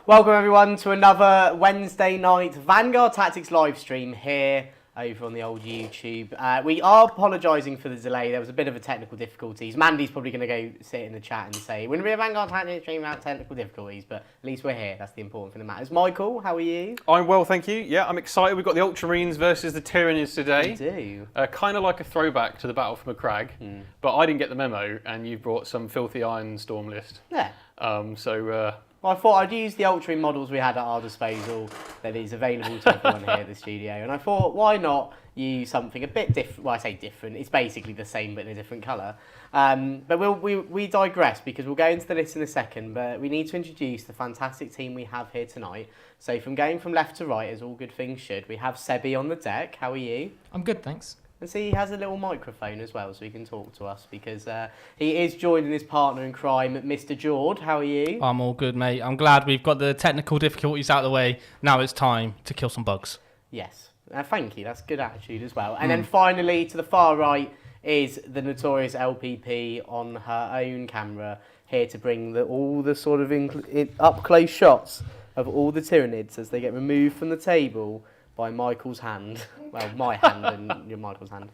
Welcome everyone to another Wednesday night Vanguard Tactics live stream here over on the old YouTube. We are apologising for the delay. There was a bit of a technical difficulties. Mandy's probably going to go sit in the chat and say, wouldn't be a Vanguard Tactics stream without technical difficulties, but at least we're here. That's the important thing that matters. Michael, how are you? I'm well, thank you. Yeah, I'm excited. We've got the Ultramarines versus the Tyranids today. We do. Kind of like a throwback to the Battle for Macragge, but I didn't get the memo, and you've brought some filthy Iron Storm list. Yeah. Well, I thought I'd use the Ultramarine models we had at our disposal that is available to everyone here at the studio. And I thought, why not use something a bit different? Well, I say different. It's basically the same, but in a different colour. But we digress because we'll go into the list in a second. But we need to introduce the fantastic team we have here tonight. So from going from left to right, as all good things should, we have Sebi on the deck. How are you? I'm good, thanks. And see, he has a little microphone as well, so he can talk to us because he is joining his partner in crime, Mr. Jord. How are you? I'm all good, mate. I'm glad we've got the technical difficulties out of the way. Now it's time to kill some bugs. Yes. Thank you. That's good attitude as well. And then finally, to the far right, is the notorious LPP on her own camera, here to bring all the sort of up-close shots of all the Tyranids as they get removed from the table by Michael's hand. Well, my hand and your Michael's hand.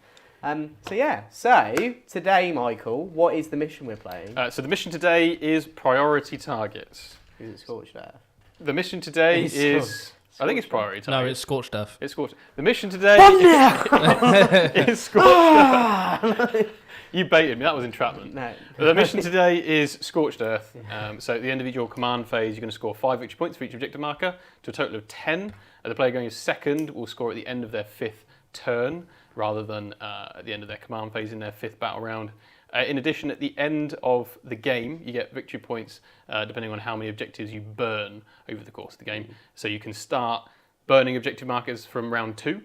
So today, Michael, what is the mission we're playing? so the mission today is priority targets. Is it Scorched Earth? The mission today is... I think it's priority targets. No, it's Scorched Earth. It's Scorched. The mission today is Scorched Earth. You baited me, that was entrapment. No. The mission today is Scorched Earth. So at the end of your command phase, you're going to score 5 victory points for each objective marker to a total of 10. The player going second will score at the end of their 5th turn, rather than at the end of their command phase in their 5th battle round. In addition, at the end of the game, you get victory points depending on how many objectives you burn over the course of the game. So you can start burning objective markers from round 2.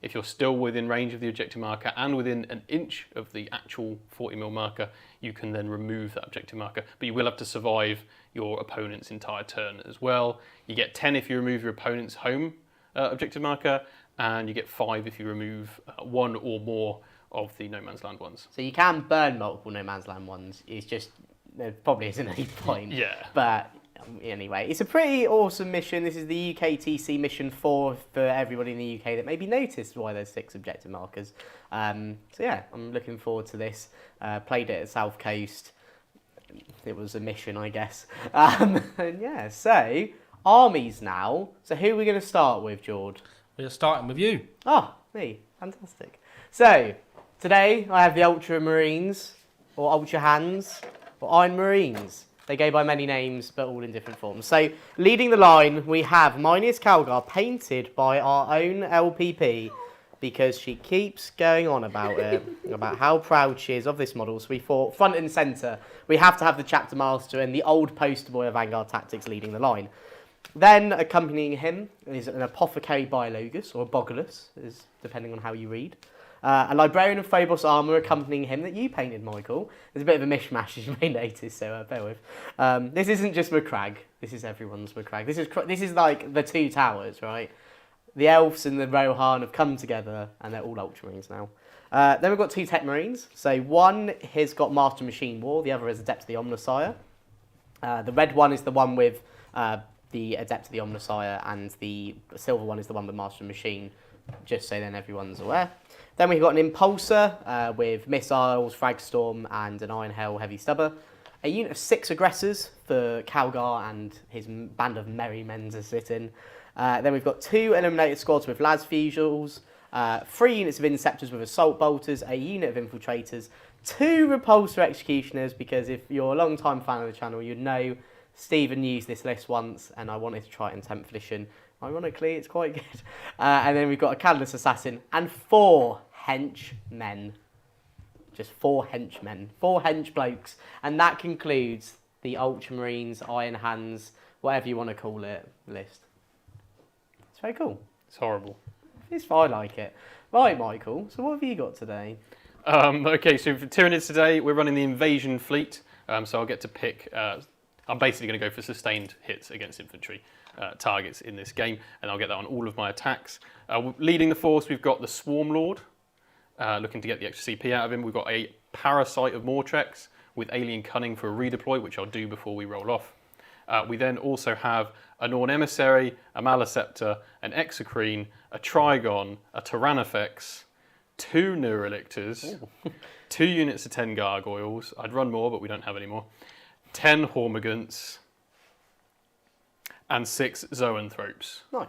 If you're still within range of the objective marker and within an inch of the actual 40mm marker, you can then remove that objective marker. But you will have to survive your opponent's entire turn as well. You get 10 if you remove your opponent's home objective marker, and you get 5 if you remove one or more of the No Man's Land ones. So you can burn multiple No Man's Land ones. It's just, there probably isn't any point. Yeah. But anyway, it's a pretty awesome mission. This is the UKTC mission 4 for everybody in the UK that maybe noticed why there's 6 objective markers. So yeah, I'm looking forward to this. Played it at South Coast. It was a mission, I guess. And yeah, so armies now. So who are we going to start with, George? We're starting with you. Oh, me. Fantastic. So, today I have the Ultramarines, or Ultra Hands, or Iron Marines. They go by many names, but all in different forms. So, leading the line, we have Mynius Calgar, painted by our own LPP, because she keeps going on about it, about how proud she is of this model. So we thought, front and centre, we have to have the Chapter Master and the old poster boy of Vanguard Tactics leading the line. Then, accompanying him is an Apothecary Biologus, or a Bogulus, is depending on how you read. A Librarian of Phobos Armour accompanying him that you painted, Michael. There's a bit of a mishmash, as you may notice, so bear with. This isn't just Macragge. This is everyone's Macragge. This is like the 2 towers, right? The Elves and the Rohan have come together, and they're all Ultramarines now. Then we've got 2 Tech Marines. So one has got Master Machine War, the other is Adepta the Omnissiah. The red one is the one with the Adepta the Omnissiah, and the silver one is the one with Master Machine, just so then everyone's aware. Then we've got an Impulsor with missiles, Fragstorm, and an Iron Hell Heavy Stubber. A unit of 6 aggressors for Calgar and his band of merry men to sit in. Then we've got 2 eliminated squads with Las Fusils, 3 units of Inceptors with Assault Bolters, a unit of Infiltrators, 2 Repulsor Executioners, because if you're a long time fan of the channel, you'd know Stephen used this list once, and I wanted to try it in 10th edition. Ironically, it's quite good. And then we've got a Catalyst Assassin and 4 henchmen. Just 4 henchmen. 4 hench blokes. And that concludes the Ultramarines, Iron Hands, whatever you want to call it, list. It's very cool. It's horrible. I like it. Right, Michael, so what have you got today? Okay, so for Tyranids today, we're running the Invasion Fleet. So I'll get to pick... I'm basically going to go for sustained hits against infantry targets in this game, and I'll get that on all of my attacks. Leading the force, we've got the Swarm Lord, looking to get the extra CP out of him. We've got a Parasite of Mortrex with Alien Cunning for a redeploy, which I'll do before we roll off. We then also have a Norn Emissary, a Maleceptor, an Exocrine, a Trigon, a Tyrannifex, 2 Neurolictors, 2 units of 10 Gargoyles. I'd run more, but we don't have any more. 10 Hormigants, and 6 Zoanthropes. Nice.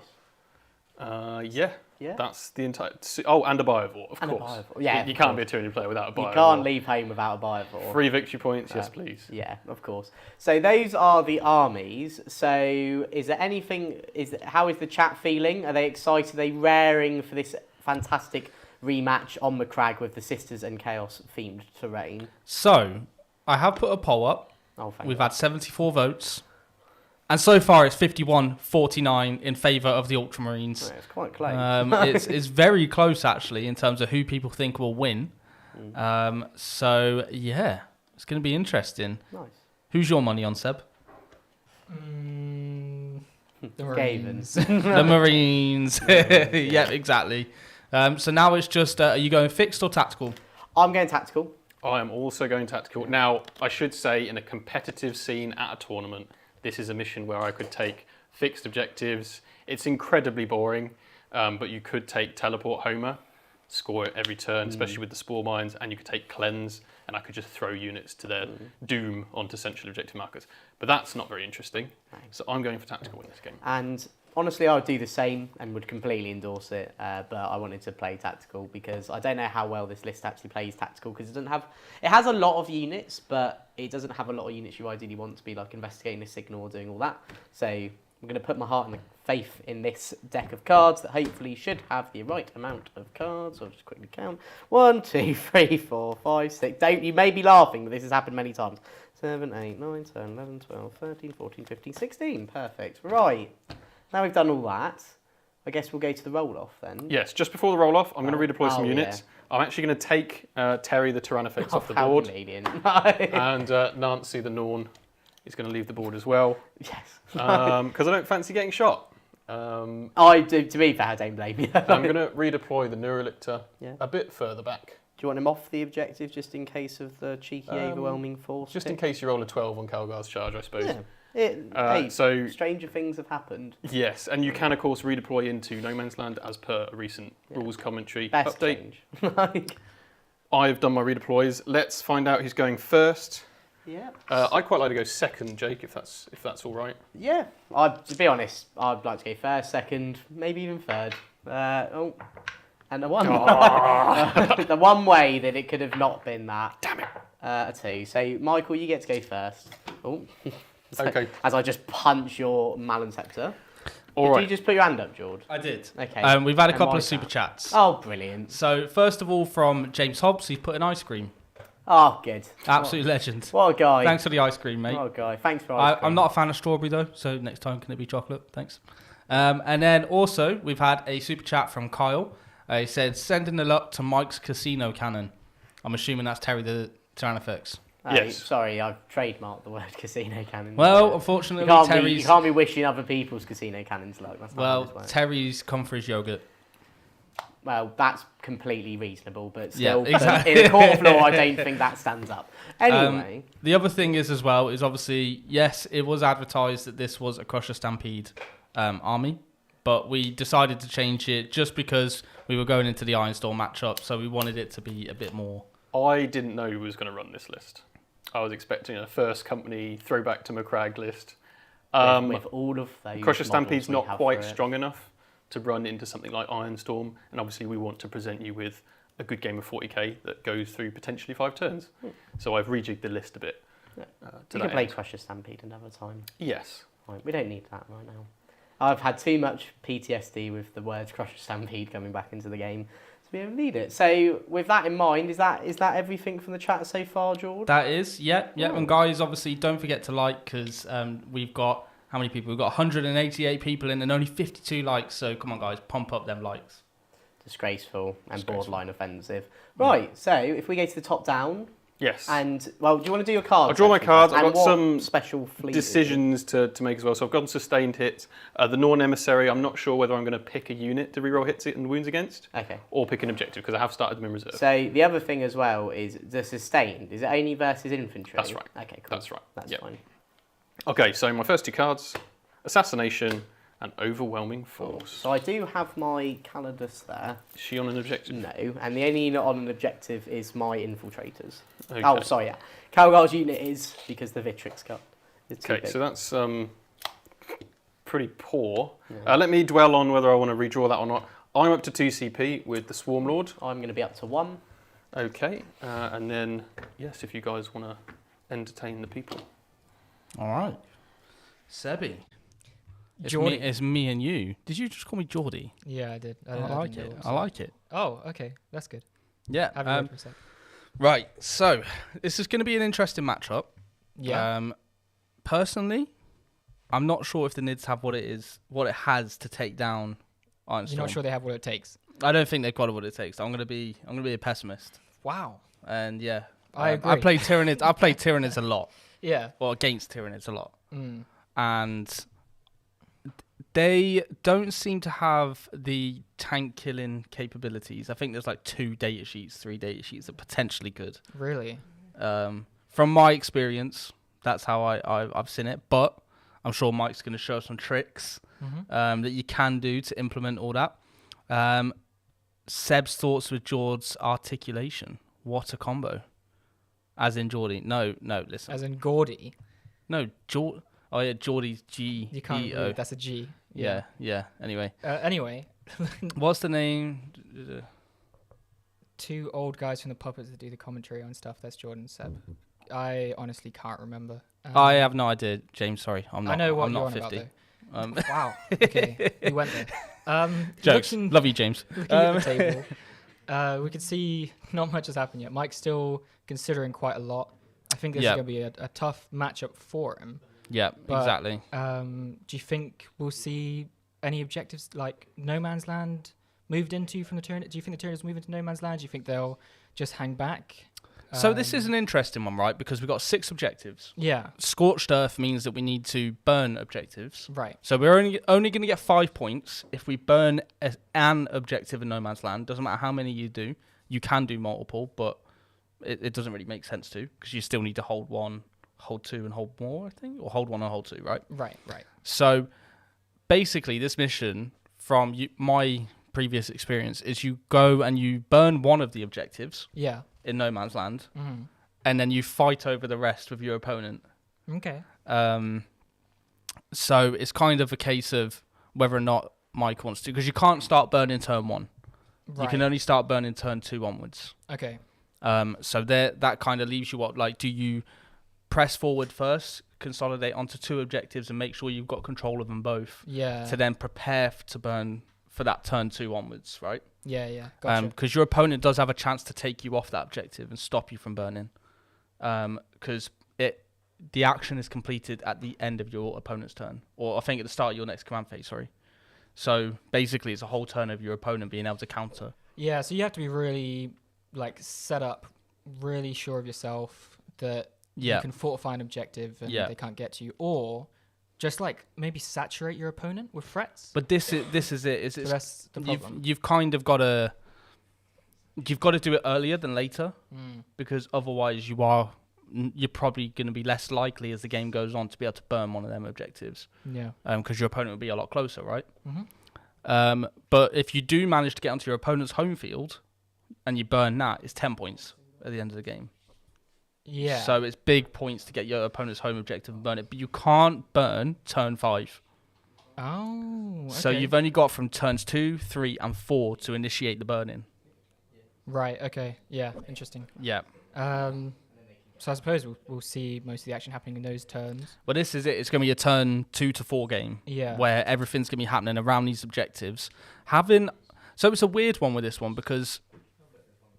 Yeah, that's the entire... Oh, and a Biovore, of course. Biovore. Yeah, you can't be a Tyranid player without a Biovore. You can't leave home without a Biovore. 3 victory points, yes please. Yeah, of course. So those are the armies. So is there anything... How is the chat feeling? Are they excited? Are they raring for this fantastic rematch on the crag with the Sisters and Chaos themed terrain? So, I have put a poll up. Oh, thank We've God. had 74 votes. And so far, it's 51-49 in favour of the Ultramarines. Oh, it's quite close. It's very close, actually, in terms of who people think will win. So, yeah, it's going to be interesting. Nice. Who's your money on, Seb? The Gavins. The Marines. Yeah, exactly. So now it's just, are you going fixed or tactical? I'm going tactical. I am also going tactical. Now, I should say, in a competitive scene at a tournament, this is a mission where I could take fixed objectives. It's incredibly boring, but you could take Teleport Homer, score it every turn, especially with the Spore Mines, and you could take Cleanse, and I could just throw units to their doom onto central objective markers. But that's not very interesting, so I'm going for tactical in this game. And honestly, I would do the same and would completely endorse it, but I wanted to play tactical because I don't know how well this list actually plays tactical because it has a lot of units, but it doesn't have a lot of units you ideally want to be like investigating a signal or doing all that. So I'm going to put my heart and faith in this deck of cards that hopefully should have the right amount of cards. I'll just quickly count. 1, 2, 3, 4, 5, 6. You may be laughing, but this has happened many times. 7, 8, 9, 10, 11, 12, 13, 14, 15, 16. Perfect. Right. Now we've done all that, I guess we'll go to the roll-off then. Yes, just before the roll-off, I'm going to redeploy some units. Yeah. I'm actually going to take Terry the Tyrannifex off the board. Convenient. And Nancy the Norn is going to leave the board as well. Yes. Because I don't fancy getting shot. I do, to be fair, I don't blame you. I'm going to redeploy the Neurolictor a bit further back. Do you want him off the objective just in case of the cheeky overwhelming force? Just in case you roll a 12 on Calgar's charge, I suppose. Yeah. Hey, so stranger things have happened. Yes, and you can of course redeploy into No Man's Land as per a recent rules commentary Best update. change. I've done my redeploys. Let's find out who's going first. Yeah. I'd quite like to go second, Jake, if that's all right. Yeah. To be honest, I'd like to go first, second, maybe even third. And the one, the one way that it could have not been that. Damn it. A 2. So Michael, you get to go first. Oh. Okay. As I just punch your Maleceptor. All Did right. you just put your hand up, George? I did. Okay. We've had a And couple why of is super that? chats. Oh, brilliant. So, first of all, from James Hobbs, he's put an ice cream. Oh, good. Absolute legend. What a guy. Thanks for the ice cream, mate. What a guy. Thanks for ice cream. I'm not a fan of strawberry, though, so next time can it be chocolate? Thanks. And then also, we've had a super chat from Kyle. He said, sending the luck to Mike's casino cannon. I'm assuming that's Terry the Tyrannifex. Yes. Sorry, I've trademarked the word casino cannon. Well, unfortunately, you can't be wishing other people's casino cannons luck. That's not how this works. Terry's come for his yogurt. Well, that's completely reasonable, but still, Yeah, exactly. in a court of law, I don't think that stands up. Anyway. The other thing is as well, is obviously, yes, it was advertised that this was a Crusher Stampede army, but we decided to change it just because we were going into the Ironstorm matchup, so we wanted it to be a bit more... I didn't know who was going to run this list. I was expecting a first company throwback to McCrag list. With all of those Crusher Stampede's models we not have quite for it. strong enough to run into something like Ironstorm, and obviously we want to present you with a good game of 40k that goes through potentially 5 turns. So I've rejigged the list a bit. Yeah. To You that can play end. Crusher Stampede another time. Yes. Right, we don't need that right now. I've had too much PTSD with the words Crusher Stampede coming back into the game to be able to need it. So with that in mind, is that everything from the chat so far, George? That is, yeah. And guys, obviously, don't forget to like, because we've got, how many people? We've got 188 people in and only 52 likes, so come on, guys, pump up them likes. Disgraceful and borderline offensive. Right, so if we go to the top down, Yes. and, well, do you want to do your cards? I'll draw my actually cards. first? I've And got what some special fleet decisions to make as well. So I've gone sustained hits. The Norn Emissary, I'm not sure whether I'm going to pick a unit to reroll hits and wounds against, Okay. or pick an objective, because I have started them in reserve. So the other thing as well is the sustained. Is it only versus infantry? That's right. Okay, cool. That's right. That's Yep. fine. Okay, so my first 2 cards, Assassination and Overwhelming Force. So I do have my Calidus there. Is she on an objective? No, and the only unit on an objective is my Infiltrators. Okay. Oh, sorry, yeah. Calgar's unit is because the Vitrix card. Okay, so that's pretty poor. Yeah. Let me dwell on whether I want to redraw that or not. I'm up to 2 CP with the Swarm Lord. I'm going to be up to 1. Okay, and then, yes, if you guys want to entertain the people. All right. Sebi. Geordie. It's me and you. Did you just call me Geordie? Yeah, I did. I like it. I like it. Oh, okay. That's good. Yeah. Have you for a sec. Right. So this is going to be an interesting matchup. Yeah. Personally, I'm not sure if the Nids have what it has to take down Ironstorm. You're not sure they have what it takes. I don't think they've got what it takes. I'm gonna be a pessimist. Wow. And yeah, I agree. I play Tyranids. I play Tyranids a lot. Yeah. Well, against Tyranids a lot. Mm. And they don't seem to have the tank killing capabilities. I think there's like 3 data sheets that potentially could. Really? From my experience, that's how I've seen it. But I'm sure Mike's going to show some tricks that you can do to implement all that. Seb's thoughts with George's articulation. What a combo. As in Geordie. No, listen. As in Gordy. No, Geordie. Oh yeah, Geordie's G. You can't. E-O. That's a G. Yeah. Anyway. Anyway. What's the name? 2 old guys from the puppets that do the commentary on stuff. That's Jordan and Seb. I honestly can't remember. I have no idea, James. Sorry, I'm not. I know what I'm you're not on 50. about, though. Wow. Okay, we went there. Jokes. Love you, James. Looking at the table, we can see not much has happened yet. Mike's still considering quite a lot. I think this is going to be a tough matchup for him. Yeah, But, exactly. Do you think we'll see any objectives like No Man's Land moved into from the Tyranids? Do you think the Tyranids move into No Man's Land? Do you think they'll just hang back? So this is an interesting one, right? Because we've got 6 objectives. Yeah. Scorched Earth means that we need to burn objectives. Right. So we're only going to get 5 points if we burn an objective in No Man's Land. Doesn't matter how many you do. You can do multiple, but it doesn't really make sense to, because you still need to hold 1, hold 2, and hold more, I think, or hold 1 and hold 2, right? Right. So basically, this mission, from my previous experience, is you go and you burn one of the objectives. Yeah. In No Man's Land, Mm-hmm. and then you fight over the rest with your opponent. Okay. So it's kind of a case of whether or not Mike wants to, because you can't start burning turn 1. Right. You can only start burning turn 2 onwards. Okay. So that kind of leaves you do you press forward first, consolidate onto 2 objectives, and make sure you've got control of them both. Yeah. To then prepare to burn for that turn 2 onwards, right? Yeah. Gotcha. Because your opponent does have a chance to take you off that objective and stop you from burning. Because the action is completed at the end of your opponent's turn, or I think at the start of your next command phase. Sorry. So basically, it's a whole turn of your opponent being able to counter. Yeah. So you have to be really set up, really sure of yourself that you can fortify an objective and they can't get to you, or just maybe saturate your opponent with threats. But this is it. So that's the problem. You've kind of got to do it earlier than later, because otherwise you're probably going to be less likely as the game goes on to be able to burn one of them objectives. Yeah. Because your opponent will be a lot closer, right? Mm-hmm. But if you do manage to get onto your opponent's home field and you burn that, it's 10 points at the end of the game. Yeah. So it's big points to get your opponent's home objective and burn it, but you can't burn turn 5. Oh. Okay. So you've only got from turns 2, 3, and 4 to initiate the burning. Right. Okay. Yeah. Interesting. Yeah. So I suppose we'll see most of the action happening in those turns. But this is it. It's going to be a turn 2 to 4 game. Yeah. Where everything's going to be happening around these objectives. So it's a weird one with this one, because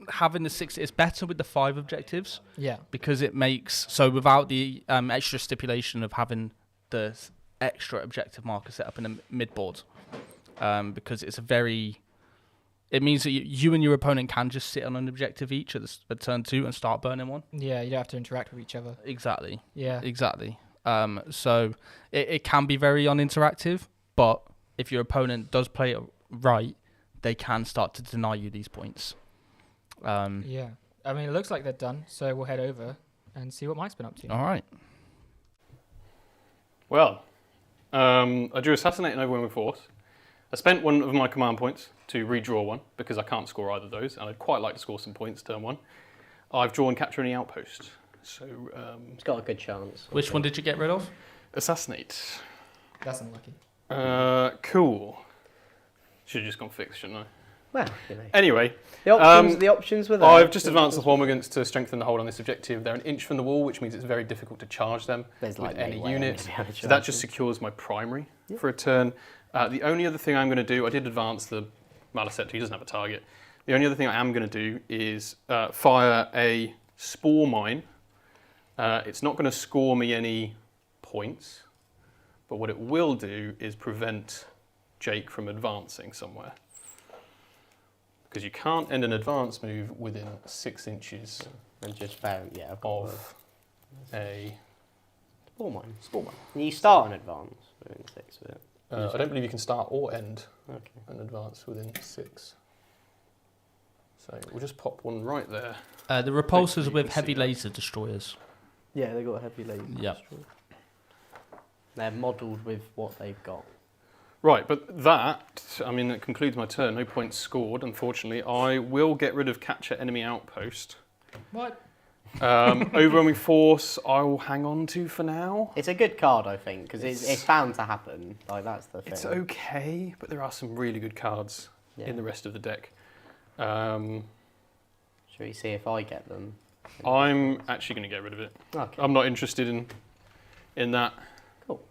having the 6, it's better with the 5 objectives. Yeah. Because it makes, so without the extra stipulation of having the extra objective marker set up in the mid board. Because it means that you and your opponent can just sit on an objective each at turn 2 and start burning one. Yeah, you don't have to interact with each other. Exactly. Yeah. Exactly. So it can be very uninteractive, but if your opponent does play it right, they can start to deny you these points. Yeah. I mean, it looks like they're done, so we'll head over and see what Mike's been up to. All right. Well, I drew Assassinate and Overwhelming Force. I spent one of my command points to redraw one because I can't score either of those, and I'd quite like to score some points turn 1. I've drawn Capture Any Outpost. So it's got a good chance. Which one did you get rid of? Assassinate. That's unlucky. Cool. Should have just gone fixed, shouldn't I? Well, you know. Anyway, the options were there. I've just advanced the Hormigans to strengthen the hold on this objective. They're an inch from the wall, which means it's very difficult to charge them with any unit. So that just secures my primary for a turn. The only other thing I'm going to do, I did advance the Maliceptor, he doesn't have a target. The only other thing I am going to do is fire a Spore Mine. It's not going to score me any points, but what it will do is prevent Jake from advancing somewhere. Because you can't end an advance move within 6 inches and just of a Spore Mine. You start an advance within 6 of it. I don't believe you can start or end an advance within 6. So we'll just pop one right there. The repulsors with heavy laser destroyers. Yeah, they've got heavy laser destroyers. They're modelled with what they've got. Right, but that concludes my turn. No points scored, unfortunately. I will get rid of Capture Enemy Outpost. What? Overwhelming Force, I will hang on to for now. It's a good card, I think, because it's bound to happen. Like, that's the thing. It's okay, but there are some really good cards in the rest of the deck. Shall we see if I get them? I'm actually going to get rid of it. Okay. I'm not interested in that. Cool.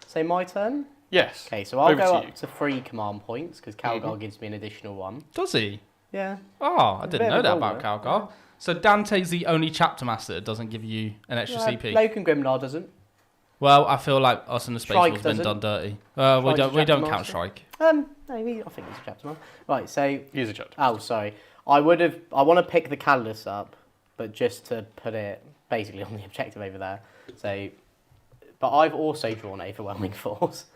So my turn? Yes. Okay, so I'll go up to 3 command points, because Calgar gives me an additional 1. Does he? Yeah. Oh, I didn't know that about Calgar. Yeah. So Dante's the only chapter master that doesn't give you an extra CP. Loken Grimnar doesn't. Well, I feel like us in the space has been done dirty. We don't count Shrike. No, I think he's a chapter master. Right, so he is a chapter. Oh, sorry. I want to pick the Catalyst up, but just to put it basically on the objective over there. So, but I've also drawn Overwhelming Force,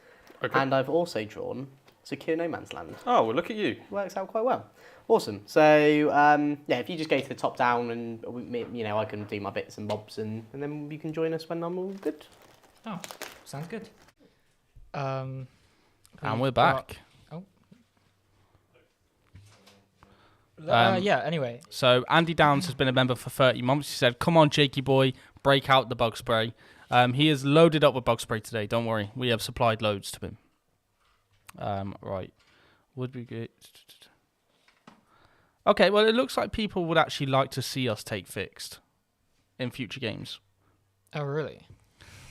and I've also drawn Secure No Man's Land. Oh, well, look at you. Works out quite well. Awesome. So, if you just go to the top down, and I can do my bits and bobs, and then you can join us when I'm all good. Oh, sounds good. And we're back. Anyway. So Andy Downs has been a member for 30 months. He said, "Come on, Jakey boy, break out the bug spray." He is loaded up with bug spray today. Don't worry, we have supplied loads to him. Right. Would we get? Okay. Well, it looks like people would actually like to see us take fixed in future games. Oh, really?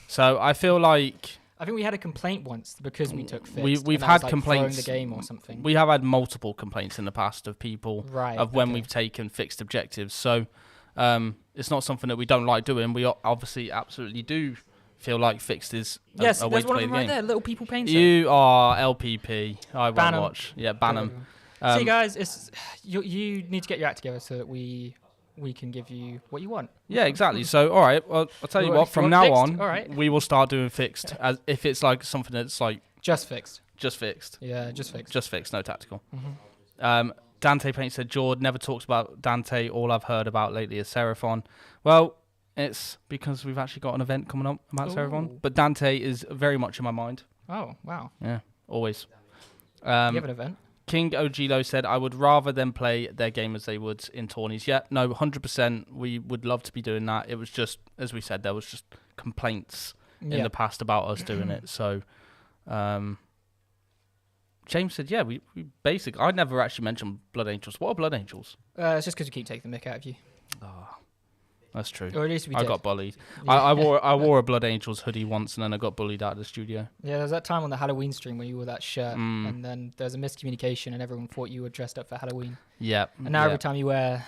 So I feel like. I think we had a complaint once because we took fixed. We've had complaints. The game or something. We have had multiple complaints in the past of people when we've taken fixed objectives. So it's not something that we don't like doing. We obviously absolutely do feel like fixed is a way to play the game. Right there, Little People Painter. You are LPP. I won't watch. Yeah, ban them. See, guys, you need to get your act together so that we can give you what you want. Yeah, exactly. So, all right. Well, I'll tell you what. From now on, we will start doing fixed. As if it's like something that's like just fixed. Just fixed. Yeah, just fixed. Just fixed. No tactical. Mm-hmm. Dante Paint said, "Jord never talks about Dante. All I've heard about lately is Seraphon." Well, it's because we've actually got an event coming up about Seraphon. But Dante is very much in my mind. Oh, wow. Yeah, always. You have an event? King Ogilo said, "I would rather them play their game as they would in tourneys." Yeah, no, 100%. We would love to be doing that. It was just, as we said, there was just complaints in the past about us doing it. So, James said, "Yeah, we basically." I never actually mentioned Blood Angels. What are Blood Angels? It's just because we keep taking the mick out of you. Oh, that's true. Or at least we did. I got bullied. Yeah. I wore a Blood Angels hoodie once, and then I got bullied out of the studio. Yeah, there was that time on the Halloween stream where you wore that shirt, and then there's a miscommunication, and everyone thought you were dressed up for Halloween. Yeah. And now every time you wear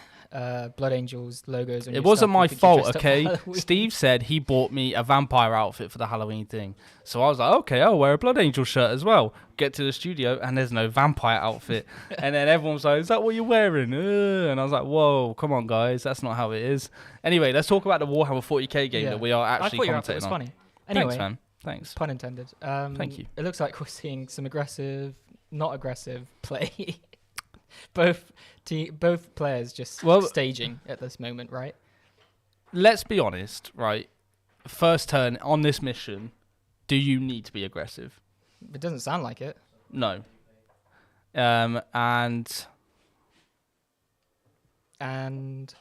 Blood Angels logos, it wasn't my fault. Okay, Steve said he bought me a vampire outfit for the Halloween thing, so I was like, okay, I'll wear a Blood Angel shirt as well. Get to the studio, and there's no vampire outfit, and then everyone's like, "Is that what you're wearing?" And I was like, "Whoa, come on, guys, that's not how it is." Anyway, let's talk about the Warhammer 40k game that we are actually commentating on. I thought your outfit was funny. Anyway, thanks, man. Thanks. Pun intended. Thank you. It looks like we're seeing some aggressive, not aggressive play. both players just staging at this moment, right? Let's be honest, right? First turn on this mission, do you need to be aggressive? It doesn't sound like it. No. And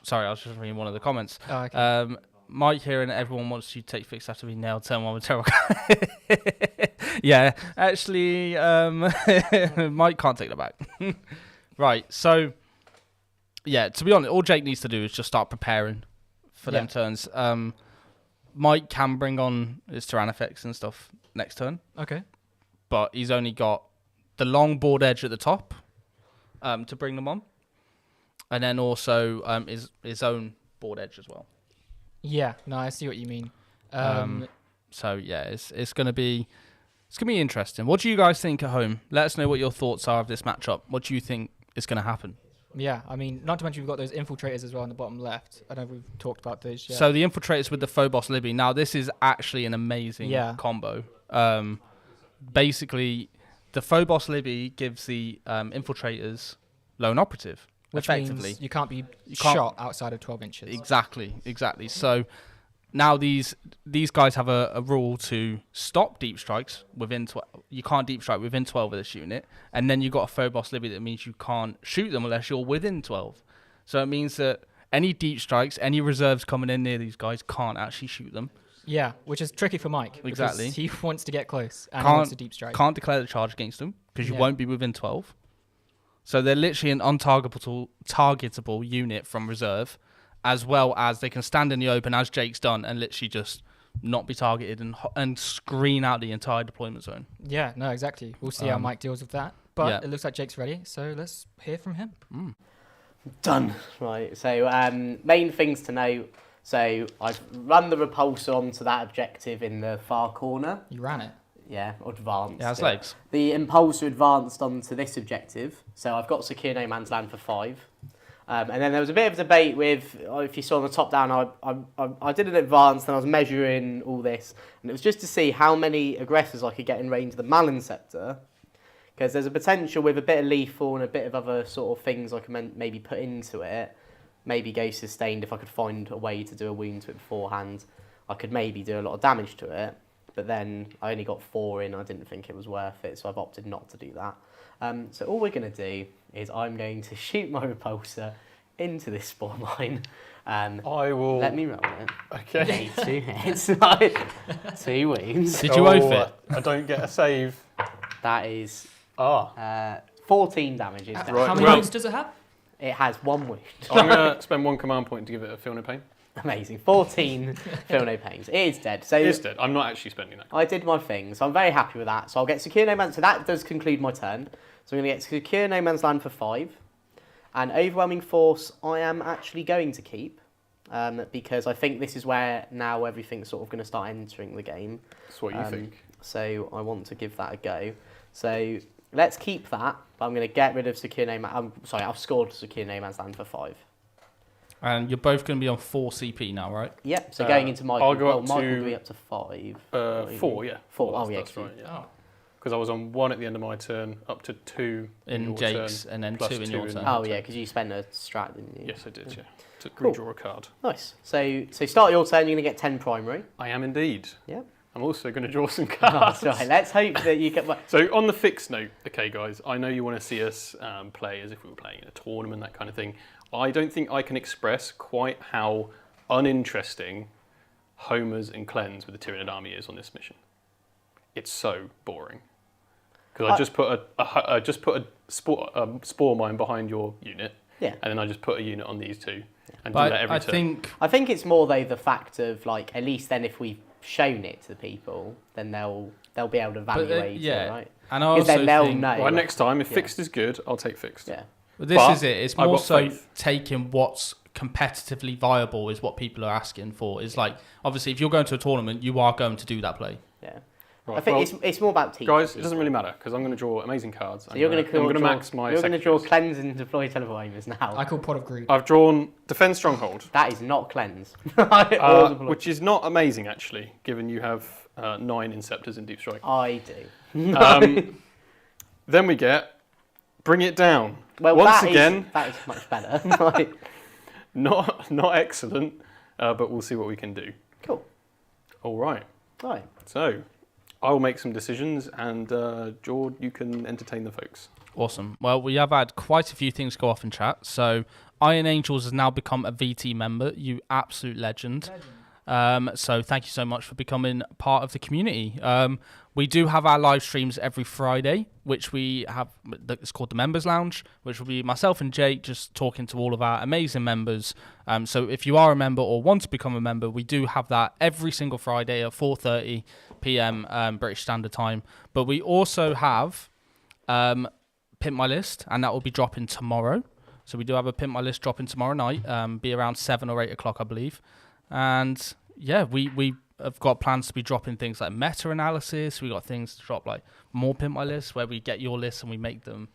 sorry, I was just reading one of the comments. Oh, okay. Mike here and everyone wants you to take fixed after being nailed. Turn one with terror. Yeah, actually, Mike can't take that back. Right, so yeah, to be honest, all Jake needs to do is just start preparing for them turns. Mike can bring on his Tyrannifex and stuff next turn. Okay. But he's only got the long board edge at the top to bring them on. And then also his own board edge as well. Yeah, no, I see what you mean. So yeah, it's gonna be interesting. What do you guys think at home? Let us know what your thoughts are of this matchup. What do you think is gonna happen? Yeah, I mean, not to mention we've got those infiltrators as well on the bottom left. I know we've talked about those. Yeah. So the infiltrators with the Phobos Libby. Now this is actually an amazing combo. Basically, the Phobos Libby gives the infiltrators lone operative. Which effectively means you can't be shot outside of 12 inches. Exactly. So now these guys have a rule to stop deep strikes within 12. You can't deep strike within 12 of this unit. And then you've got a Phobos Libby that means you can't shoot them unless you're within 12. So it means that any deep strikes, any reserves coming in near these guys can't actually shoot them. Yeah, which is tricky for Mike. Exactly. He wants to get close and he wants to deep strike. Can't declare the charge against them because you won't be within 12. So they're literally an untargetable unit from reserve, as well as they can stand in the open, as Jake's done, and literally just not be targeted and screen out the entire deployment zone. Yeah, no, exactly. We'll see how Mike deals with that. But it looks like Jake's ready, so let's hear from him. Done. Right, so main things to note. So I've run the repulsor onto that objective in the far corner. You ran it? Yeah, advanced. Yeah, it's legs. The impulsor advanced onto this objective. So I've got secure no man's land for 5. And then there was a bit of debate with, if you saw on the top down, I did an advance and I was measuring all this. And it was just to see how many aggressors I could get in range of the Malin Scepter. Because there's a potential with a bit of lethal and a bit of other sort of things I can maybe put into it. Maybe go sustained if I could find a way to do a wound to it beforehand. I could maybe do a lot of damage to it. But then I only got 4 in. I didn't think it was worth it, so I've opted not to do that. So all we're going to do is I'm going to shoot my repulsor into this spore mine. I will... Let me roll it. Okay. 2 hits. 2 wounds. Did you oath it? I don't get a save. That is 14 damage. How many wounds does it have? It has 1 wound. I'm going to spend 1 command point to give it a feel no pain. Amazing. 14 feel no pains. It is dead. So it is dead. I'm not actually spending that. I did my thing, so I'm very happy with that. So I'll get secure no man's. So that does conclude my turn. So I'm going to get secure no man's land for 5, and overwhelming force. I am actually going to keep because I think this is where now everything's sort of going to start entering the game. That's what you think. So I want to give that a go. So let's keep that. But I'm going to get rid of secure no man. I've scored secure no man's land for 5. And you're both going to be on 4 CP now, right? Yep. So going into Michael, I'll go up Michael will be up to 5. 4, yeah. 4. Well, oh, yeah. That's right. Yeah. Because I was on 1 at the end of my turn, up to 2 in Jake's, turn, and then plus 2 in your turn. Oh yeah, because you spent a strat, didn't you? Yes, I did. Yeah. To Cool. redraw a card. Nice. So start your turn. You're going to get 10 primary. I am indeed. Yeah. I'm also going to draw some Oh, cards. that's right. Let's hope that you get. So on the fixed note, okay, guys, I know you want to see us play as if we were playing in a tournament, that kind of thing. I don't think I can express quite how uninteresting Homers and Cleanse with the Tyranid army is on this mission. It's so boring. Because I just put a spore mine behind your unit, and then I just put a unit on these 2, and do that every turn. I think it's more though the fact of like at least then if we've shown it to people, then they'll be able to evaluate it, right? And I also then they'll think, know. Right, next time, if fixed is good, I'll take fixed. Yeah. But this is it. It's more so faith. taking what's competitively viable is what people are asking for. Is like, obviously, if you're going to a tournament, you are going to do that play. Yeah. Right, I think it's more about teaching. Guys, it doesn't really matter because I'm going to draw amazing cards. So you're going to max my. You're going to draw Cleanse and deploy Televoimers now. I call Pot of Greed. I've drawn Defend Stronghold. That is not Cleanse. Which is not amazing actually, given you have 9 Inceptors in Deep Strike. I do. Then we get Bring It Down. Well, Once that again, is much better. not excellent, but we'll see what we can do. Cool. All right. Right. So, I will make some decisions, and Jord, you can entertain the folks. Awesome. Well, we have had quite a few things go off in chat. So, Iron Angels has now become a VT member. You absolute legend. So thank you so much for becoming part of the community. We do have our live streams every Friday, which we have. It's called the Members Lounge, which will be myself and Jake just talking to all of our amazing members. So if you are a member or want to become a member, we do have that every single Friday at 4:30 p.m. British Standard Time. But we also have Pimp My List, and that will be dropping tomorrow. So we do have a Pimp My List dropping tomorrow night, be around 7 or 8 o'clock, I believe. And yeah, we have got plans to be dropping things like meta analysis. We got things to drop like more Pimp My List, where we get your lists and we make them,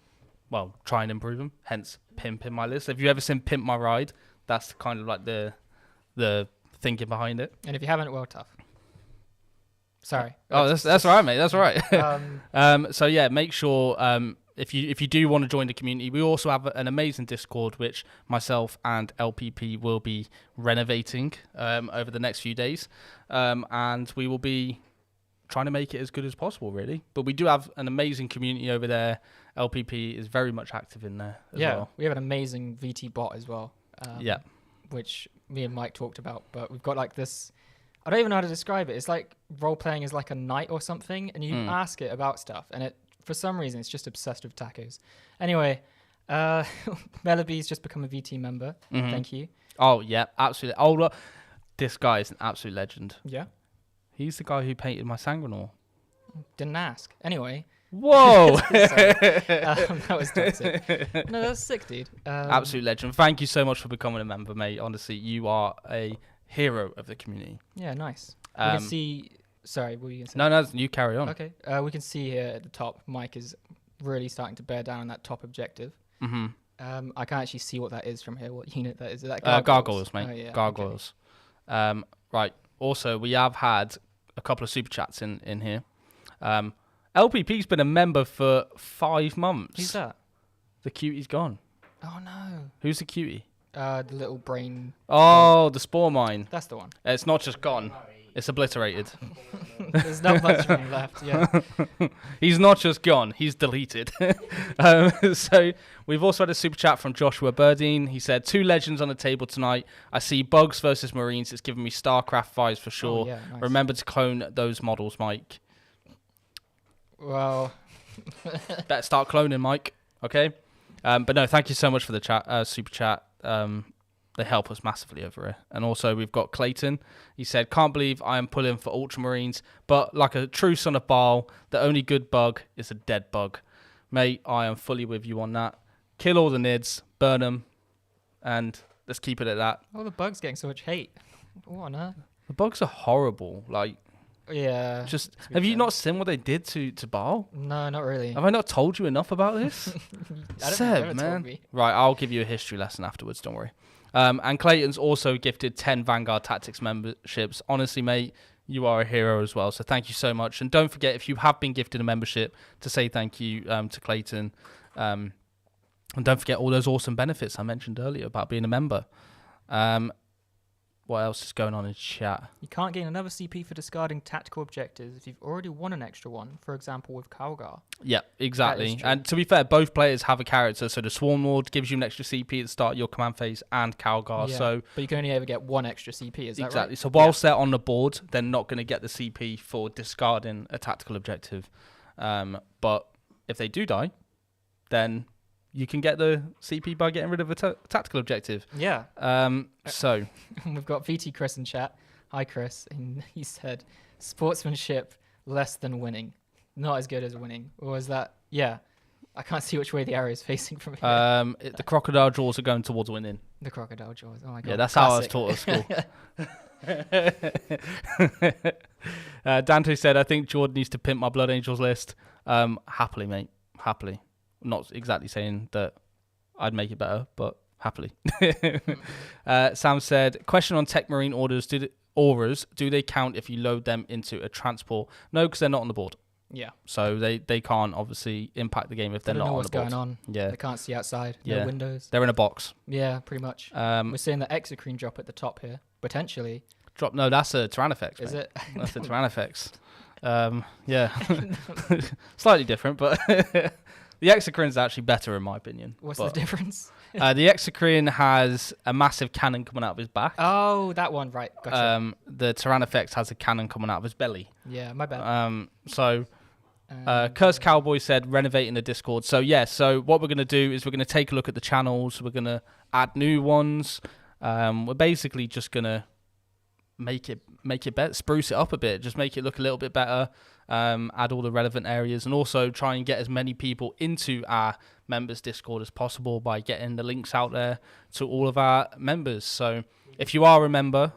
well, try and improve them. Hence, Pimp My List. If you ever seen Pimp My Ride, that's kind of like the thinking behind it. And if you haven't, well, tough. Sorry. Oh, that's all right, mate. That's all right. So yeah, make sure if you do want to join the community, we also have an amazing Discord, which myself and LPP will be renovating over the next few days, and we will be trying to make it as good as possible, really. But we do have an amazing community over there. LPP is very much active in there as well. We have an amazing VT bot as well. Which me and Mike talked about, but we've got like this. I don't even know how to describe it. It's like role playing is like a knight or something, and you ask it about stuff, and it. For some reason, it's just obsessed with tacos. Anyway, Mellaby's just become a VT member. Mm-hmm. Thank you. Oh, yeah, absolutely. Oh, look, this guy is an absolute legend. Yeah? He's the guy who painted my Sangrenor. Didn't ask. Anyway. Whoa! That was toxic. No, that's sick, dude. Absolute legend. Thank you so much for becoming a member, mate. Honestly, you are a hero of the community. Yeah, nice. We can see... Sorry, what were you going to say? No, you carry on. Okay. We can see here at the top, Mike is really starting to bear down on that top objective. Mm-hmm. I can't actually see what that is from here, what unit that is. Is that Gargoyles, mate. Oh, yeah. Gargoyles. Okay. Right. Also, we have had a couple of super chats in here. LPP's been a member for 5 months. Who's that? The cutie's gone. Oh, no. Who's the cutie? The little brain. Oh, the Spore Mine. That's the one. It's not just gone. It's obliterated. There's not much room left, yeah. He's not just gone, he's deleted. So we've also had a super chat from Joshua Burdine. He said, 2 legends on the table tonight. I see Bugs versus Marines. It's giving me StarCraft vibes for sure. Oh, yeah, nice. Remember to clone those models, Mike. Well... Better start cloning, Mike. Okay? But no, thank you so much for the chat, super chat. They help us massively over here. And also we've got Clayton. He said, can't believe I am pulling for Ultramarines, but like a true son of Baal, the only good bug is a dead bug. Mate, I am fully with you on that. Kill all the nids, burn them, and let's keep it at that. Oh, the bug's getting so much hate. What on earth? The bugs are horrible. Like, yeah. Just have you not seen what they did to Baal? No, not really. Have I not told you enough about this? I don't Seb, know, man. told me. Right, I'll give you a history lesson afterwards, don't worry. And Clayton's also gifted 10 Vanguard Tactics memberships. Honestly, mate, you are a hero as well. So thank you so much. And don't forget, if you have been gifted a membership, to say thank you to Clayton. And don't forget all those awesome benefits I mentioned earlier about being a member. What else is going on in chat? You can't gain another CP for discarding tactical objectives if you've already won an extra one, for example, with Calgar. Yeah, exactly. And to be fair, both players have a character. So the Swarm Lord gives you an extra CP at the start of your command phase, and Calgar. Yeah, so, but you can only ever get 1 extra CP, is that right? Exactly. So whilst they're on the board, they're not going to get the CP for discarding a tactical objective. But if they do die, then you can get the CP by getting rid of a tactical objective. Yeah. So we've got VT Chris in chat. Hi, Chris. And he said, sportsmanship less than winning. Not as good as winning. Or is that? Yeah. I can't see which way the arrow is facing from here. The crocodile jaws are going towards winning. The crocodile jaws. Oh my god. Yeah, that's how I was taught at school. Dante said, I think Jordan needs to pimp my Blood Angels list. Happily, mate. Happily. Not exactly saying that I'd make it better, but happily. Sam said, question on Tech Marine orders. Auras, do they count if you load them into a transport? No, because they're not on the board. Yeah. So they can't obviously impact the game if they're not on the board. They don't know what's going on. Yeah. They can't see outside. No windows. They're in a box. Yeah, pretty much. We're seeing the Exocrine drop at the top here, potentially. No, that's a Tyrannifex. Is it? That's a Tyrannifex. Yeah, slightly different, but the Exocrine is actually better in my opinion. What's the difference? The Exocrine has a massive cannon coming out of his back. Oh, that one, right? Gotcha. The Tyrannifex has a cannon coming out of his belly. Yeah, my bad. Curse Cowboy said renovating the Discord. So so what we're going to do is we're going to take a look at the channels. We're going to add new ones. We're basically just going to make it better, spruce it up a bit, just make it look a little bit better, add all the relevant areas, and also try and get as many people into our members Discord as possible by getting the links out there to all of our members. So if you are a member,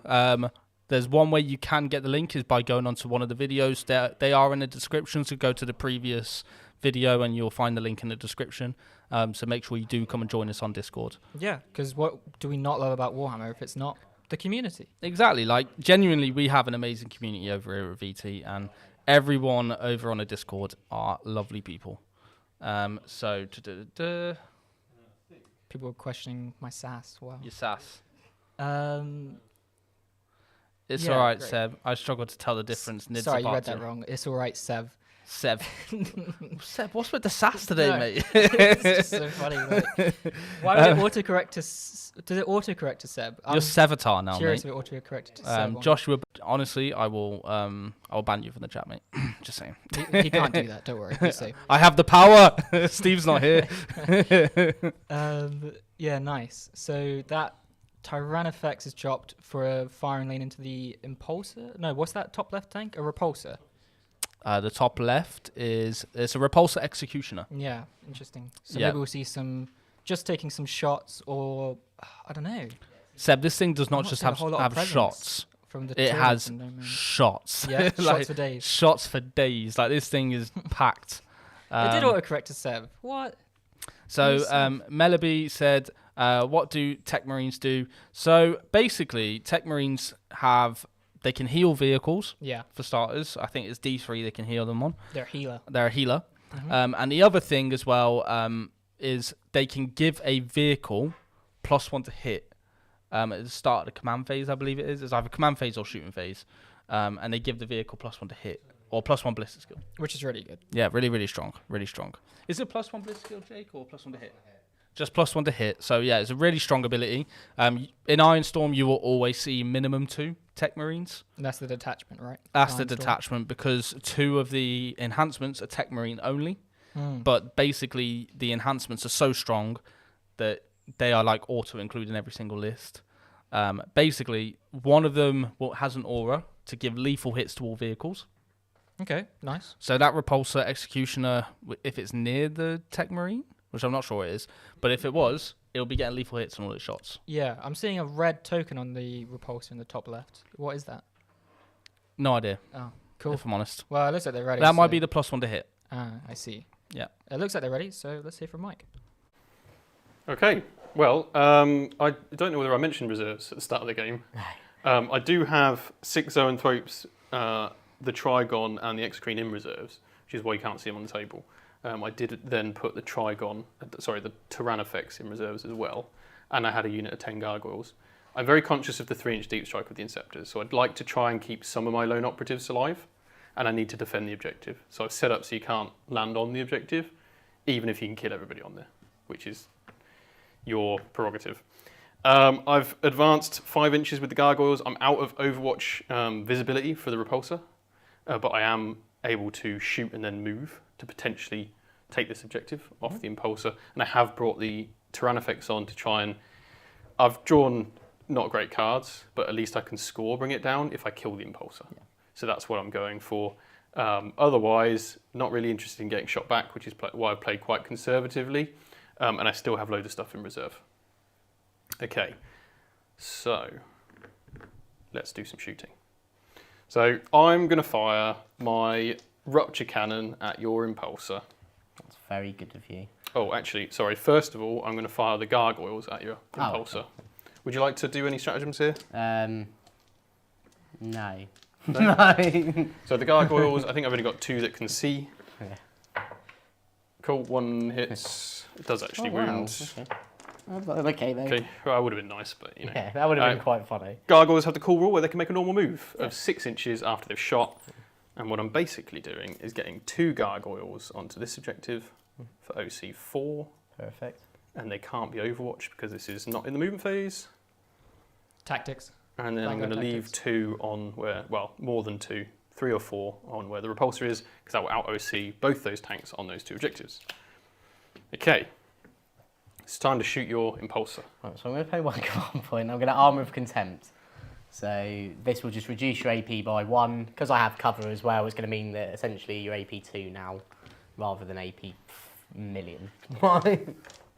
there's one way you can get the link is by going onto one of the videos. They are in the description, so go to the previous video and you'll find the link in the description. So make sure you do come and join us on Discord. Yeah, because what do we not love about Warhammer if it's not the community? Exactly. Like, genuinely, we have an amazing community over here at VT, and everyone over on the Discord are lovely people. People were questioning my sass. Wow. Your sass. It's Yeah, all right, great. Seb. I struggled to tell the difference. Sorry, you read that wrong. It's all right, Sev. Seb. Seb, what's with the sass today, No. mate? It's just so funny. Like, why would it autocorrect to? Does it autocorrect to Seb? You're Sevatar now, Curious mate. if it autocorrected to Seb. Joshua, honestly, I'll ban you from the chat, mate. Just saying. He can't do that. Don't worry. He's safe. I have the power. Steve's not here. Yeah, nice. So that Tyrannifex is dropped for a firing lane into the Impulsor. No, what's that top left tank? A Repulsor. The top left it's a Repulsor Executioner. Yeah, interesting. So Yeah. maybe we'll see some just taking some shots, or I don't know. Seb, this thing does I'm not just seeing a have whole lot of presence shots. from the It Tyranids has and Domain. shots. Yeah, Like, shots for days. Shots for days. Like, this thing is packed. It did autocorrect to Seb. What? So Nice. Mellaby said, what do Tech Marines do? So basically, Tech Marines they can heal vehicles, Yeah, for starters. I think it's D3 they can heal them on. they're healer. They're a healer. Mhm. And the other thing as well is they can give a vehicle +1 to hit at the start of the command phase, I believe it is. It's either command phase or shooting phase. And they give the vehicle +1 to hit, or +1 ballistic skill. Which is really good. Yeah, really, really strong. Really strong. Is it +1 ballistic skill, Jake, or +1 to hit? Just +1 to hit. So, yeah, it's a really strong ability. In Ironstorm, you will always see minimum 2 Tech Marines. And that's the detachment, right? That's the Ironstorm. detachment, because 2 of the enhancements are Tech Marine only. Hmm. But basically, the enhancements are so strong that they are like auto-included in every single list. Basically, one of them has an aura to give lethal hits to all vehicles. Okay, nice. So that Repulsor Executioner, if it's near the Tech Marine, which I'm not sure it is, but if it was, it'll be getting lethal hits on all its shots. Yeah, I'm seeing a red token on the Repulsor in the top left. What is that? No idea, Oh, cool. if I'm honest. Well, it looks like they're ready. That might so- be the +1 to hit. Ah, I see. Yeah. It looks like they're ready, so let's hear from Mike. Okay, well, I don't know whether I mentioned reserves at the start of the game. I do have 6 Zoanthropes, the Trigon, and the Exocrine in reserves, which is why you can't see them on the table. I did then put the the Tyrannifex in reserves as well, and I had a unit of 10 Gargoyles. I'm very conscious of the 3-inch deep strike with the Inceptors, so I'd like to try and keep some of my lone operatives alive, and I need to defend the objective. So I've set up so you can't land on the objective, even if you can kill everybody on there, which is your prerogative. I've advanced 5 inches with the Gargoyles. I'm out of Overwatch visibility for the Repulsor, but I am able to shoot and then move to potentially take this objective off the Impulsor. And I have brought the Tyrannifex on to try and... I've drawn not great cards, but at least I can bring it down if I kill the Impulsor. Yeah. So that's what I'm going for. Otherwise, not really interested in getting shot back, which is why I've played quite conservatively. And I still have loads of stuff in reserve. Okay, so let's do some shooting. So I'm going to fire my Rupture Cannon at your Impulsor. That's very good of you. Oh, actually, sorry. First of all, I'm going to fire the Gargoyles at your Impulsor. Okay. Would you like to do any stratagems here? No. No? No. So the Gargoyles, I think I've only got 2 that can see. Okay. Cool, 1 hits. It does actually wound. Okay. Okay, then. Okay, well, that would have been nice, but you know. Yeah, that would have been quite funny. Gargoyles have the cool rule where they can make a normal move of 6 inches after they've shot. And what I'm basically doing is getting 2 gargoyles onto this objective for OC4. Perfect. And they can't be Overwatch because this is not in the movement phase. Tactics. And then I'm going to leave 2 on where, well, more than 2, 3 or 4 on where the repulsor is, because that will out OC both those tanks on those 2 objectives. Okay. It's time to shoot your impulsor. Right, so I'm going to pay 1 command point. I'm going to Armour of Contempt. So this will just reduce your AP by 1. Because I have cover as well, it's going to mean that essentially you're AP 2 now, rather than AP million.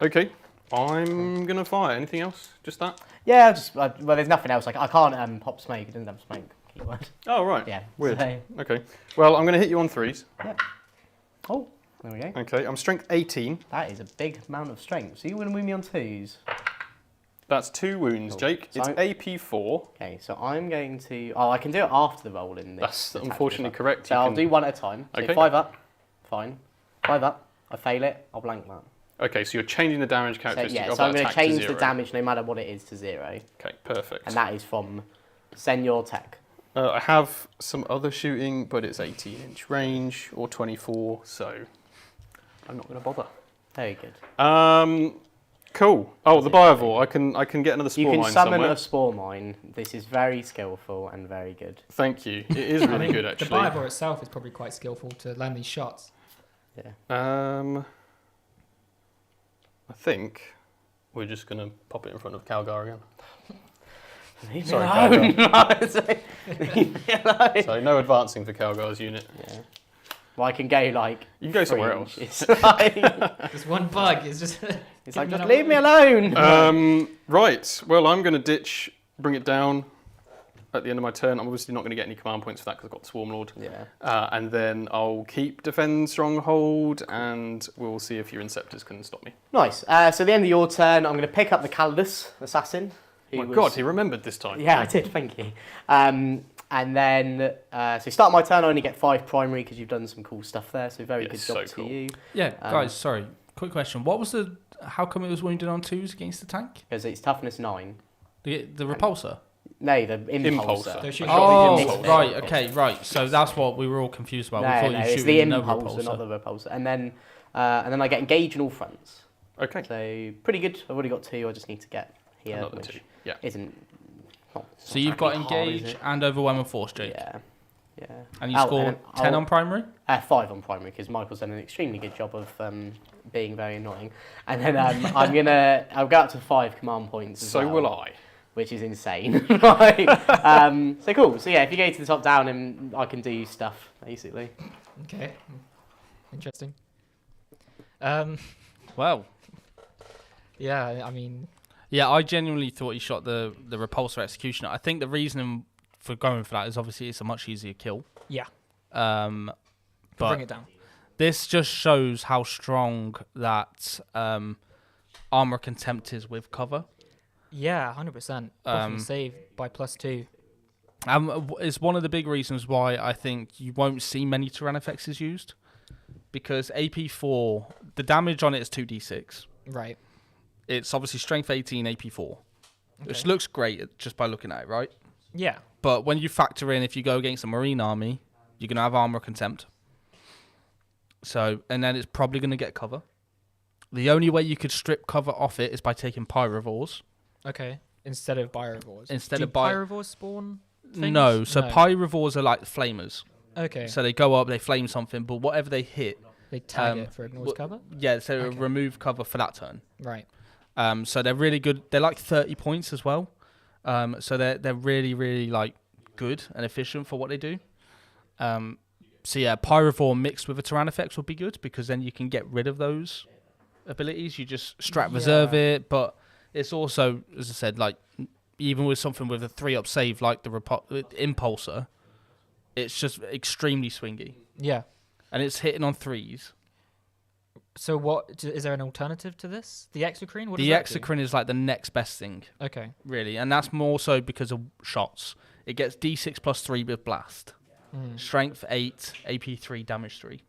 Okay, I'm going to fire. Anything else? Just that? Yeah, well, there's nothing else. I can't pop smoke. It doesn't have smoke keyword. Oh, right. Yeah. Weird. So, Okay. Well, I'm going to hit you on 3s. yeah. Oh, there we go. Okay, I'm strength 18. That is a big amount of strength. So you want to move me on 2s? That's 2 wounds, Cool. Jake. So it's AP 4. Okay, so I'm going to... Oh, I can do it after the roll in this. That's attack unfortunately as well. correct. So I'll do 1 at a time. So Okay. 5 up. Fine. 5 up. I fail it. I'll blank that. Okay, so you're changing the damage So, characteristic yeah, of so I'm that going to attack to change 0. the damage no matter what it is to 0. Okay, perfect. And that is from Senior Tech. I have some other shooting, but it's 18-inch range or 24, so I'm not going to bother. Very good. Cool. Oh, the Biovore. I can get another You spore can mine summon somewhere. a Spore Mine. This is very skillful and very good. Thank you. It is really good, actually. The Biovore itself is probably quite skillful to land these shots. Yeah. I think we're just going to pop it in front of Calgar again. Leave Sorry, me alone. Leave me alone. So no advancing for Calgar's unit. Yeah. Well, I can go like. You can go somewhere else. It's like, There's one bug. It's just. it's like just leave me alone. Right. Well, I'm going to ditch, bring it down at the end of my turn. I'm obviously not going to get any command points for that because I've got Swarm Lord. Yeah. And then I'll keep Defend Stronghold, and we'll see if your Inceptors can stop me. Nice. So at the end of your turn, I'm going to pick up the Calidus Assassin. Oh my God, he remembered this time. Yeah, I did. Thank you. And then, so start my turn. I only get 5 primary because you've done some cool stuff there. So very good job to you. Yeah, guys. Sorry. Quick question. What was the? How come it was wounded on 2s against the tank? Because it's toughness 9. The repulsor. No, the Impulsor. impulsor. Oh, right. Okay, right. So that's what we were all confused about. We thought you it's were the shooting no impulsor, repulsor. not the repulsor. And then I get engage in all fronts. Okay. So pretty good. I've already got 2. I just need to get here, Another which 2. Yeah. isn't. So you've got exactly hard, is engage it? and overwhelming force, Jake. Yeah. Yeah. And you scored 10 on primary? 5 on primary because Michael's done an extremely good job of being very annoying. And then I'll go up to 5 command points as So well, will I. which is insane. Right. So cool. So yeah, if you go to the top down, and I can do stuff basically. Okay. Interesting. Well. Yeah, I mean. Yeah, I genuinely thought he shot the repulsor executioner. I think the reason for going for that is obviously it's a much easier kill. Yeah. But Bring it down. This just shows how strong that armor contempt is with cover. Yeah, 100%. Buffing save by +2. It's one of the big reasons why I think you won't see many Tyrannifexes used. Because AP4, the damage on it is 2d6. Right. It's obviously strength 18, AP4. Which looks great just by looking at it, right? Yeah. But when you factor in, if you go against a Marine army, you're going to have armor contempt. So, and then it's probably going to get cover. The only way you could strip cover off it is by taking Pyrovores. Okay. Instead of Pyrovores. Instead Do Pyrovores spawn things? No, so Pyrovores are like flamers. Okay. So they go up, they flame something, but whatever they hit... They tag it for ignores cover? Yeah, so remove cover for that turn. Right. So they're really good. They're like 30 points as well. So they're really, really like good and efficient for what they do. So yeah, Pyrovore mixed with a Tyrannifex would be good because then you can get rid of those abilities. You just strat reserve it, but it's also, as I said, like even with something with a 3-up save like the Impulsor, it's just extremely swingy. Yeah. And it's hitting on 3s. So what is there an alternative to this? The Exocrine? What does The that do? Exocrine is like the next best thing. Okay. Really, and that's more so because of shots. It gets D6 plus 3 with blast. Strength 8, AP 3, damage 3.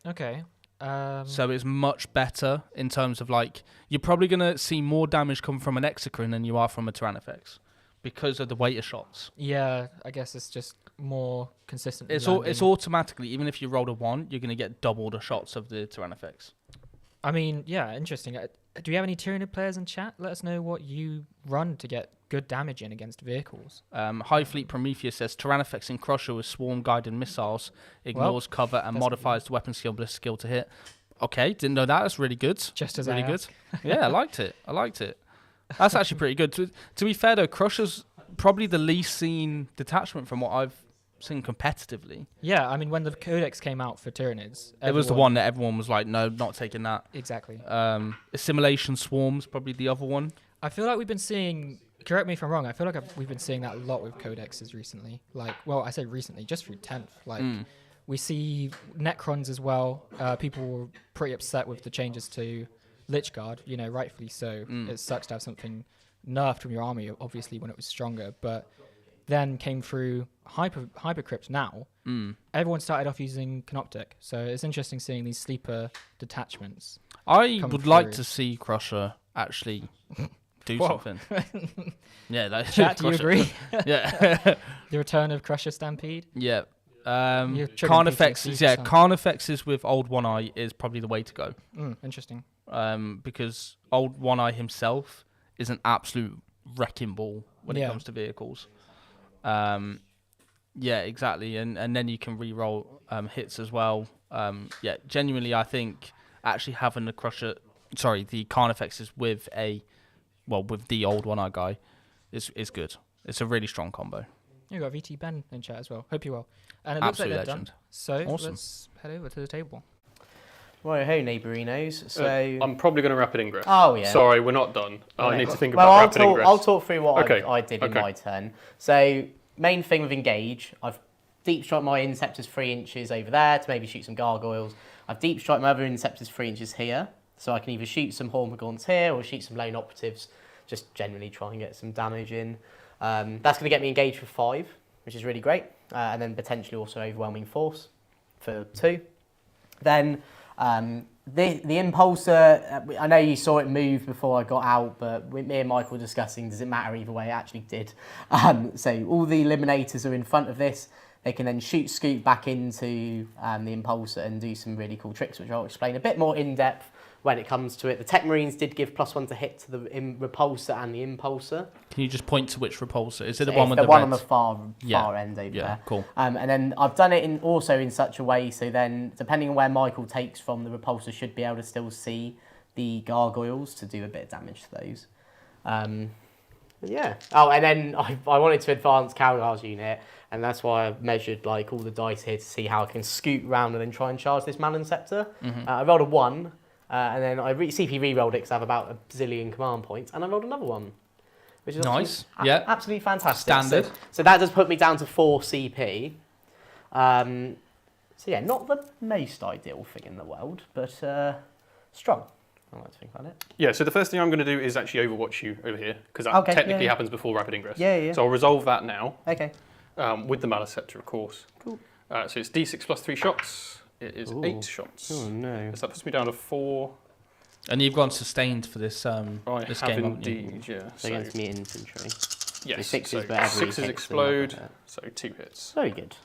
Okay. So it's much better in terms of like you're probably gonna see more damage come from an Exocrine than you are from a Tyrannifex because of the weight of shots. Yeah, I guess it's just more consistent. It's automatically, even if you rolled a 1, you're going to get double the shots of the Tyrannifex. I mean, yeah, interesting. Do we have any Tyranid players in chat? Let us know what you run to get good damage in against vehicles. High Fleet Prometheus says Tyrannifex in Crusher with swarm guided missiles, ignores cover and modifies the weapon skill bliss skill to hit. Okay, didn't know that. That's really good. Just as really I good. Yeah, I liked it. That's actually pretty good. To be fair though, Crusher's probably the least seen detachment from what I've seen competitively. Yeah, I mean, when the Codex came out for Tyranids, it was the one that everyone was like, no, not taking that. Exactly. Assimilation Swarms, probably the other one. I feel like we've been seeing, correct me if I'm wrong, I feel like we've been seeing that a lot with Codexes recently. Like, well, I say recently, just through 10th. Like, we see Necrons as well. People were pretty upset with the changes to Lich Guard, rightfully so. It sucks to have something nerfed from your army, obviously, when it was stronger, but then came through Hypercrypt now. Everyone started off using Canoptic, so it's interesting seeing these sleeper detachments. I would like to see Crusher actually do something. Yeah, Chat, do you agree? Yeah. The return of Crusher Stampede? Yeah. Carnifexes with Old One Eye is probably the way to go. Interesting. Because Old One Eye himself is an absolute wrecking ball when it comes to vehicles. Yeah, exactly. And then you can re-roll hits as well. Genuinely, I think actually having the the Carnifexes with with the Old One Eye guy is good. It's a really strong combo. You got VT Ben in chat as well. Hope you're well. And it looks like they're done. So awesome. Let's head over to the table. Right, hey neighbourinos. So I'm probably going to rapid ingress. Oh yeah. Sorry, we're not done. I need to think well, about rapid ingress. I'll talk through what I did in my turn. So main thing with engage, I've deep strike my Inceptors 3 inches over there to maybe shoot some gargoyles. I've deep strike my other Inceptors 3 inches here, so I can either shoot some Hormagaunts here or shoot some lone operatives. Just generally try and get some damage in. That's going to get me engaged for 5, which is really great, and then potentially also overwhelming force for 2. Then the Impulsor, I know you saw it move before I got out, but with me and Michael discussing, does it matter either way? It actually did. So all the Eliminators are in front of this. They can then scoot back into the Impulsor and do some really cool tricks, which I'll explain a bit more in depth when it comes to it. The Tech Marines did give +1 to hit to the Repulsor and the Impulsor. Can you just point to which Repulsor? Is it the So one with the one red? on the far end over there? Cool. And then I've done it also in such a way so then, depending on where Michael takes from, the Repulsor should be able to still see the gargoyles to do a bit of damage to those. Yeah. Oh, and then I wanted to advance Calgar's unit, and that's why I measured like all the dice here to see how I can scoot around and then try and charge this Malin Scepter. I rolled a 1. And then I CP re-rolled it because I have about a bazillion command points, and I rolled another 1, which is nice. Absolutely fantastic. Standard. So that does put me down to 4 CP. So yeah, not the most ideal thing in the world, but strong. I like to think about it. Yeah. So the first thing I'm going to do is actually Overwatch you over here because that technically happens before rapid ingress. Yeah. So I'll resolve that now. Okay. With the Maliceptor, of course. Cool. So it's D6 plus 3 shots. It is 8 shots. Oh no. So that puts me down to 4. And you've gone sustained for this this game, indeed, yeah. So against me infantry. Yes. So 6s, so but every 6s hits explode, another. so 2 hits. Very good.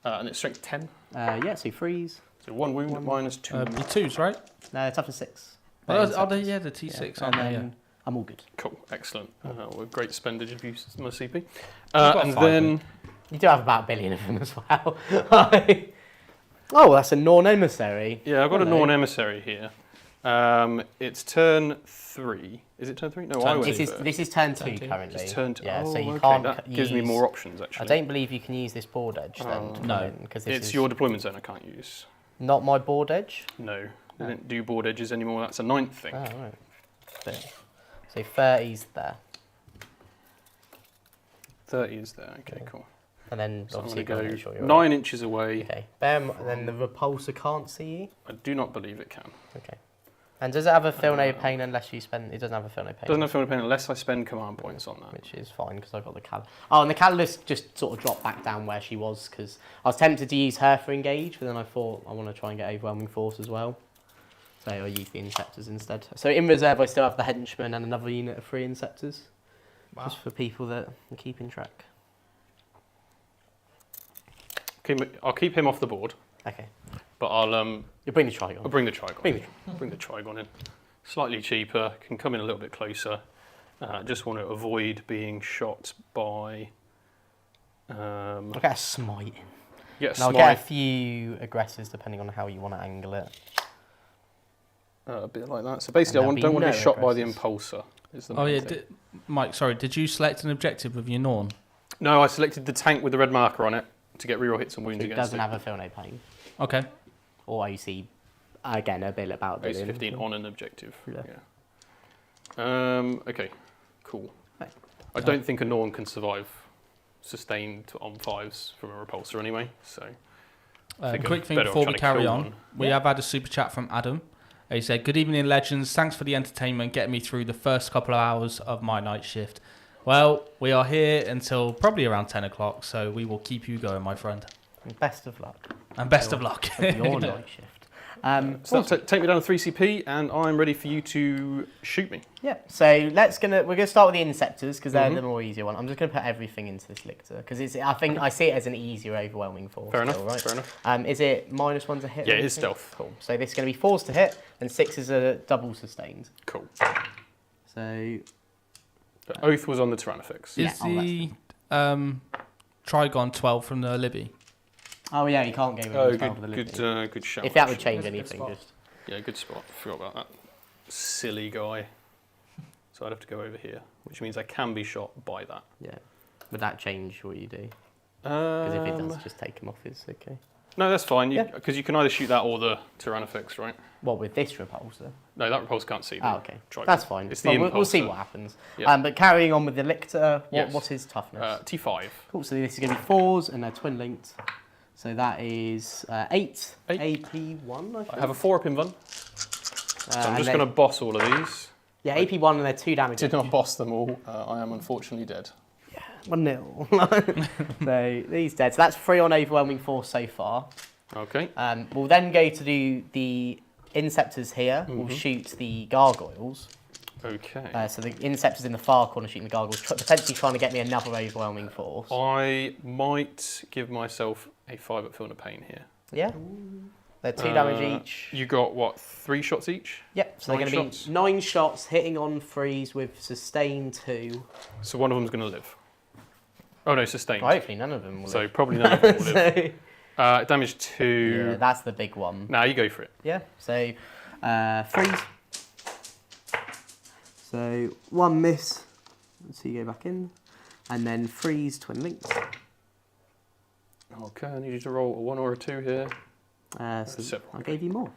And it's strength 10. Yeah, so freeze. So 1 wound minus 2. The 2s, right? No, toughness 6. Are they? Yeah, the T6, aren't they? Yeah. I'm all good. Cool, excellent. Well, great spendage of use my CP. got And 5, then... You do have about 1 billion of them as well. Oh, that's a Norn Emissary. Yeah, I've got a Norn Emissary here. It's turn 3. Is it turn 3? No, I went first. This is turn 2 currently. It's turn 2. Yeah, so you okay. can't That gives me more options, actually. I don't believe you can use this board edge then. No. Because it's your deployment zone I can't use. Not my board edge? No, they don't do board edges anymore. That's a 9th thing. Oh, right. So 30's there. 30 is there. Okay, cool. And then So I'm obviously going to make sure go you're 9 inches away. Okay. And then the Repulsor can't see you? I do not believe it can. Okay. And does it have a Feel No Pain unless you spend... It doesn't have a Feel No Pain. It doesn't have Feel No Pain unless I spend command points on that. Which is fine because I've got the Cal... Oh, and the Catalyst just sort of dropped back down where she was because I was tempted to use her for engage, but then I thought I want to try and get overwhelming force as well. So I used the Inceptors instead. So in reserve I still have the Henchman and another unit of 3 Inceptors. Wow. Just for people that are keeping track. I'll keep him off the board. Okay. But I'll You bring the Trigon. I'll bring the Trigon. Bring the Trigon in. Slightly cheaper. Can come in a little bit closer. Just want to avoid being shot by. I'll get a smite in. Yeah, and I'll get a few aggressors depending on how you want to angle it. A bit like that. So basically, I don't want to be shot by the Impulsor. Is the main thing. Mike, sorry, did you select an objective with your Norn? No, I selected the tank with the red marker on it to get reroll hits and wounds It against doesn't have a Feel No Pain. Okay. Or OC, again, a bit about OC 15 on an objective. Yeah. Okay, cool. Right. I don't think a Norn can survive sustained on 5s from a repulsor anyway, so... Quick thing before we carry on. We have had a super chat from Adam. He said, "Good evening, legends. Thanks for the entertainment, getting me through the first couple of hours of my night shift." Well, we are here until probably around 10 o'clock, so we will keep you going, my friend. And best of luck. And best of luck. Your night shift. So take me down to 3 CP, and I'm ready for you to shoot me. Yeah. So we're gonna start with the Inceptors because they're the more easier one. I'm just gonna put everything into this Lictor because I see it as an easier overwhelming force. Fair enough. Right? Fair enough. Is it -1 to hit? Yeah, it is stealth. Cool. So this is gonna be 4s to hit, and 6 is a double sustained. Cool. So. Oath was on the Tyrannifex. Is the Trigon 12 from the Libby? Oh yeah, you can't go with the 12 for the good shout. If that would change That's a good anything, spot. just Yeah, good spot. Forgot about that. Silly guy. So I'd have to go over here, which means I can be shot by that. yeah. Would that change what you do? Because if it does, just take him off. It's okay. No, that's fine. Yeah. Because you can either shoot that or the Tyrannifex, right? What with this repulsor? No, that repulsor can't see. Oh, okay. Trigon. That's fine. It's the We'll see Impulsor. what happens. Yeah. But carrying on with the Lictor, Yes. what's his toughness? T5. Cool. So this is going to be 4s and they're twin linked. So that is 8 AP1. I think. I have a 4-up in one. So I'm just going to boss all of these. Yeah, AP1 and they're 2 damage. Did not boss them all. I am unfortunately dead. 1-0. So these dead. So that's 3 on overwhelming force so far. Okay. We'll then go to do the Inceptors here. We'll shoot the Gargoyles. Okay. So the Inceptors in the far corner shooting the Gargoyles, potentially trying to get me another overwhelming force. I might give myself a 5-up Feel No Pain here. Yeah. They're 2 damage each. You got, what, 3 shots each? Yep, so they're 9 going to be 9 shots, hitting on 3s with sustain 2. So one of them's going to live. Oh no, sustained. Well, hopefully none of them will So live. probably none of them will live. Damage 2. Yeah, that's the big one. Now you go for it. Yeah, so 3s. So 1 miss, so you go back in. And then 3s, twin links. Okay, I need you to roll a 1 or a 2 here. So I gave you more.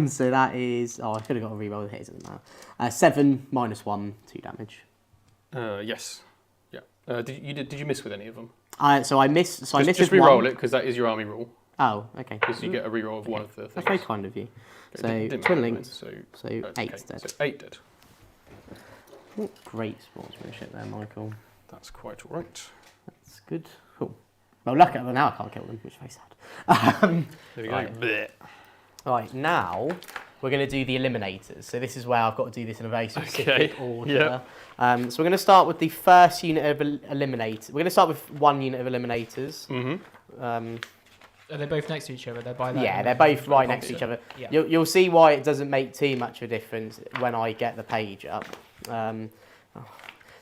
So that is, I could have got a reroll the hit, it doesn't matter. 7 -1, 2 damage. Yes. Yeah. Did you miss with any of them? So I missed. So I missed just with reroll 1. it because that is your army rule. Oh, okay. Because you get a reroll of one of the things. That's very kind of you. So Didn't twin matter, links. So, So okay, 8's dead. So 8 dead. Great sportsmanship there, Michael. That's quite all right. That's good. Cool. Well, lucky now I can't kill them, which is very sad. There we Right. go. Blech. Right, now we're going to do the eliminators. So this is where I've got to do this in a very specific order. Yep. So we're going to start with the first unit of eliminators. We're going to start with 1 unit of eliminators. Mm-hmm. Are they both next to each other? They're by that. Yeah, they're both right next to each other. Yeah. You'll see why it doesn't make too much of a difference when I get the page up.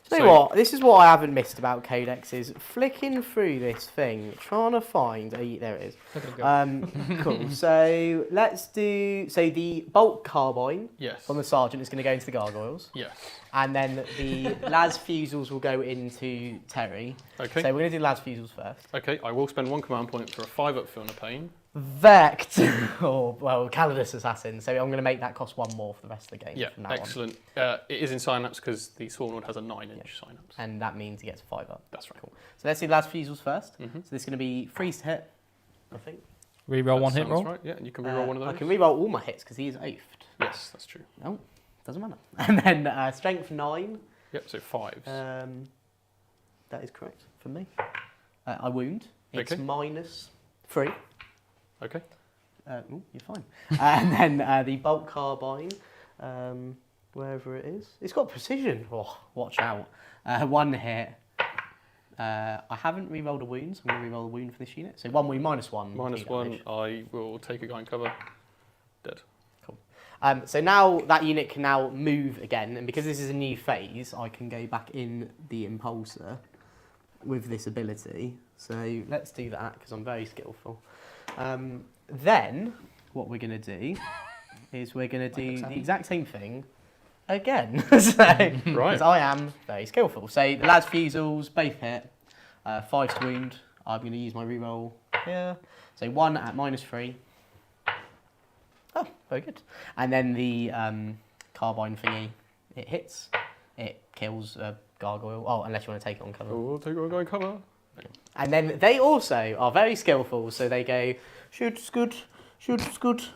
Do you know what? This is what I haven't missed about codexes. Flicking through this thing, trying to find... there it is. Look at it go. Cool. So let's do... So the bolt carbine Yes. on the sergeant is going to go into the gargoyles. Yes. And then the las fusils will go into Terry. Okay. So we're going to do las fusils first. Okay, I will spend 1 command point for a 5-up Feel No Pain. Vect, or well, Calidus Assassin. So I'm going to make that cost 1 more for the rest of the game. Yeah, from now excellent. It is in synapse because the Swarmlord has a 9-inch synapse. On. And that means he gets a 5 up. That's right. Cool. So let's do las fusils first. Mm-hmm. So this is going to be freeze to hit, I think. Reroll 1 hit Sounds roll. Right. Yeah, you can reroll one of those. I can reroll all my hits because he is oafed. Yes, that's true. Oh, doesn't matter. And then strength 9. Yep, so 5s. That is correct for me. I wound. It's Okay. -3. Okay. You're fine. And then the bolt carbine, wherever it is. It's got precision. Oh, watch out. 1 hit. I haven't re-rolled a wound, so I'm going to re-roll a wound for this unit. So 1 wound, -1. -1, I will take a guy in cover. Dead. Cool. So now that unit can now move again, and because this is a new phase, I can go back in the Impulsor with this ability. So let's do that, because I'm very skillful. Then, what we're going to do is we're going to do the exact same thing again. Right. Because I am very skillful. So the lads fusils both hit. 5 to wound. I'm going to use my reroll here. So 1 at -3. Oh, very good. And then the carbine thingy, it hits. It kills a gargoyle. Oh, unless you want to take it on cover. Oh, we'll take one guy in cover. And then they also are very skillful, so they go shoot, scoot,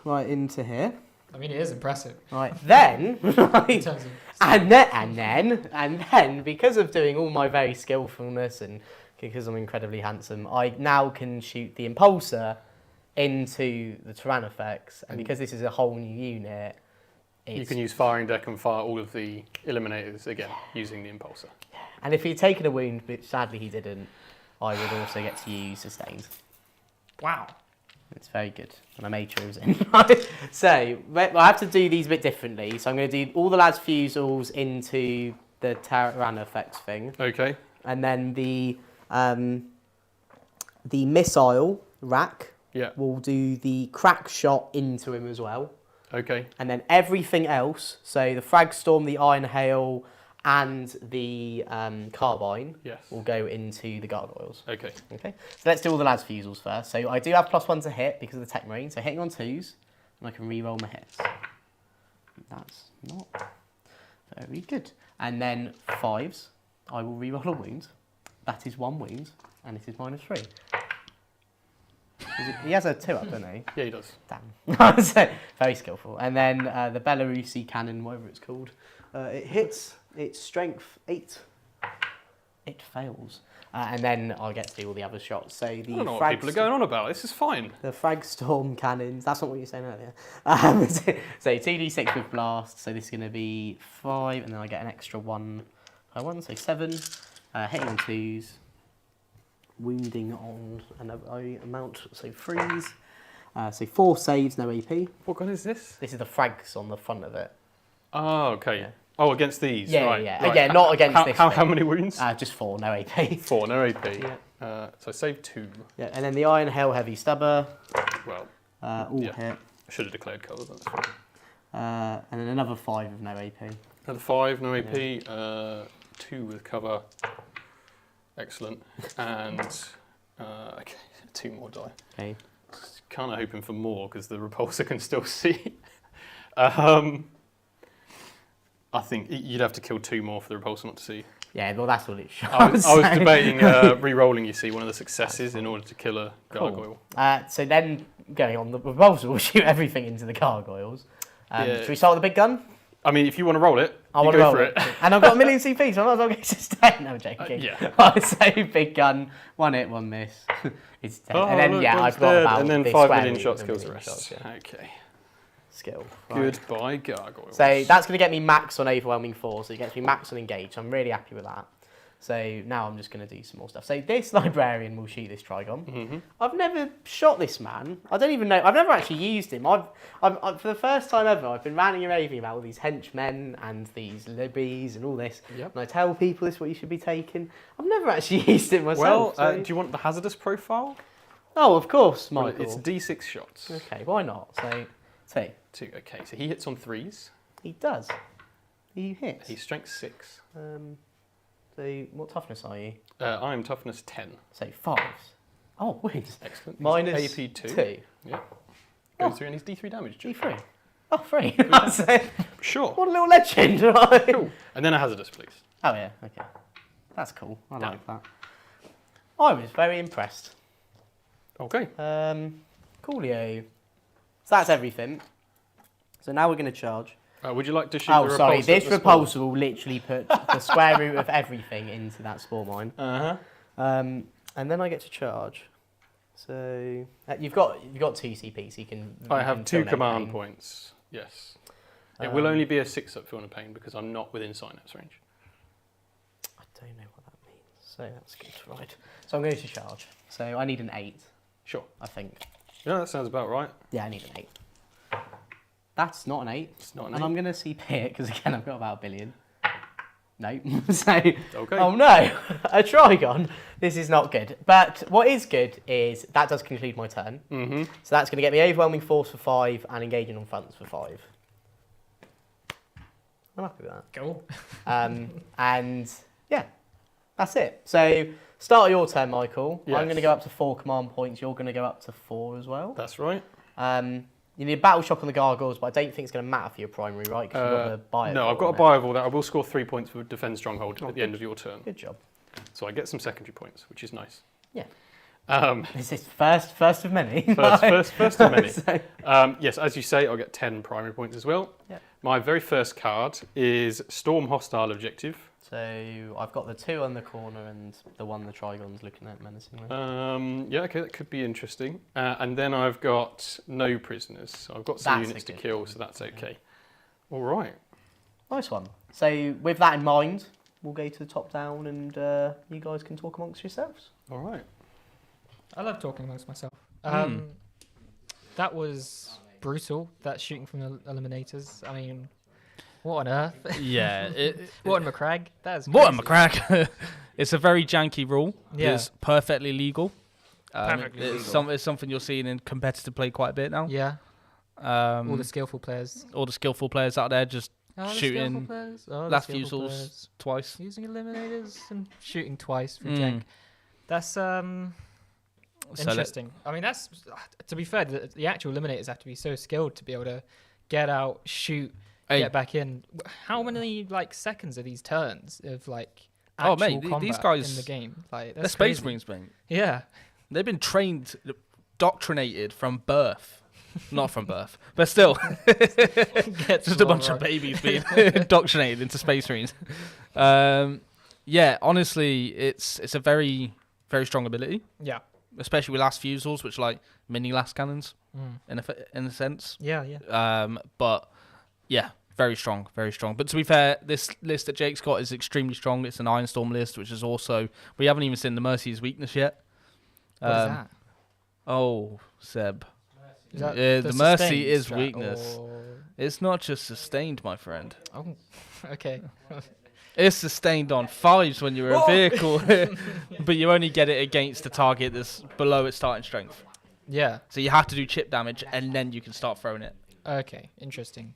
right into here. I mean, it is impressive. Right, then, right, In terms of and then, because of doing all my very skillfulness and because I'm incredibly handsome, I now can shoot the Impulsor into the Tyrannofex, and because this is a whole new unit, you can use firing deck and fire all of the eliminators again using the Impulsor. And if he'd taken a wound, but sadly he didn't, I would also get to use sustained. Wow. It's very good, and I made sure it was in. So, I have to do these a bit differently. So I'm going to do all the lads' fusils into the Tyrannofex thing. Okay. And then the missile rack will do the crack shot into him as well. Okay. And then everything else, so the frag storm, the iron hail, and the carbine will go into the gargoyles. Okay. Okay. So let's do all the lads fusils first. So I do have +1 to hit because of the tech marine. So hitting on 2s, and I can re-roll my hits. That's not very good. And then 5s, I will re-roll a wound. That is 1 wound, and it is -3. He has a 2 up, doesn't he? Yeah, he does. Damn. So, very skillful. And then the Belarusi cannon, whatever it's called, it hits. It's strength 8. It fails. And then I'll get to do all the other shots. So the I don't know what people are going on about. This is fine. The frag storm cannons. That's not what you were saying earlier. So 2d6 with blast. So this is going to be 5, and then I get an extra 1 per 1, so 7. Hitting on 2s. Wounding on another amount, so 3s. So 4 saves, no AP. What gun is this? This is the frags on the front of it. Oh, okay. Yeah. Oh, against these. Yeah, right. yeah. Right. Again, not against this. How many wounds? Just 4, no AP. 4, no AP. Yeah. So save 2. Yeah, and then the iron hail heavy stubber. Well, All hit. I should have declared cover. That's fine. And then another 5 of no AP. Another 5, no AP. 2 with cover. Excellent. And okay, 2 more die. Okay. Kind of hoping for more because the repulsor can still see. I think you'd have to kill 2 more for the repulsor not to see. Yeah, well, that's what it shows. I was debating re-rolling, you see, one of the successes in order to kill a gargoyle. Cool. So then, going on, the repulsor will shoot everything into the gargoyles. Should we start with the big gun? I mean, if you want to roll it, I want to roll it. And I've got 1 million CP, so I might as well get sustained. No, I'm joking. Yeah. So big gun, 1 hit, 1 miss. It's dead. Oh, and then, look, I forgot about and then the 5 square million root shots of kills the 1 million rest. shots, yeah. Okay. Skill. Right. Goodbye, gargoyles. So that's going to get me max on overwhelming force. So it gets me max on engage. I'm really happy with that. So now I'm just going to do some more stuff. So this librarian will shoot this Trigon. Mm-hmm. I've never shot this man. I don't even know. I've never actually used him. I've for the first time ever, I've been ranting and raving about all these henchmen and these libbies and all this. Yep. And I tell people this is what you should be taking. I've never actually used it myself. Well, so. do you want the hazardous profile? Oh, of course, Well, Michael. it's D6 shots. Okay, why not? So 2. 2. Okay, so he hits on 3s. He does. He hits. He's strength 6. So what toughness are you? I'm toughness 10. So 5s. Oh, wait. Excellent. Minus AP 2. 2. Yeah. Goes through and he's D3 damage. D3. Oh, 3. Sure. What a little legend, right? Cool. And then a hazardous, please. Oh, yeah, okay. That's cool. I like that. I was very impressed. Okay. Coolio. So that's everything. So now we're going to charge. Would you like to shoot Oh, the repulsor? sorry. This at the repulsor will literally put the square root of everything into that spore mine. Uh-huh. And then I get to charge. So you've got 2 CP, so you can. I you have can 2 fill command pain. points. Yes. It will only be a 6 up for pain because I'm not within synapse range. I don't know what that means. So that's good, right. So I'm going to charge. So I need an 8, Sure. I think. Yeah, that sounds about right. Yeah, I need an 8. That's not an 8. It's not an And 8. I'm going to see Pit, because again, I've got about a billion. No. So, Okay. oh no, a Trigon. This is not good. But what is good is that does conclude my turn. Mm-hmm. So that's going to get me Overwhelming Force for 5 and Engaging on Fronts for 5. I'm happy with that. Cool. And yeah, that's it. So start of your turn, Michael. Yes. I'm going to go up to 4 command points. You're going to go up to 4 as well. That's right. You need a battle shock on the gargoyles, but I don't think it's going to matter for your primary, right? Because you've got the bio. No, I've got a bio of all that. I will score 3 points for defend stronghold at the end of your turn. Good job. So I get some secondary points, which is nice. Yeah. Um, This is first of many. first of many. So- Yes, as you say, I'll get 10 primary points as well. Yep. My very first card is Storm Hostile Objective. So I've got the 2 on the corner and the 1 the Trigon's looking at menacingly. Yeah, okay, that could be interesting. And then I've got no prisoners. So I've got some That's a units to good kill, one. so that's okay. All right. Nice one. So with that in mind, we'll go to the top down and you guys can talk amongst yourselves. All right. I love talking amongst myself. That was brutal. That shooting from the eliminators. I mean, what on earth? Yeah. What on McCrag? That is What a crazy. McCrack. It's a very janky rule. Yeah. It's perfectly legal. Perfectly it's legal. it's something you're seeing in competitive play quite a bit now. Yeah. All All the skillful players. skillful players out there just Oh, the shooting skillful players. Oh, the last skillful fusils players. twice. Using eliminators and shooting twice for Mm. jank. That's So interesting. I mean, that's to be fair. The actual eliminators have to be so skilled to be able to get out, shoot, Hey. get back in. How many seconds are these turns of Oh, actual mate, these combat guys- in the game? Like they're that's Space crazy. Marines, mate. Yeah. They've been trained, doctrinated from birth. Not from birth, but still. Just a bunch of babies being indoctrinated into Space Marines. Yeah, honestly, it's a very, very strong ability, Yeah. especially with last fusils, which are like mini last cannons in a sense. Yeah. Yeah. But yeah, very strong, very strong. But to be fair, this list that Jake's got is extremely strong. It's an Ironstorm list, which is also we haven't even seen the Mercy's weakness yet. What is that? Oh, Seb. Is that The Mercy sustained is strat weakness. or- It's not just sustained, my friend. Oh, okay. It's sustained on 5s when you're a vehicle, but you only get it against the target that's below its starting strength. Yeah. So you have to do chip damage, and then you can start throwing it. Okay. Interesting.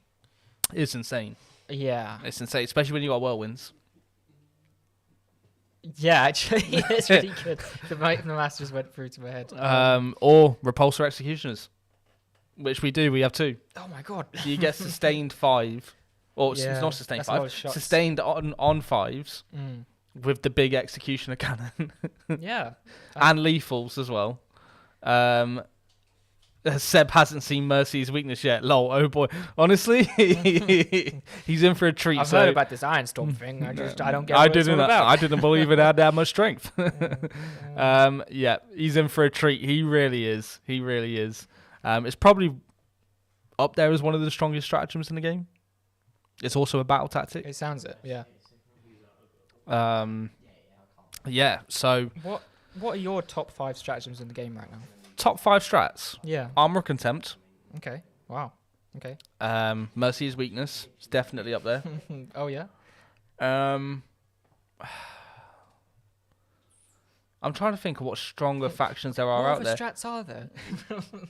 It's insane. Yeah. It's insane, especially when you got whirlwinds. Yeah. Actually, it's really good. The math just went through to my head. Or repulsor executioners, which we do. We have 2. Oh my god. You get sustained 5, or Yeah, it's not sustained that's a lot 5. of shots. Sustained on 5s Mm. with the big executioner cannon Yeah. and lethals as well. Seb hasn't seen Mercy's weakness yet. Lol. Oh boy. Honestly, he's in for a treat. I've so heard about this Ironstorm thing. I don't get what it's all didn't. about. I didn't believe it had that much strength. Yeah, he's in for a treat. He really is. He really is. It's probably up there as one of the strongest stratagems in the game. It's also a battle tactic. It sounds it. Yeah. Yeah. So What are your top 5 stratagems in the game right now? top 5 strats: Yeah. Armor of Contempt. Okay. Wow. Okay. Mercy is weakness. It's definitely up there. Oh yeah. I'm trying to think of what stronger factions there are What out other there. strats are there?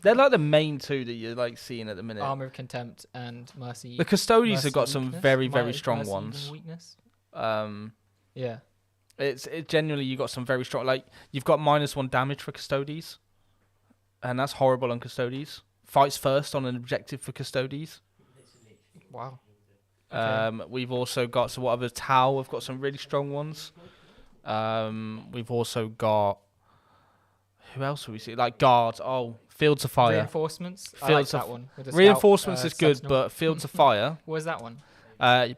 They're like the main 2 that you're seeing at the minute. Armor of Contempt and Mercy. The Custodes Mercy have got some weakness? very, very Mercy strong even ones. Weakness. Yeah, Yeah. it genuinely you got some very strong. Like you've got -1 damage for Custodes, and that's horrible on Custodes. Fights first on an objective for Custodes. Wow. Okay. We've also got what other Tau have got some really strong ones. We've also got who else have we seen? Like Guards. Oh, Fields of Fire. Reinforcements. I like Fields that of one. With the Reinforcements scout, is good, sentinel. but Fields of Fire. What is that one?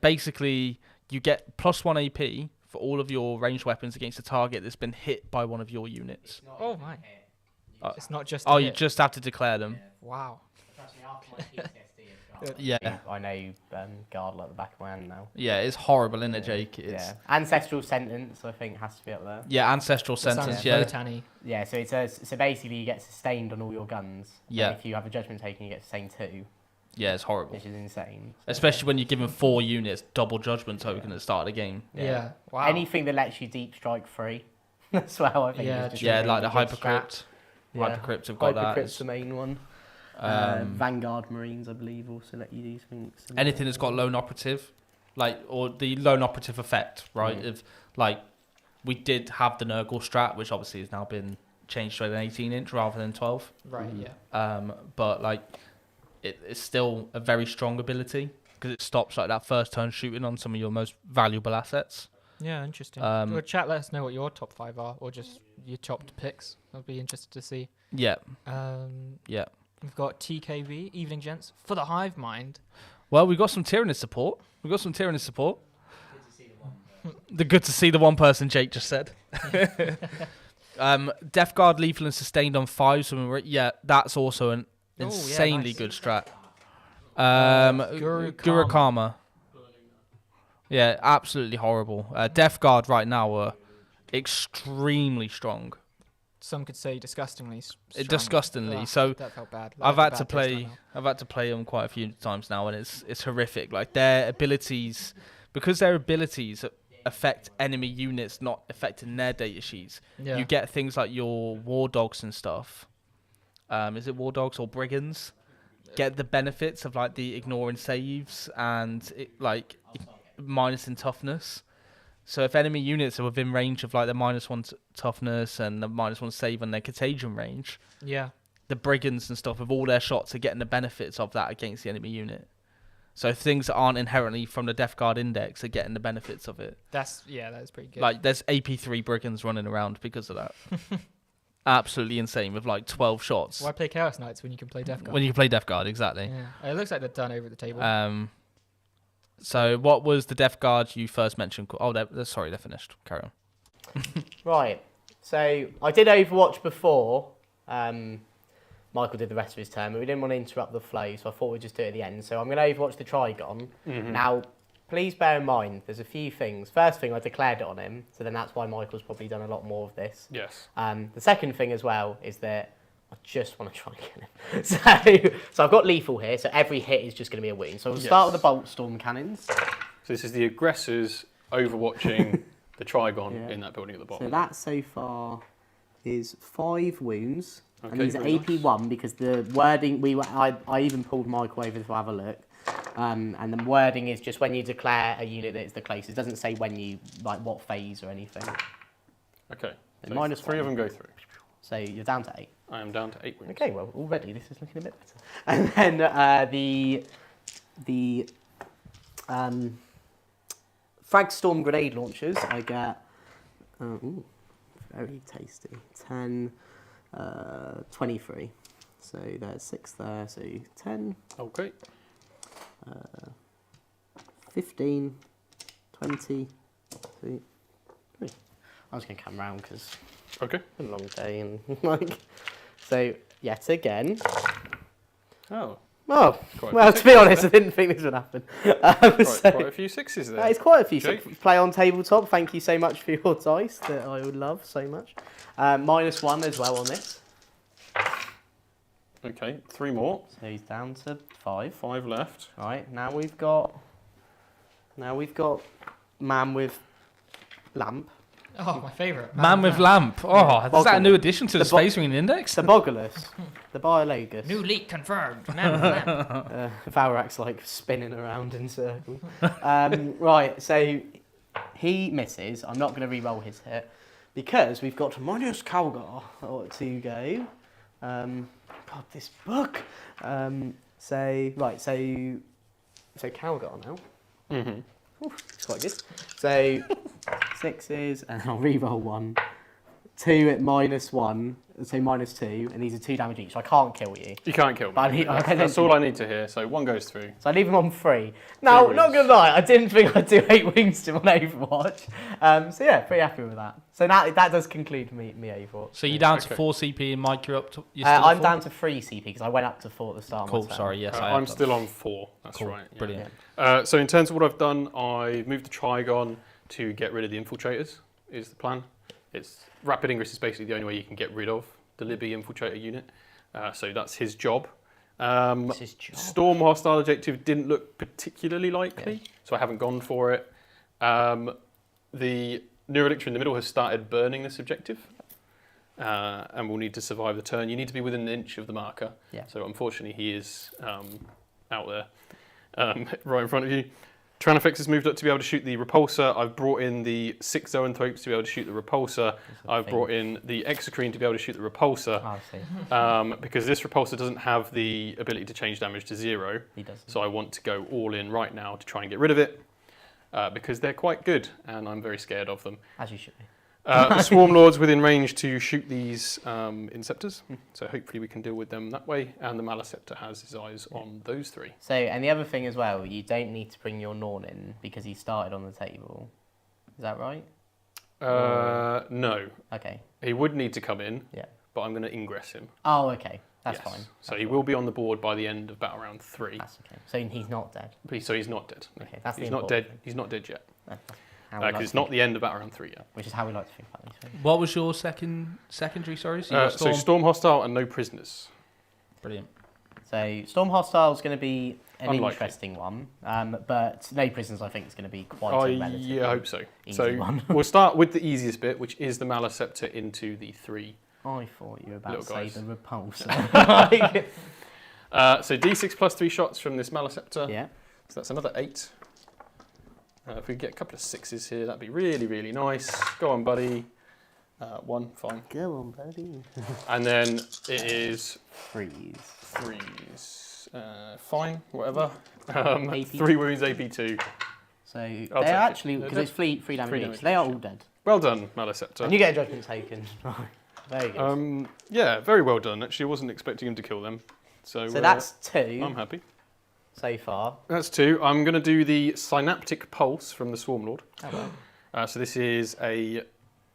Basically, you get +1 AP for all of your ranged weapons against a target that's been hit by one of your units. Oh my. It's not just. Oh, a you hit. just have to declare them. Wow. Yeah. I know Guard like the back of my hand now. Yeah, it's horrible, isn't it, Jake? It's... Yeah. Ancestral Sentence, I think, has to be up there. Yeah, Ancestral Sentence, yeah. Yeah, so so basically you get sustained on all your guns. Yeah. And if you have a judgment taken, you get sustained 2. Yeah, it's horrible. Which is insane. So. Especially when you're given 4 units, double judgment token at the start of the game. Yeah. Wow. Anything that lets you deep strike free as well, I think. Yeah, is just yeah, really like the good Hypercrypt. strat. Hypercrypts have got that. Hypercrypt's the main one. Vanguard Marines, I believe, also let you do things. Anything that's got lone operative, or the lone operative effect, right? If we did have the Nurgle strat, which obviously has now been changed to an 18-inch rather than 12. Right. Yeah. But it's still a very strong ability because it stops that first turn shooting on some of your most valuable assets. Yeah, interesting. Well, chat, let us know what your top 5 are, or just your chopped picks. I'd be interested to see. Yeah. Yeah. We've got TKV, Evening Gents, for the Hive Mind. Well, we've got some Tyranids support. Good to see the one person Jake just said. Death Guard, Lethal and Sustained on 5. So that's also an insanely good strat. Guru Karma. Yeah, absolutely horrible. Death Guard right now are extremely strong. Some could say disgustingly strong. Disgustingly. So that felt bad. I've had to play them quite a few times now, and it's horrific. Like their abilities, because their abilities affect enemy units, not affecting their data sheets. Yeah. You get things like your War Dogs and stuff. Is it War Dogs or Brigands? Get the benefits of the ignoring saves and minus in toughness. So if enemy units are within range of the -1 toughness and the -1 save on their contagion range, the Brigands and stuff with all their shots are getting the benefits of that against the enemy unit. So things that aren't inherently from the Death Guard index are getting the benefits of it. That's pretty good. There's AP3 Brigands running around because of that. Absolutely insane with 12 shots. Why play Chaos Knights when you can play Death Guard? When you can play Death Guard, exactly. Yeah. It looks like they're done over the table. So what was the Death Guard you first mentioned? Oh, they're finished. Carry on. Right. So I did Overwatch before. Michael did the rest of his turn, but we didn't want to interrupt the flow, so I thought we'd just do it at the end. So I'm going to Overwatch the Trigon. Now, please bear in mind, there's a few things. First thing, I declared it on him, so then that's why Michael's probably done a lot more of this. Yes. The second thing as well is that I just want to try and kill him. So I've got lethal here, so every hit is just going to be a wound. So we'll start with the Bolt Storm Cannons. So this is the aggressors overwatching the Trigon in that building at the bottom. So that so far is 5 wounds. Okay, and these are AP1 because the wording, I even pulled Michael over to have a look. And the wording is just when you declare a unit that is the closest. It doesn't say when you, what phase or anything. Okay. So minus 3 of them go through. So you're down to 8. I am down to 8 wounds. Okay, well, already this is looking a bit better. And then the Frag Storm grenade launchers, I get, very tasty, 10, 23. So there's 6 there, so 10. Okay. 15, 20, 2, 3. I was going to come round because it's been a long day and so yet again. Oh, well, to be honest, I didn't think this would happen. Quite a few 6s there. It's quite a few 6s. Play on tabletop. Thank you so much for your dice that I would love so much. -1 as well on this. Okay, 3 more. So he's down to 5. 5 left. Right, now we've got Man with Lamp. Oh, my favourite. Man with Lamp. Oh, is that a new addition to the Space Marine Index? The Bogulus. The Biologus. New leak confirmed. Man with Lamp. Valrak's spinning around in circles. Right, so he misses. I'm not going to re-roll his hit because we've got Monius Calgar to go. God, this book. So Calgar now. Mm-hmm. Ooh, it's quite good. So 6s, and I'll re-roll 1. 2 at -1, so -2, and these are 2 damage each. So I can't kill you. You can't kill me. But I need, That's all I need to hear. So 1 goes through. So I leave him on 3. Now, not gonna lie, I didn't think I'd do 8 wounds to him on Overwatch. So yeah, pretty happy with that. So now that does conclude me Overwatch. So you're down to 4 CP, and Mike, you're up to. I'm down to 3 CP because I went up to 4 at the start. Cool. Sorry. Yes, I'm still on 4. That's cool. right. Yeah. Brilliant. So in terms of what I've done, I moved the Trigon to get rid of the infiltrators. Is the plan? It's rapid ingress is basically the only way you can get rid of the Libby infiltrator unit. So that's his job. Storm hostile objective didn't look particularly likely, so I haven't gone for it. The Neurolictor in the middle has started burning this objective, and we'll need to survive the turn. You need to be within an inch of the marker. Yeah. So unfortunately, he is out there, right in front of you. Tyrannofex has moved up to be able to shoot the repulsor. I've brought in the 6 Zoanthropes to be able to shoot the repulsor. I've brought in the Exocrine to be able to shoot the repulsor. Because this repulsor doesn't have the ability to change damage to 0. He doesn't. So I want to go all in right now to try and get rid of it. Because they're quite good, and I'm very scared of them. As you should be. Swarm Lords within range to shoot these Inceptors, so hopefully we can deal with them that way, and the Maleceptor has his eyes on those 3. So, and the other thing as well, you don't need to bring your Norn in because he started on the table. Is that right? No. Okay. He would need to come in, Yeah. but I'm going to ingress him. Oh, okay. That's Yes. fine. So he will be on the board by the end of battle round 3. That's okay. So he's not dead. So he's not dead. No. Okay, that's he's the not dead. important thing. He's not dead yet. Because It's not the end of battle round 3 yet. Which is how we like to think about these things. What was your secondary? Sorry. So, you got So Storm hostile and no prisoners. Brilliant. So Storm Hostile is going to be an Unlikely. interesting one, but no prisoners I think is going to be quite a relatively Yeah, I hope so. easy So one. we'll start with the easiest bit, which is the Maleceptor into the 3. I thought you were about to Little say guys. the repulsor. So D6 plus 3 shots from this Maleceptor. Yeah. So that's another 8. If we get a couple of 6s here, that'd be really, really nice. Go on, buddy. 1, fine. Go on, buddy. And then it is Freeze. 3s. Fine, whatever. AP. 3 wounds, AP2. So I'll take they're it. actually, They're because it's three damage Three each, damage they are each, all dead. Well done, Maleceptor. And you get a judgment taken. Very good. Yeah, very well done. Actually, I wasn't expecting him to kill them. So that's 2 I'm happy. so far. That's 2. I'm going to do the Synaptic Pulse from the Swarm Lord. Oh, well. So this is a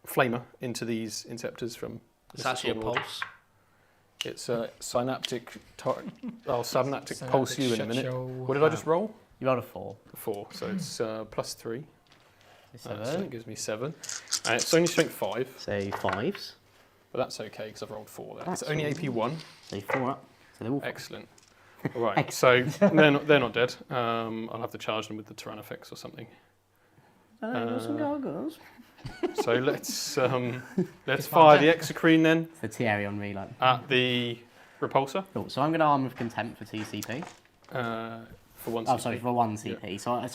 flamer into these Inceptors from It's Mr. actually a Swarm Lord. pulse. It's a Synaptic... I'll Synaptic Pulse you in a minute. Show. What did I just roll? You rolled a 4. 4. So it's plus 3. So 7. that gives me 7. And it's only strength 5, So 5s. but that's okay because I've rolled 4 there. That's It's only all AP 1. So 4 up. So they're all 5. Excellent. All right, so they're not dead. I'll have to charge them with the Tyrannofex or something. Some gargoyles. So let's fire the Exocrine then The Thierry on reload. at the Repulsor Cool. So I'm going to arm with contempt for 2 CP. for 1 CP. Oh, sorry, for 1 CP. So 1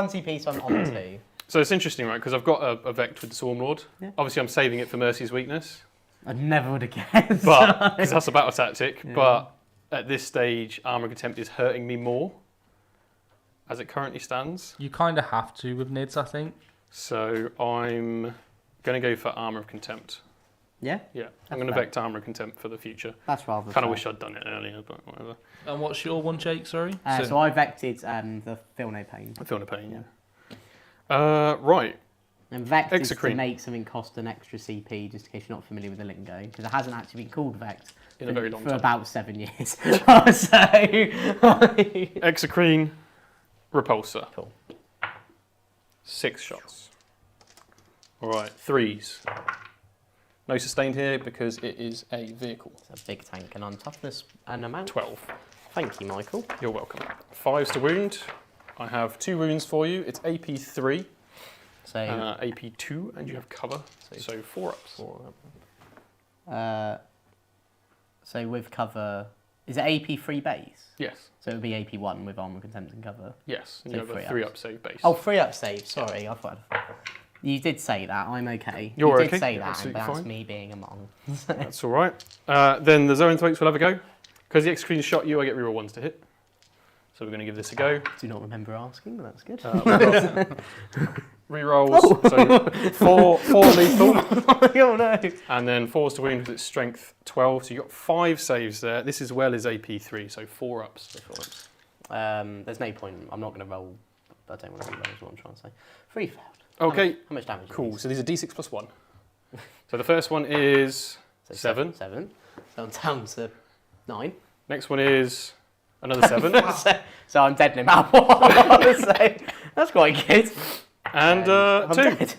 CP, so I'm on 2. So it's interesting, right? Because I've got a Vect with the Swarm Lord. Yeah. Obviously, I'm saving it for Mercy's weakness, I never would have guessed. but because that's a battle tactic. Yeah. But at this stage, Armor Contempt is hurting me more as it currently stands. You kind of have to with Nids, I think. So I'm going to go for Armor of Contempt. Yeah? Yeah, I'm That's going to fair. Vect Armor of Contempt for the future. That's rather Kind of fair. wish I'd done it earlier, but whatever. And what's your one, Jake? Sorry. So I vected the Feel No Pain. I feel no pain, yeah. Right. And Vect is to Exocrine. make something cost an extra CP, just in case you're not familiar with the lingo, because it hasn't actually been called Vect In a very long for time. about 7 years. so, Exocrine, Repulsor. Cool. 6 shots. All right, 3s. No sustained here because it is a vehicle. It's a big tank, and I'm toughness and amount. 12. Thank you, Michael. You're welcome. 5s to wound. I have 2 wounds for you. It's AP 3, So, AP 2, and you have cover. So 4 ups. 4 up. So with cover, is it AP 3 base? Yes. So it would be AP 1 with armor, contempt, and cover. Yes. And So you have a 3 3 ups. up save base. Oh, 3 up save. Sorry, I thought. You did say that. I'm okay. You're you okay. did say You're that, but absolutely that's fine. me being a mong. That's all right. Then the Zoanthropes will have a go. Because the Exocrine shot you, I get reroll 1s to hit. So we're going to give this a go. Do not remember asking, but that's good. rerolls. Oh. So four lethal, Oh no. and then 4s to wound with its strength 12. So you got 5 saves there. This as well as AP 3, so 4 ups. There's no point. I'm not going to roll. I don't want to reroll. Is what I'm trying to say. 3 failed. Okay. How much damage? Cool. So these are d6 plus 1. So the first one is 7. 7. So I'm down to 9. Next one is another 7. So I'm dead no matter what. So that's quite good. And I'm 2. dead.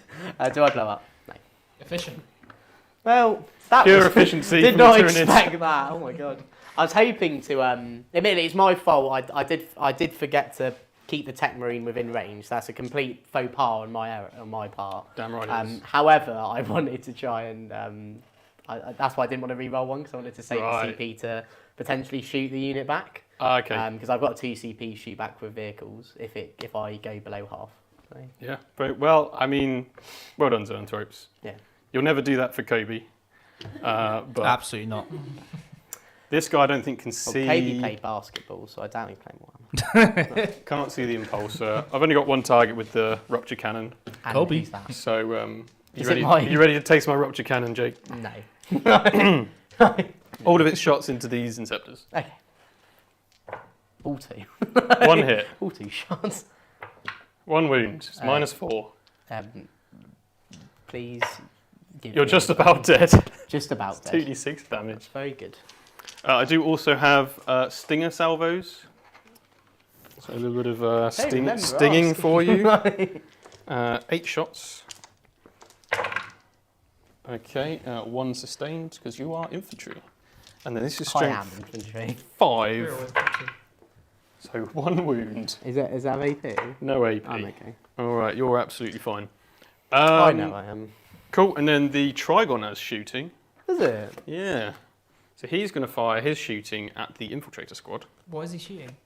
Do I blow up? No. Efficient. Well, that Pure was, efficiency. did from not the Tyranids. expect that. Oh my god. I was hoping to. Admittedly, it's my fault. I did forget to keep the Tech Marine within range. That's a complete faux pas on my part. Damn right. It is. However, I wanted to try and. That's why I didn't want to reroll one, because I wanted to save the CP to potentially shoot the unit back. Okay. Because I've got 2 CP shoot back with vehicles if I go below half. So. Yeah. Very well. I mean, well done, Zoanthropes. Yeah. You'll never do that for Kobe. But Absolutely not. this guy I don't think can see. Well, Kobe played basketball, so I doubt he played Warhammer. Can't see the impulsor. I've only got one target with the rupture cannon. And Kobe. who's that? So Is you it ready? mine? You ready to taste my rupture cannon, Jake? No. All of its shots into these inceptors. Okay. All 2. 1 hit. All 2 shots. 1 wound. It's -4. Please. Give You're me just about dead. Just about It's dead. 2d6 damage. That's very good. I do also have stinger salvos. So a little bit of stinging for you. 8 shots. Okay, 1 sustained because you are infantry. And then this is I am strength infantry. 5. So 1 wound. Is that VP? No AP. I'm okay. All right, you're absolutely fine. I know I am. Cool, and then the Trigon has shooting. Is it? Yeah. So he's going to fire his shooting at the infiltrator squad. What is he shooting?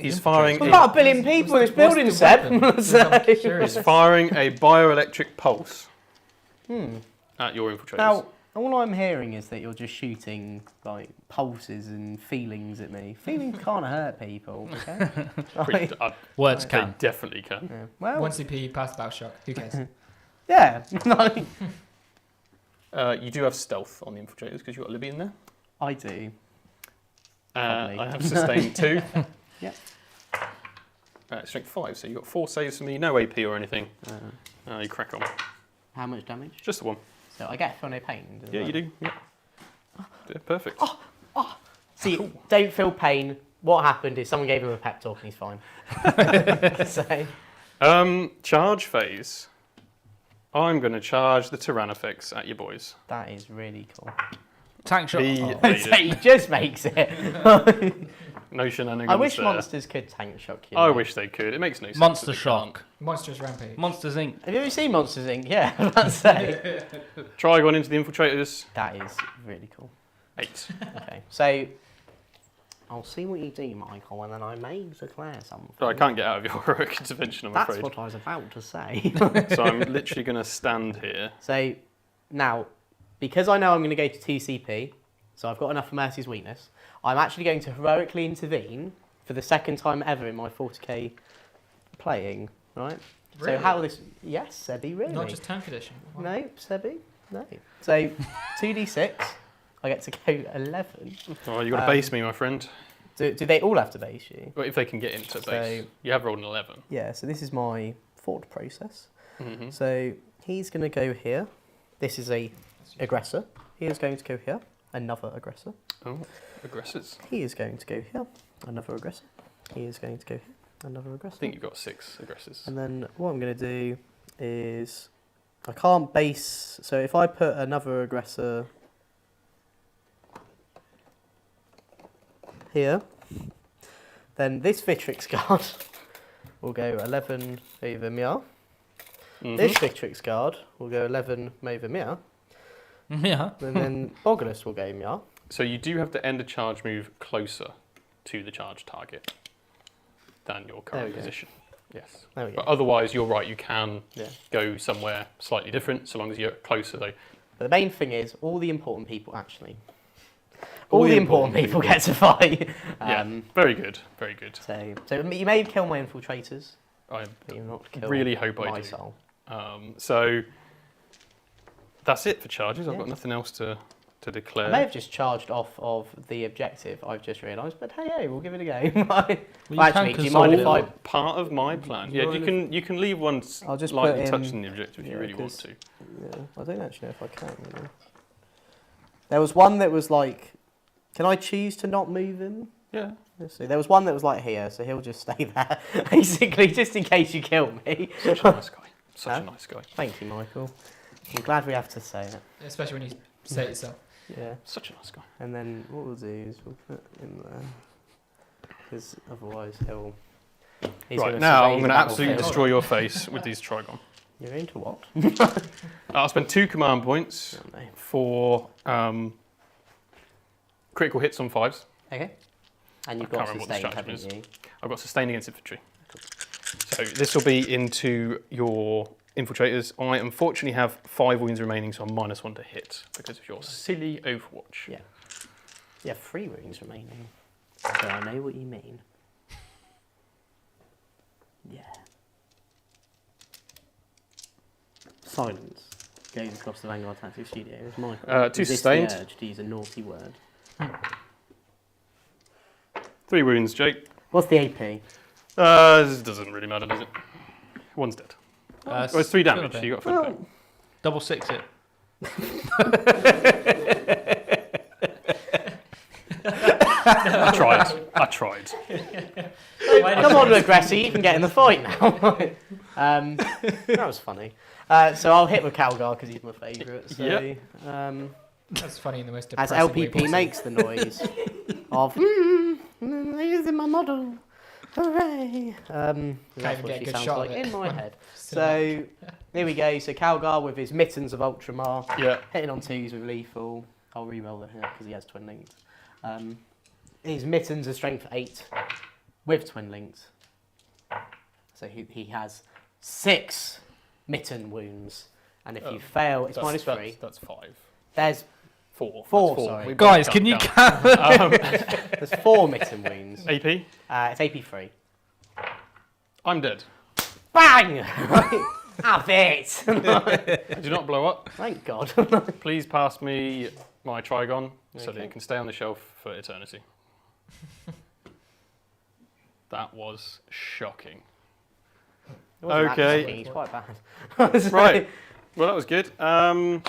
He's firing. There's about 1 billion people in this building, Seb. So- He's firing a bioelectric pulse at your infiltrators. Now, all I'm hearing is that you're just shooting like pulses and feelings at me. Feelings can't hurt people, okay? Like, Words they can. definitely can. yeah. Well, 1 CP, pass bow shock. Who cares? yeah. Like, You do have stealth on the infiltrators because you've got Libby in there. I do. I have sustained 2. Yep. Strength 5, so you've got 4 saves for me, no AP or anything. You crack on. How much damage? Just the 1. So I get feel no pain. does Yeah, that? you do. Yeah. Yeah, perfect. See, don't feel pain. What happened is someone gave him a pep talk and he's fine. So, Charge phase. I'm going to charge the Tyrannofex at you boys. that is really cool. Tank shot. He Oh. made So it. he just makes it. No shenanigans I wish there. monsters could tank shock you. I wish they could. It makes no sense. Monster that they shock. Monstrous rampage. Monsters Inc. Have you ever seen Monsters Inc? Yeah, I was about to say. can't. Trigon into the infiltrators. That is really cool. 8. Okay, so I'll see what you do, Michael, and then I may declare something. I can't get out of your heroic intervention, I'm That's afraid. what I was about to say. So I'm literally going to stand here. So now, because I know I'm going to go to 2 CP, so I've got enough for Mercy's weakness, I'm actually going to heroically intervene for the 2nd time ever in my 40k playing, right? Really? So how this... Yes, Sebby, really. Not just 10th edition. Wow. No, Sebby, no. So 2d6, I get to go 11. Oh, you've got to base me, my friend. Do they all have to base you? Well, if they can get into base. You have rolled an 11. Yeah, so this is my thought process. Mm-hmm. So he's going to go here. This is a aggressor. He is going to go here. Another aggressor. Oh, aggressors. He is going to go here. Another aggressor. He is going to go here. Another aggressor. I think you've got 6 aggressors. And then what I'm going to do is I can't base. So if I put another aggressor here, then this Vitrix guard will go 11 over Mia. Mm-hmm. This Victrix guard will go 11 over Mia. Yeah. And then Bogulus will go Mia. So you do have to end a charge move closer to the charge target than your There we current go. position. Yes. There we go. But otherwise, you're right, you can Yeah. go somewhere slightly different, so long as you're closer, though. But the main thing is all the important people actually. All the important people get to fight. Yeah, very good, very good. So you may kill my infiltrators, I But you're not kill really hope my I do. soul. So that's it for charges. I've Yeah. got nothing else to I declare. may have just charged off of the objective, I've just realised, but hey, we'll give it a go. you Actually, can do you mind if console I... Part of my plan. Yeah, you can leave one I'll just lightly put in- touching the objective if you really want 'cause- to. Yeah, I don't actually know if I can. You know. There was one that was like... Can I choose to not move him? Yeah. Let's see. There was one that was like here, so he'll just stay there, basically, just in case you kill me. Such a nice guy. Such a nice guy. Thank you, Michael. I'm glad we have to say it. Especially when you say it yourself. Yeah. Such a nice guy. And then what we'll do is we'll put him there. Because otherwise he'll... he's Right, gonna now survey I'm the going to absolutely battlefield. destroy your face with these Trigon. You're into what? I'll spend 2 command points Oh, no. for critical hits on 5s. Okay. And you've I got can't remember what the sustain, stratagem haven't is. you? I've got sustained against infantry. So this will be into your infiltrators. I unfortunately have 5 wounds remaining, so I'm -1 to hit because of your silly Overwatch. Yeah. You have 3 wounds remaining. So I know what you mean. Yeah. Silence goes across the Vanguard Tactics Studio. It's Michael. 2 Resist the sustained. urge to use a naughty word. 3 wounds, Jake. What's the AP? This doesn't really matter, does it? 1's dead. Well, it's 3 damage, so you got full effect. Double 6 it. I tried. Come on, Aggressor, you can get in the fight now. That was funny. So I'll hit with Calgar because he's my favourite. So, Yep. That's funny in the most as depressing way LPP possible. makes the noise of using my model, hooray! That's even what get a she good sounds shot like of it. in my head. So here we go. So Calgar with his mittens of Ultramar, Yeah. hitting on 2s with lethal. I'll re-roll it here because he has twin links. His mittens are strength 8 with twin links. So he has 6 mitten wounds, and if you fail, it's -3. That's 5. There's 4. 4, That's sorry. We Guys, both can you count. there's 4 mitten wounds. AP? It's AP3. I'm dead. Bang! Have it! I do not blow up. Thank God. Please pass me my Trigon so that Okay. it can stay on the shelf for eternity. That was shocking. It wasn't that Okay. shocking, He's quite bad. So, Right. Well, that was good. Do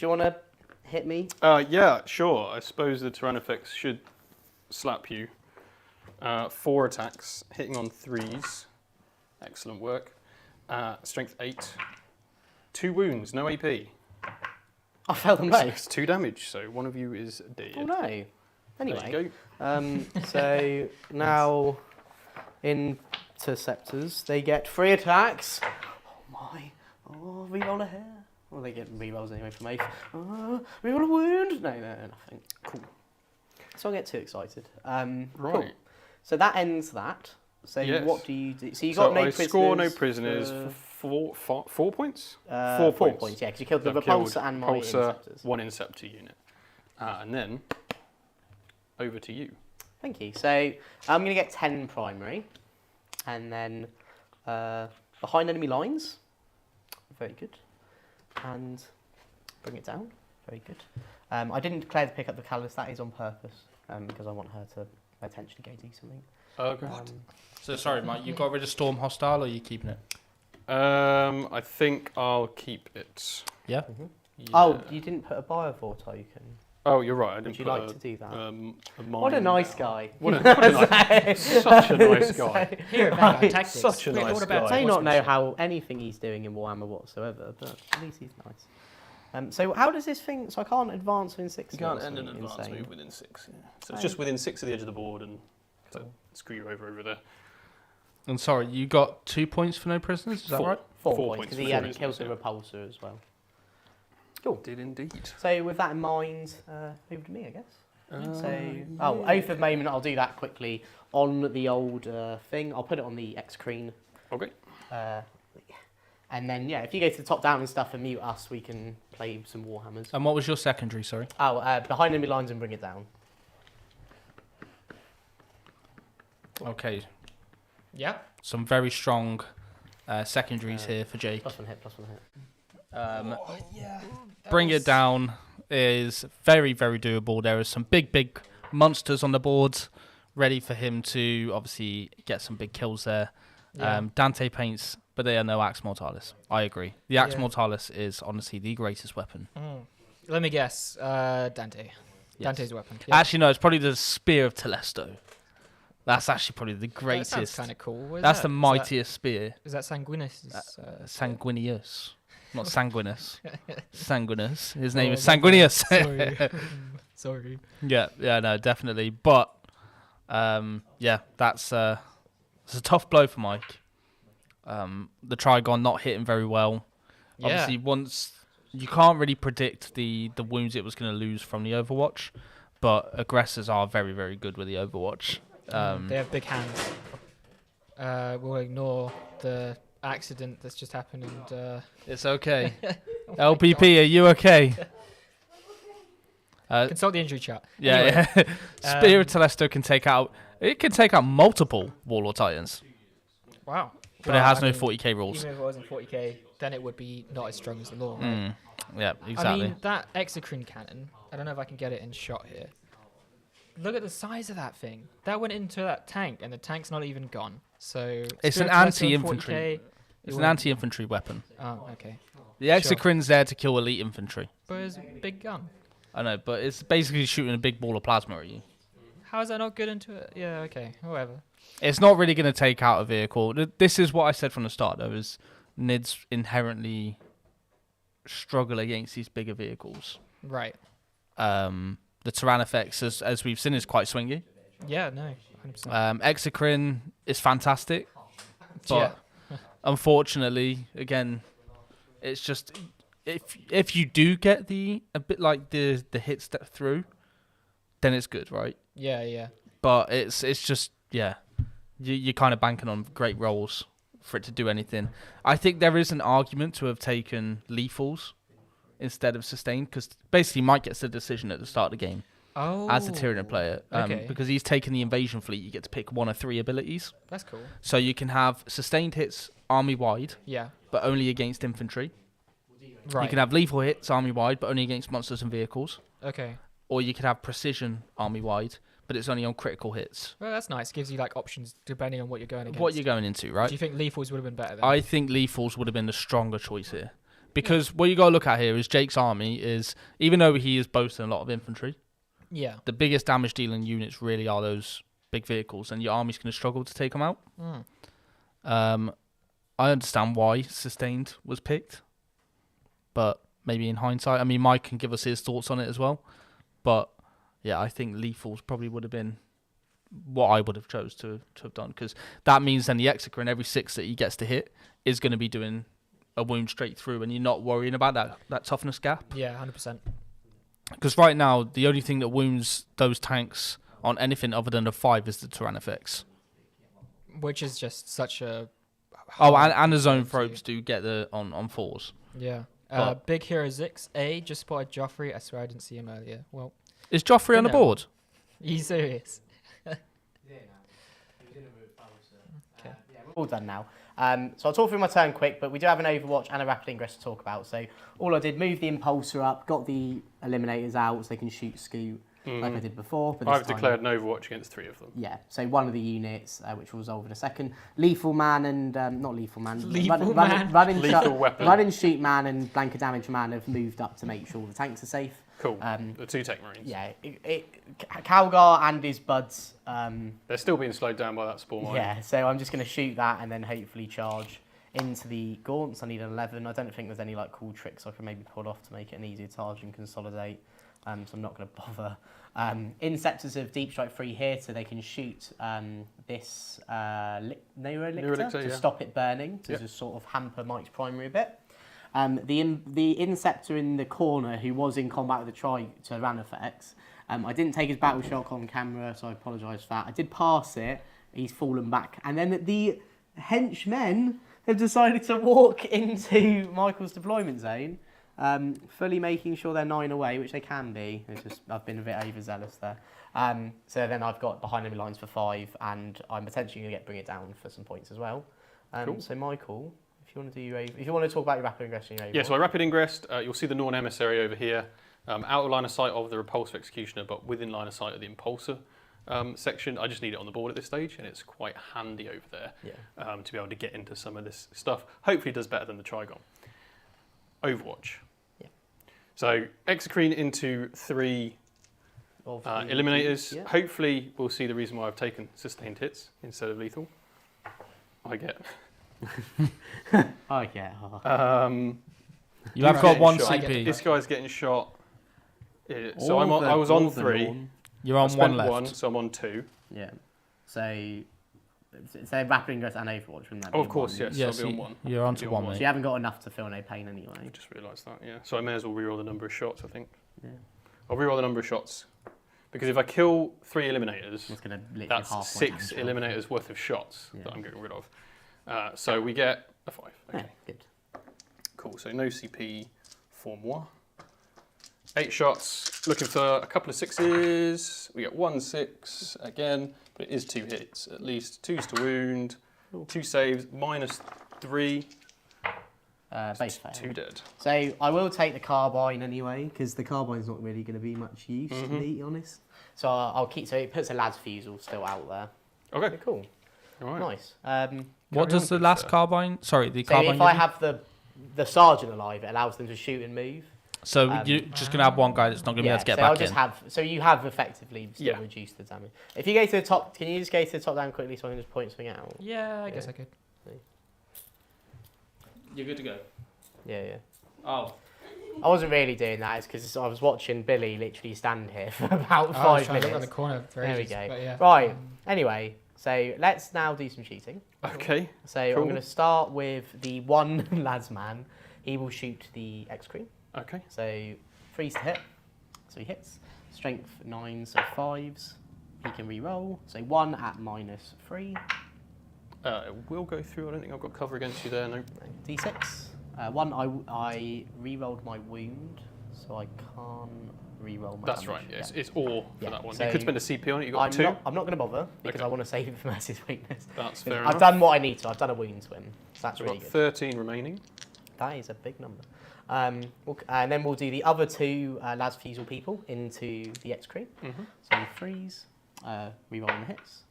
you want to hit me? Yeah, sure. I suppose the Tyrannifex should slap you. 4 attacks, hitting on 3s. Excellent work. Strength 8. 2 wounds, no AP. I felt them That's both. 2 damage, so one of you is dead. Oh no. There Anyway, you go. so now interceptors, they get 3 attacks. Oh my. Oh, reroll a hair. Well, they get rerolls anyway from 8. Reroll a wound. No, nothing. Cool. So I get too excited. Cool. Right. So that ends that. So Yes. what do you do? So you So got no I prisoners. score no prisoners for, for 4 points? 4 4 points. Yeah, because you killed the So I've killed repulsor and my repulsor, interceptors. 1 interceptor unit. And then, over to you. Thank you. So I'm going to get 10 primary, and then behind enemy lines. Very good. And bring it down. Very good. I didn't declare to pick up the Callus. That is on purpose because I want her to potentially go do something. Okay. So sorry, Mike, you got rid of Storm Hostile, or are you keeping it? I think I'll keep it. Yeah. Mm-hmm. Yeah. Oh, you didn't put a Biovore token. Oh, you're right. I Would didn't you put like to do that? what What a nice guy. What a nice, such a nice guy. Here at Vanguard Tactics. Such a we're nice all about guy. I may not know sportsmanship. how anything he's doing in Warhammer whatsoever, but at least he's nice. So how does this thing? So I can't advance within 6. You can't or end an something advance insane. move within 6. Yeah. So it's just within 6 of the edge of the board, and so screw you over there. And sorry, you got 2 points for no prisoners, is that 4. right? 4 4 points points because for he four had prisoners, killed the yeah. repulsor as well. Cool. Did indeed. So with that in mind, over to me, I guess. Oath of Moment, I'll do that quickly on the old thing. I'll put it on the X-Creen. Okay. And then, yeah, if you go to the top down and stuff and mute us, we can play some Warhammers. And what was your secondary, sorry? Behind enemy lines and bring it down. Okay. Yeah. some very strong secondaries here for Jake. +1 hit, +1 hit. Bring it down is very, very doable. There are some big monsters on the board ready for him to obviously get some big kills there. Yeah. Dante paints, but they are no Axe Mortalis. I agree. The Axe Mortalis is honestly the greatest weapon. Let me guess. Dante. Yes. Dante's weapon. Yep. Actually, no, it's probably the Spear of Telesto. That's actually probably the greatest. That sounds kind of cool. That's the mightiest spear. Is that Sanguinus? Sanguinius. Not Sanguinus. Sanguinus. His name is Sanguinius. Sorry. Yeah, no, definitely. But, that's it's a tough blow for Mike. The Trigon not hitting very well. Obviously, once you can't really predict the wounds it was going to lose from the Overwatch, but aggressors are very, very good with the Overwatch. They have big hands. We'll ignore the accident that's just happened and it's okay. LPP, are you okay? consult the injury chart. Yeah, Anyway, Spear of Telesto can take out multiple Warlord Titans, wow. but it has no 40k rules. Even if it wasn't 40k, then it would be not as strong as the law. Right? Yeah, exactly. I mean, that Exocrine cannon, I don't know if I can get it in shot here. Look at the size of that thing. That went into that tank, and the tank's not even gone. So It's an Spirit Telesto anti-infantry. 40K, It's an anti-infantry weapon. Oh, okay. The Exocrine's there to kill elite infantry. But it's a big gun. I know, but it's basically shooting a big ball of plasma at you. How is that not good into it? Yeah, okay, whatever. It's not really going to take out a vehicle. This is what I said from the start, though, is Nids inherently struggle against these bigger vehicles. Right. The Tyrannifex, as we've seen, is quite swingy. Yeah, no, 100%. Exocrine is fantastic, but unfortunately, again, it's just if you do get a bit like the hit step through, then it's good, right? Yeah. But it's just you're kind of banking on great rolls for it to do anything. I think there is an argument to have taken lethals instead of sustained, because basically Mike gets the decision at the start of the game as the Tyranid player. Because he's taken the invasion fleet, you get to pick one of 3 abilities. That's cool. So you can have sustained hits army-wide, but only against infantry. Right. You can have lethal hits army-wide, but only against monsters and vehicles. Okay. Or you could have precision army-wide, but it's only on critical hits. Well, that's nice. Gives you like options depending on what you're going against. What you're going into, right? Do you think lethals would have been better then? I think lethals would have been the stronger choice here. Because what you got to look at here is Jake's army is, even though he is boasting a lot of infantry, the biggest damage dealing units really are those big vehicles, and your army's going to struggle to take them out. I understand why sustained was picked, but maybe in hindsight, I mean, Mike can give us his thoughts on it as well. But yeah, I think lethals probably would have been what I would have chose to have done, because that means then the Exocrine, every 6 that he gets to hit, is going to be doing a wound straight through, and you're not worrying about that toughness gap. Yeah, 100%. Because right now, the only thing that wounds those tanks on anything other than a 5 is the Tyrannifex. Which is just such a... Oh, and the zone probes do get on 4s. Yeah. But Big Hero Zix A just spotted Joffrey. I swear I didn't see him earlier. Well, is Joffrey on the board? Are you serious? Okay. We're all done now. So I'll talk through my turn quick, but we do have an Overwatch and a Rapid Ingress to talk about. So all I did, move the Impulsor up, got the Eliminators out so they can shoot Scoot like I did before. But I've declared an Overwatch against 3 of them. Yeah, so one of the units, which will resolve in a second. Lethal Man and, not Lethal Man. Run and Shoot Man and Blanket Damage Man have moved up to make sure the tanks are safe. Cool. The 2 Tech Marines. Yeah, Calgar and his buds. They're still being slowed down by that Spore Mine. Yeah, so I'm just going to shoot that and then hopefully charge into the Gaunts. I need an 11. I don't think there's any like cool tricks I can maybe pull off to make it an easier charge and consolidate. So I'm not going to bother. Inceptors of Deep Strike 3 here, so they can shoot this Neurolictor to stop it burning, to just sort of hamper Mike's primary a bit. The Inceptor in the corner, who was in combat with the Tyrannifex, I didn't take his battle shock on camera, so I apologise for that. I did pass it, he's fallen back. And then the henchmen have decided to walk into Michael's deployment zone. fully making sure they're 9 away, which they can be. It's just I've been a bit overzealous there. So then I've got behind enemy lines for 5, and I'm potentially going to bring it down for some points as well. Cool. So Michael, if you want to do if you want to talk about your rapid ingress and your Yeah, so I rapid ingressed. You'll see the Norn emissary over here, out of line of sight of the repulsive executioner, but within line of sight of the impulsor section. I just need it on the board at this stage, and it's quite handy over there to be able to get into some of this stuff. Hopefully, it does better than the Trigon. Overwatch. Yeah. So Exocrine into 3 eliminators. Yeah. Hopefully, we'll see the reason why I've taken sustained hits instead of lethal. I get. I get. You have got 1 shot. CP. This guy's getting shot. So I was on 3. You're on 1 left. 1, so I'm on 2. Yeah. So rapid ingress and Overwatch, wouldn't that be? Oh, of course, yes. Yeah, I'll so be on 1. You're on to 1, mate. So you haven't got enough to feel no pain anyway. I just realised that, yeah. So I may as well reroll the number of shots, I think. Yeah. I'll reroll the number of shots. Because if I kill 3 eliminators, that's half 6 eliminators worth of shots that I'm getting rid of. So we get a 5. Okay. Yeah, good. Cool, so no CP for moi. 8 shots, looking for a couple of 6s. We get 1 6 again, but it is 2 hits at least. 2s to wound, 2 saves, -3. Base fail. 2 dead. So I will take the carbine anyway, because the carbine's not really going to be much use, to be honest. So I'll keep. So it puts a lad's fusel still out there. Okay. Cool. All right. Nice. What does the last carbine? Sorry, the carbine. So if I have the sergeant alive, it allows them to shoot and move. So you're just going to have one guy that's not going to be able to get so back I'll just in. So you have effectively still reduced the damage. If you go to the top, can you just go to the top down quickly so I can just point something out? Yeah, I guess I could. You're good to go. Yeah. Oh. I wasn't really doing that. It's because I was watching Billy literally stand here for about 5 minutes. Around the corner for there ages, we go. but yeah. Right. Anyway, so let's now do some shooting. Okay. So I'm going to start with the 1 ladsman. He will shoot the Exocrine. Okay. So 3s to hit. So he hits. Strength 9, so 5s. He can re-roll. So 1 at -3. It will go through. I don't think I've got cover against you there. No. D6. 1, I re-rolled my wound, so I can't re-roll my That's damage. right, yes. It's or for that one. So you could spend a CP on it, you got 2. I'm not going to bother, because I want to save it for Mercy's weakness. That's fair I've enough. done what I need to. I've done a wound swim, so that's We've really got good. 13 remaining. That is a big number. And then we'll do the other 2 Las Fusel people into the Exocrine. So 3s, re-rolling the hits.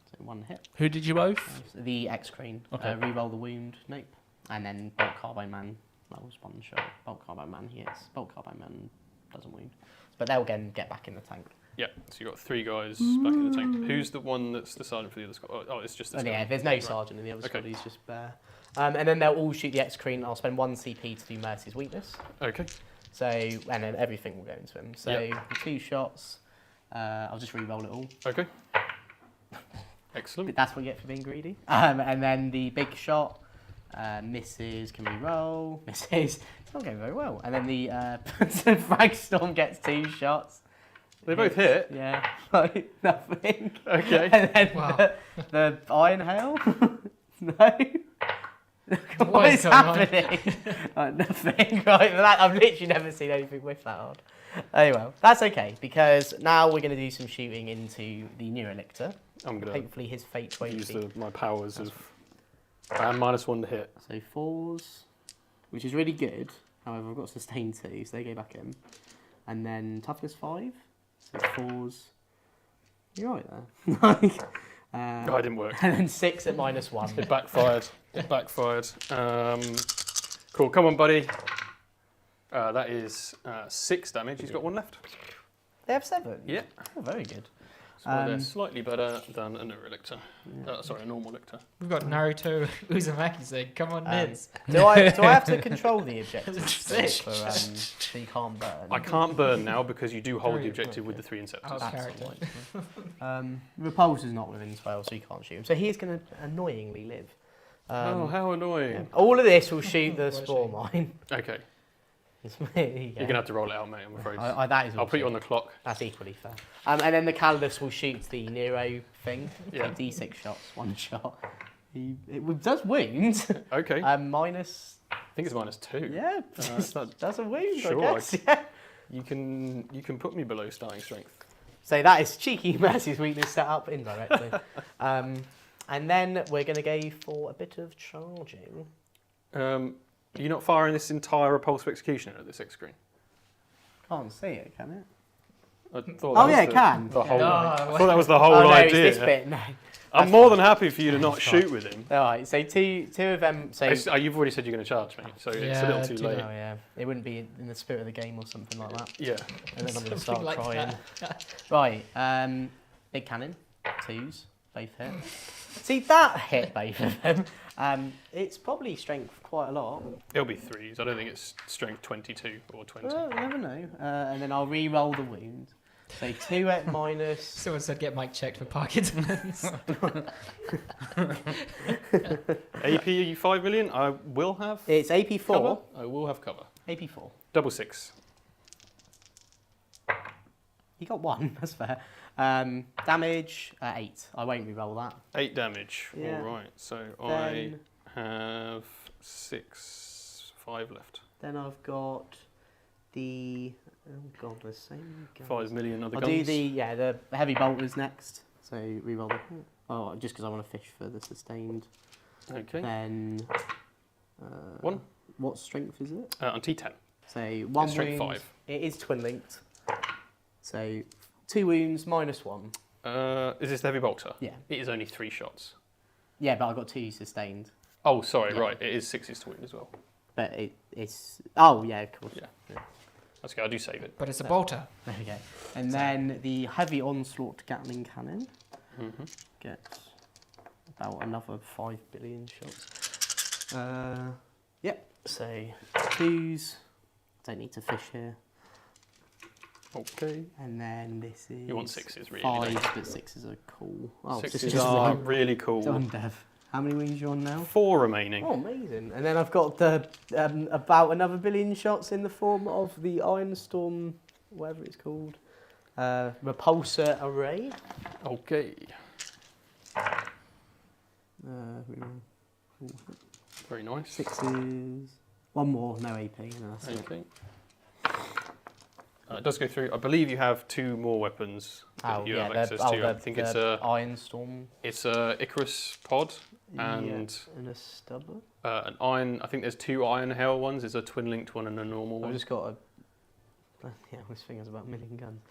So 1 hit. Who did you both? The Exocrine. Okay. Re-roll the wound. Nope. And then Bolt Carbine Man. That was 1 shot. Bolt Carbine Man, yes. Bolt Carbine Man doesn't wound. But they'll again get back in the tank. Yeah, so you've got 3 guys back in the tank. Who's the one that's the sergeant for the other squad? Oh, it's just this guy. Yeah, there's no sergeant in the other squad. He's just Bear. And then they'll all shoot the Exocrine. I'll spend 1 CP to do Mercy's weakness. Okay. So, and then everything will go into him. So, 2 shots. I'll just re-roll it all. Okay. Excellent. But that's what you get for being greedy. And then the big shot. Misses, can re-roll. Misses. It's not going very well. And then the Frag Storm gets 2 shots. They both hit? Yeah. Like, nothing. Okay. And then the Iron Hail. No. What is happening? Nothing. Right, I've literally never seen anything with that hard. Anyway, that's okay, because now we're going to do some shooting into the Neurolictor. I'm going hopefully his fate won't use be. my powers of... And -1 to hit. So 4s, which is really good. However, I've got sustain 2, so they go back in. And then toughness 5, so 4s. You're right there. Oh, it didn't work. And then 6 at -1. It backfired. It backfired. Cool, come on, buddy. That is 6 damage. He's got 1 left. They have 7? Yeah. Oh, very good. So they're slightly better than a Neurolictor. Sorry, a normal Lictor. We've got Naruto Uzumaki saying, come on, Nids. Do I have to control the objective so you can't burn? I can't burn now because you do hold the objective with the 3 Inceptors. That's Repulse is not within 12, so you can't shoot him. So he is going to annoyingly live. Oh, how annoying. Yeah. All of this will shoot the Spore Mine. Okay. You're going to have to roll it out, mate, I'm afraid. That is I'll put you on the clock. That's equally fair. And then the Calidus will shoot the Nero thing. Yeah. D6 shots, 1 shot. It does wound. Okay. -3 I think it's -2. Yeah, that's a wound, sure, I guess. Yeah. You can put me below starting strength. So that is cheeky Mercy's weakness set up indirectly. And then we're going to go for a bit of charging. Are you not firing this entire repulsive executioner at the 6 screen? Can't see it, can it? I thought Oh that yeah, was it can. The whole, Yeah. I thought that was the whole Oh no, idea. it's this bit. No. I'm more than happy for you to not shoot with him. All right, so two of them. So You've already said you're going to charge me, so it's a little too oh late. yeah, it wouldn't be in the spirit of the game or something like that. Yeah. And then I'm going to Something start like crying. that. Right, big cannon, 2s, both hit. See that hit both of them. It's probably strength quite a lot. It'll be 3s. I don't think it's strength 22 or 20. Well, you never know. And then I'll re-roll the wound. So 2 at minus. Someone said get Mike checked for Parkinson's. AP 5 million. I will have. It's AP4. Cover. I will have cover. AP4. Double 6. You got 1. That's fair. Damage 8. I won't re-roll that. 8 damage. Yeah. All right. So Then- I have 5 left. Then I've got the. Oh god, there's so many guns. 5 million other I'll guns. do the heavy bolters next. So re-roll the. Oh, just because I want to fish for the sustained. Okay. Then. 1. What strength is it? On T10. So 1 It's strength wound. 5. It is twin linked. So 2 wounds minus 1. Is this the heavy bolter? Yeah. It is only 3 shots. Yeah, but I got 2 sustained. Oh, sorry. Yeah. Right. It is 6s to wound as well. But it's. Oh yeah, of course. Yeah. That's okay. I do save it. But it's a bolter. There we go. And then the heavy onslaught Gatling cannon gets about another 5 billion shots. Yep. So 2s. Don't need to fish here. Okay. And then this is. You want 6s, really? 5s, don't but 6s are cool. Oh, 6s are really cool. It's on Dev. How many wings are you on now? 4 remaining. Oh, amazing. And then I've got the about another billion shots in the form of the Ironstorm, whatever it's called, repulsor array. Okay. Very nice. 6s. 1 more, no AP. No, that's it. Okay. It does go through. I believe you have 2 more weapons that you have access to. I think it's a Ironstorm. It's a Icarus pod and and a stubber. an iron. I think there's 2 iron hail ones. There's a twin linked one and a normal I've one. just got a. Yeah, this thing is about a million guns.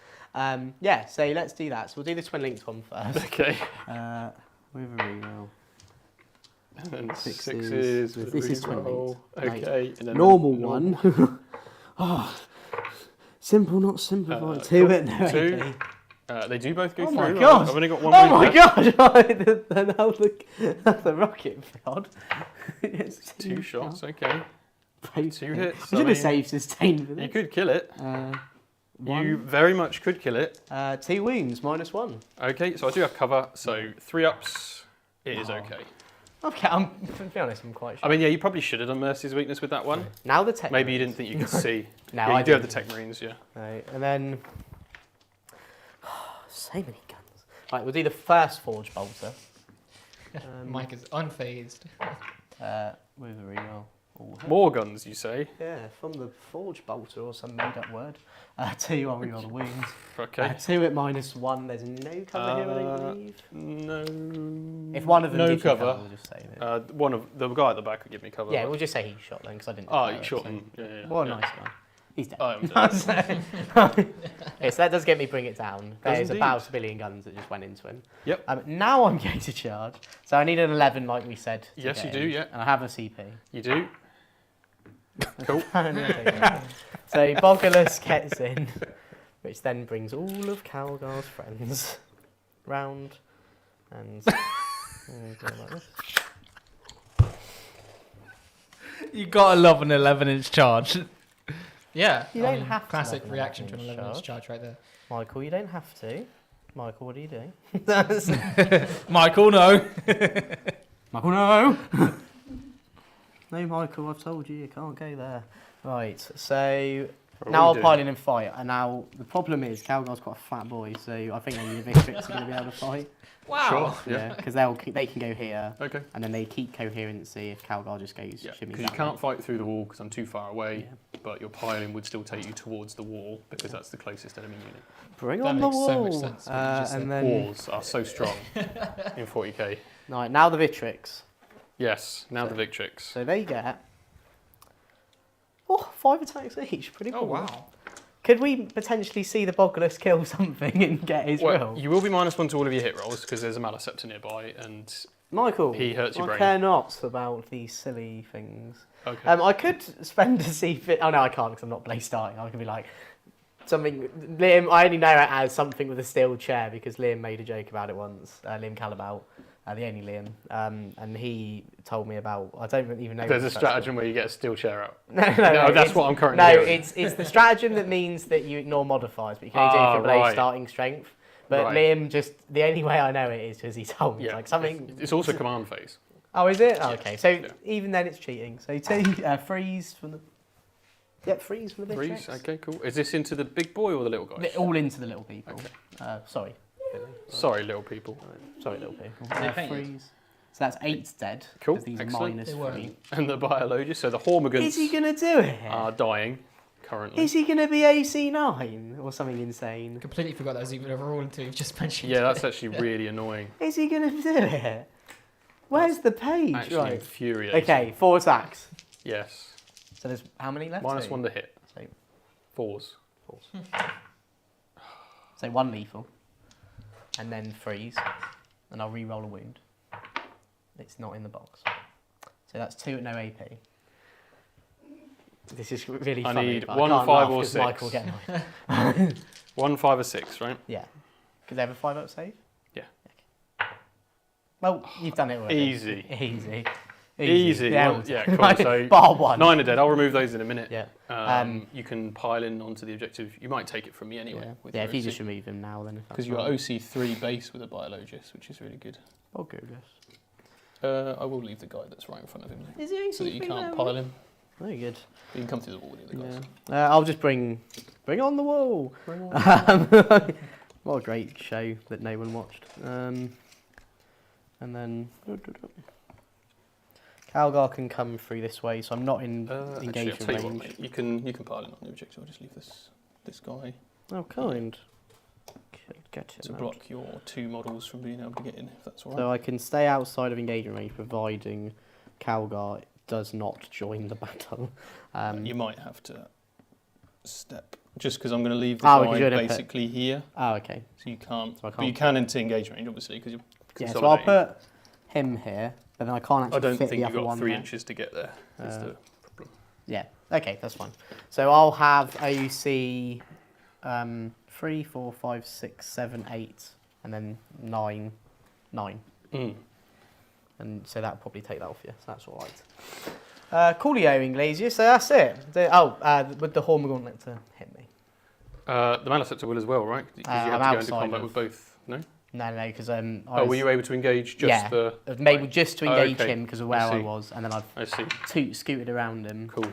Yeah, so let's do that. So we'll do the twin linked one first. Okay. With a reroll. And 6s. 6s. This is twin reroll. linked. Okay. And then Normal one. Oh, simple, not simplified. 2 at no 2. AP. They do both go Oh through. my god! I've only got 1 Oh wound my left. god! Then how the rocket pod. It's 2 shots. Okay. 2 hits. I should have saved sustained for this. You could kill it. One. You very much could kill it. 2 wounds, minus 1. Okay, so I do have cover. So 3 ups. It is Oh. okay. Okay, to be honest, I'm quite sure. I mean, yeah, you probably should have done Mercy's weakness with that one. Now the tech. Maybe you didn't think you could see. No, Yeah, I you do have the didn't. Tech Marines, yeah. Right, and then. So many guns. Right, we'll do the first Forge Bolter. Mike is unfazed. With a reroll. Oh, More guns, you say? yeah, from the Forge Bolter or some made up word. 2, I'll reroll the wounds. Okay. 2 at minus 1. There's no cover here, I don't believe. No. If one of them no gives you cover. we'll just say it. One of the guy at the back could give me cover. Yeah, we'll just say he shot then, because I didn't. Oh, declare you it, shot so- him. Yeah. What a yeah. nice guy. He's dead. Oh, I'm dead. Yeah, so that does get me bring it down. There's indeed. about a billion guns that just went into him. Yep. Now I'm going to charge. So I need an 11, like we said. to Yes, get you do, in, yeah. And I have a CP. You do? Cool. So Bogulus gets in, which then brings all of Calgar's friends round and. Go like this. You gotta love an 11-inch charge. Yeah. You don't have to Classic have an reaction to an 11-inch 11-inch charge right there. Michael, you don't have to. Michael, what do you do? Michael, no. Michael, no! No, Michael, I've told you, you can't go there. Right, so Now I'll pile in and fight. And now the problem is Calgar's quite a fat boy, so I think only the Victrix are going to be able to fight. Wow. Sure. Yeah. Because they can go here. Okay. And then they keep coherency if Calgar just goes shimmy. Because you can't fight through the wall because I'm too far away, but your piling would still take you towards the wall because that's the closest enemy unit. Bring on the wall. That makes so much sense. And then Walls are so strong in 40k. Right, now the Victrix. Yes, now the Victrix. So they get 5 attacks each. Pretty cool. Oh, wow. Could we potentially see the Boggulus kill something and get his will? You will be -1 to all of your hit rolls because there's a Maleceptor nearby and Michael, he hurts your I brain. care not about these silly things. Okay. I could spend a C50. Oh no, I can't because I'm not blaze starting. I could be like something. Liam, I only know it as something with a steel chair because Liam made a joke about it once. Liam Calabout, the only Liam, and he told me about. I don't even know. There's a stratagem where you get a steel chair out. No, that's what I'm currently No, doing. it's the stratagem that means that you ignore modifiers, but you can only do it for blaze starting strength. But Liam, the only way I know it is because he told me like something. It's also command phase. Oh, is it? Oh, okay, so even then it's cheating. So freeze from the. Yep, freeze from the Victrix. Freeze. Okay, cool. Is this into the big boy or the little guys? All into the little people. Okay. Sorry. Sorry, little people. Sorry, little people. Freeze. So that's 8 dead. Cool. These are Excellent. -3. And the biologists, so the Hormigans Is he gonna do it? are dying currently. Is he gonna be AC9 or something insane? Completely forgot that was even a rule until you've just mentioned Yeah, it. that's actually really annoying. Is he gonna do it? Where's the page? Actually Right. infuriating. Okay, 4 attacks. Yes. So there's how many left? -1 to hit. So 4s. So 1 lethal. And then freeze. And I'll re-roll a wound. It's not in the box. So that's 2 at no AP. This is really funny. I need but 1, I can't 5 laugh or 'cause 6. Michael will get annoyed. 1, 5 or 6, right? Yeah. Could they have a 5-up save? Yeah. Okay. Well, you've done it already. Easy. Easy. Well, yeah, cool. So bar 1. 9 are dead. I'll remove those in a minute. Yeah. You can pile in onto the objective. You might take it from me anyway. Yeah, if you just remove him now, then. Because you're OC3 base with a biologist, which is really good. Oh, good. I will leave the guy that's right in front of him, though, Is he OC3 so that you can't now? pile him. Very good. You can come through the wall with the other guys. I'll just bring on the wall. What a great show that no one watched. And then Calgar can come through this way, so I'm not in engagement actually, I'll tell range. you what, mate, you can pile in on the objective. I'll just leave this guy Oh, kind. Get it. to block your 2 models from being able to get in, if that's all right. So I can stay outside of engagement range, providing Calgar does not join the battle. You might have to step, just because I'm going to leave the Oh, guy because you're gonna basically here, Oh, okay. so you can't. So I But you can into engagement range, obviously, because you're Yeah, so I'll consolidating. put him here, but then I can't actually I don't fit think the you've other got one 3 there. inches to get there. Is the problem. Yeah, okay, that's fine. So I'll have AUC 3, 4, 5, 6, 7, 8, and then 9. And so that'll probably take that off you, so that's all right. Coolio Inglesias, so that's it. With the Hormigauntlet to hit me. The Maleceptor will as well, right? Because you I'm have to go into outside combat of- with both, no? No, because Were you able to engage just the... maybe just to engage Okay, him because of where I see. was, and then I see. I've scooted around him. Cool.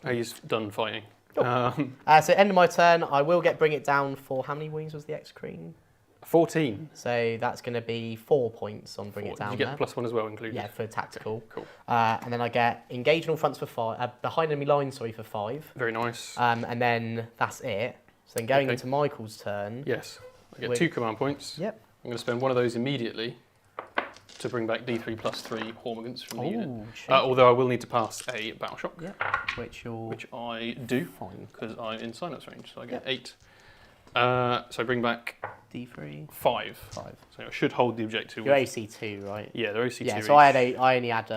He's done fighting. So end of my turn, I will bring it down for how many wings was the X-Cream? 14. So that's going to be 4 points on bring it Did down you get there. the +1 as well included? Yeah, for tactical. Cool. And then I get engage in all fronts for 5, behind enemy lines, sorry, for 5. Very nice. And then that's it. So then going Okay. into Michael's turn. Yes. I get 2 command points. Yep. I'm going to spend one of those immediately to bring back D3 +3 Hormigans from the unit. Although I will need to pass a Battle Shock. Yep. Which I do, fine. because I'm in sign-ups range, so I get 8. So I bring back D3. 5. 5. So I should hold the objective. You're AC2, right? Yeah, they're OC2. Yeah, so I only had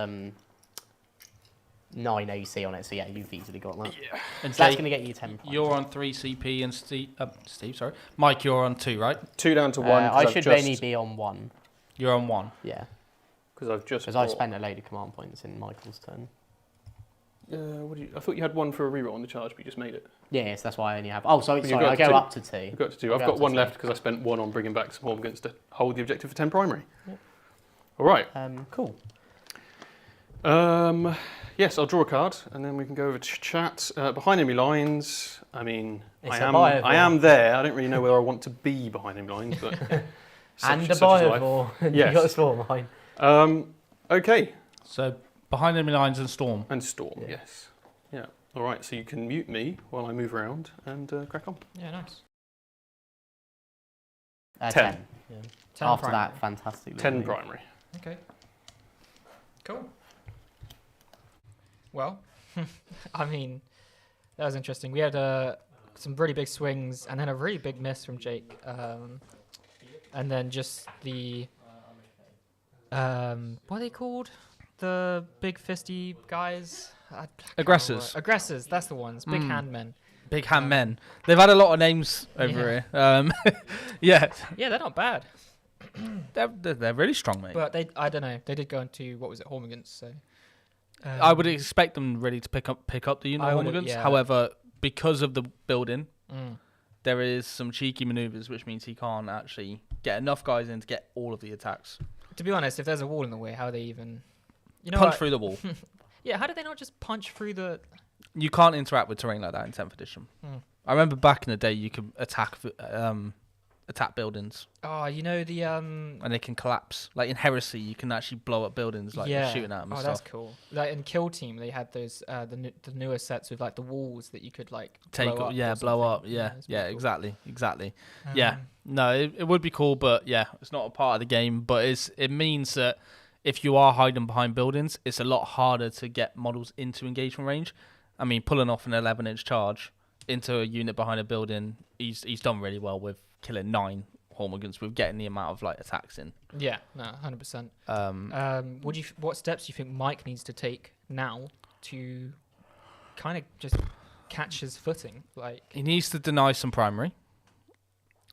9 AC on it, so yeah, you've easily got that. Yeah. And So that's Jake, going to get you 10 points. you're on 3 CP and Steve, sorry. Mike, you're on 2, right? 2 down to 1. I should only be on 1. You're on 1. Yeah. Because I've just. Because I spent a load of command points in Michael's turn. I thought you had 1 for a reroll on the charge, but you just made it. Yes, that's why I only have. Oh, sorry, You've I got go 2. up to 2. You've got to 2. I'll I've go got up to 1 2. left because I spent 1 on bringing back some Hormigans to hold the objective for 10 primary. Yep. All right. Cool. yes, I'll draw a card, and then we can go over to chat. Behind enemy lines, I mean, It's I am there. I don't really know where I want to be behind enemy lines, but and a such is life. Biovore. Yes. You got a Swarm mine. Okay. So behind enemy lines and Storm. And Storm, yes. Yeah. All right, so you can mute me while I move around and crack on. Yeah, nice. 10. Yeah. 10 After primary. that, fantastic. 10 primary. Okay. Cool. Well, I mean, that was interesting. We had some really big swings and then a really big miss from Jake. And then just the... what are they called? The big fisty guys? Aggressors. Aggressors, that's the ones. Big hand men. Big hand men. They've had a lot of names over here. Yeah. Yeah, they're not bad. They're really strong, mate. But I don't know. They did go into, what was it, Hormigans, so... I would expect them really to pick up the unit Hormigans. Yeah. However, because of the building, there is some cheeky maneuvers, which means he can't actually get enough guys in to get all of the attacks. To be honest, if there's a wall in the way, how are they even... You know punch what? through the wall. Yeah, how did they not just punch through the... You can't interact with terrain like that in 10th edition. I remember back in the day you could attack buildings. Oh, you know the... And they can collapse. Like in Heresy, you can actually blow up buildings like you're shooting at them and stuff. That's cool. Like in Kill Team, they had those the newer sets with like the walls that you could like take blow up. blow up. Yeah, cool. exactly. Yeah, no, it would be cool, but yeah, it's not a part of the game. But it means that if you are hiding behind buildings, it's a lot harder to get models into engagement range. I mean, pulling off an 11-inch charge into a unit behind a building, he's done really well with killing 9 Hormigans with getting the amount of like attacks in. Yeah, no, 100%. What steps do you think Mike needs to take now to kind of just catch his footing? Like he needs to deny some primary.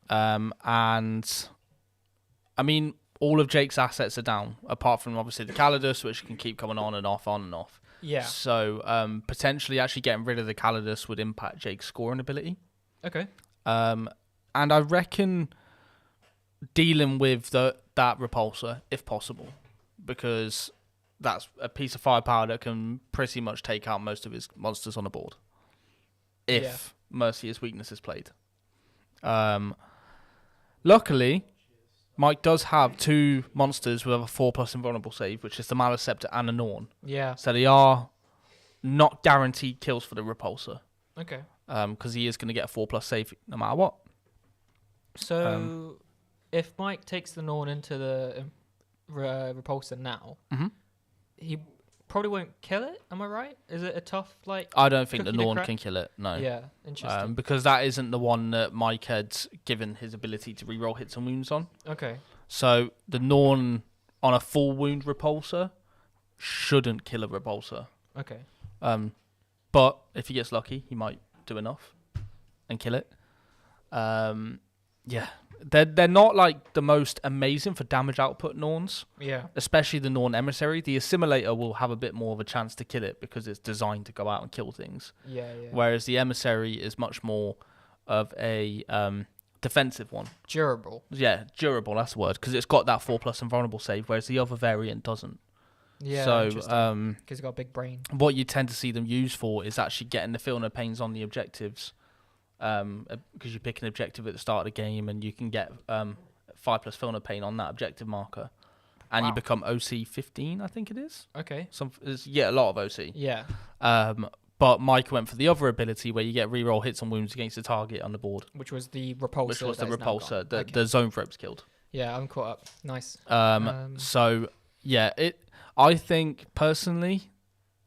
And I mean, all of Jake's assets are down, apart from obviously the Calidus, which can keep coming on and off, on and off. Yeah. So potentially actually getting rid of the Calidus would impact Jake's scoring ability. Okay. And I reckon dealing with that repulsor, if possible, because that's a piece of firepower that can pretty much take out most of his monsters on the board. If Mercy's weakness is played. Luckily, Mike does have 2 monsters with a 4+ invulnerable save, which is the Maleceptor and the Norn. Yeah. So they are not guaranteed kills for the repulsor. Okay. Because he is going to get a 4+ save no matter what. So if Mike takes the Norn into the repulsor now, he probably won't kill it. Am I right? Is it a tough like? I don't think the cookie to Norn crack? can kill it. No. Yeah, interesting. Because that isn't the one that Mike had given his ability to reroll hits and wounds on. Okay. So the Norn on a full wound repulsor shouldn't kill a repulsor. Okay. But if he gets lucky, he might do enough and kill it. Yeah, they're not like the most amazing for damage output Norns. Yeah. Especially the Norn Emissary. The Assimilator will have a bit more of a chance to kill it because it's designed to go out and kill things. Yeah. Whereas the Emissary is much more of a defensive one. Durable. Yeah, durable, that's the word. Because it's got that 4+ invulnerable save, whereas the other variant doesn't. Yeah, so, because it's got a big brain. What you tend to see them used for is actually getting the feel no pains on the objectives. Because you pick an objective at the start of the game and you can get 5+ feel no pain on that objective marker. And you become OC 15, I think it is. Okay. A lot of OC. Yeah. But Mike went for the other ability where you get reroll hits and wounds against the target on the board. Which was the repulsor. The zone ropes killed. Yeah, I'm caught up. Nice. So, yeah, I think, personally,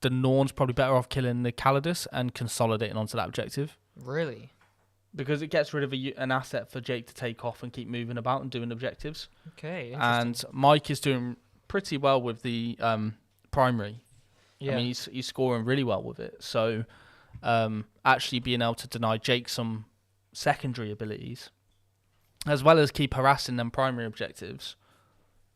the Norn's probably better off killing the Calidus and consolidating onto that objective. Really? Because it gets rid of an asset for Jake to take off and keep moving about and doing objectives. Okay, and Mike is doing pretty well with the primary. Yeah. I mean, he's scoring really well with it. So, actually being able to deny Jake some secondary abilities, as well as keep harassing them primary objectives,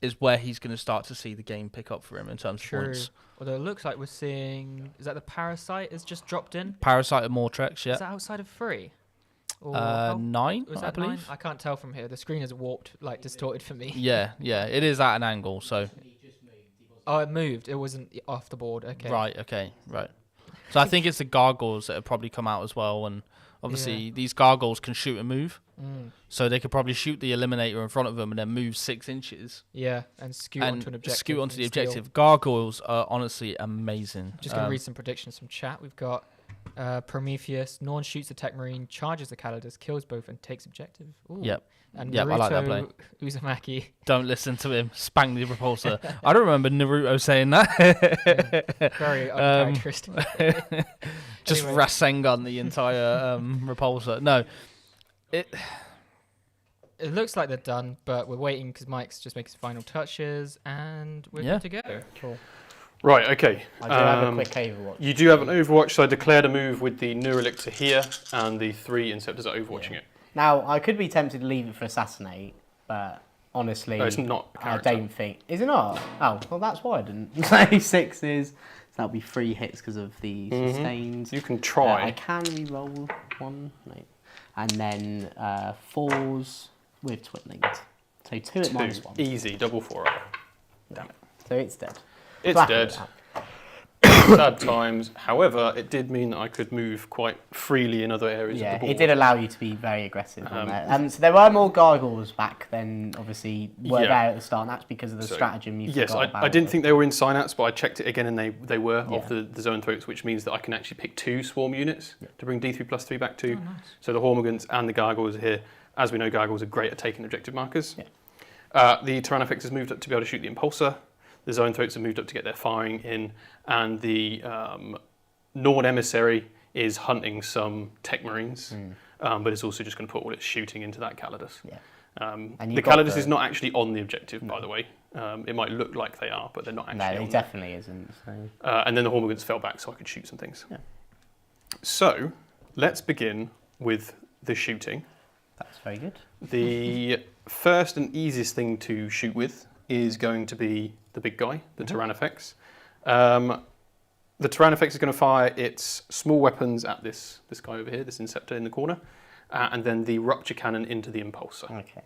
is where he's going to start to see the game pick up for him in terms of points. Although it looks like we're seeing... Is that the Parasite has just dropped in? Parasite of Mortrex, yeah. Is that outside of 3? Or 9, was I that believe. 9? I can't tell from here. The screen is warped, like distorted for me. Yeah, it is at an angle, so... Oh, it moved. It wasn't off the board. Okay. Right. Okay. Right. So I think it's the gargoyles that have probably come out as well, and obviously these gargoyles can shoot and move, so they could probably shoot the eliminator in front of them and then move 6 inches. Yeah, and scoot onto an objective. Scoot onto the objective. Gargoyles are honestly amazing. Just gonna read some predictions from chat. We've got Prometheus. Norn shoots the Tech Marine, charges the Custodes, kills both, and takes objective. Ooh. Yep. And I Naruto like that play. Uzumaki. Don't listen to him. Spank the repulsor. I don't remember Naruto saying that. Very uncharacteristic. Just Anyway. Rasengan the entire repulsor. No. It looks like they're done, but we're waiting because Mike's just making his final touches, and we're good to go. Cool. Right, okay. I do have a quick Overwatch. You do have an Overwatch, so I declared a move with the Neuralixir here, and the 3 Inceptors are overwatching it. Now, I could be tempted to leave it for Assassinate, but honestly, No, it's not a I character. don't think. Is it not? Oh, well, that's why I didn't say 6s. So that'll be 3 hits because of the sustained. You can try. I can re-roll 1, no. And then 4s with Twitling. So 2 at -1. Easy, double 4 up. Damn it. So it's dead. It's Black dead. it out. Sad times. However, it did mean that I could move quite freely in other areas of the board. It did allow you to be very aggressive on there. So there were more gargoyles back than obviously were there at the start, and that's because of the stratagem you Yes, forgot about. I didn't think they were in synapse, but I checked it again and they were Yeah. of the zone throats, which means that I can actually pick 2 swarm units to bring D3+3 back to. Oh, nice. So the Hormigans and the Gargoyles are here. As we know, Gargoyles are great at taking objective markers. Yeah. The Tyrannifex has moved up to be able to shoot the Impulsor. The Zone Throats have moved up to get their firing in, and the Norn Emissary is hunting some Tech Marines, but it's also just going to put all its shooting into that Calidus. Yeah. The Calidus is not actually on the objective, by the way. It might look like they are, but they're not actually No, on it definitely isn't. So. and then the Hormigans fell back, so I could shoot some things. Yeah. So, let's begin with the shooting. That's very good. The first and easiest thing to shoot with is going to be the big guy, the Tyrannifex. The Tyrannifex is going to fire its small weapons at this guy over here, this Inceptor in the corner, and then the Rupture Cannon into the Impulsor. Okay.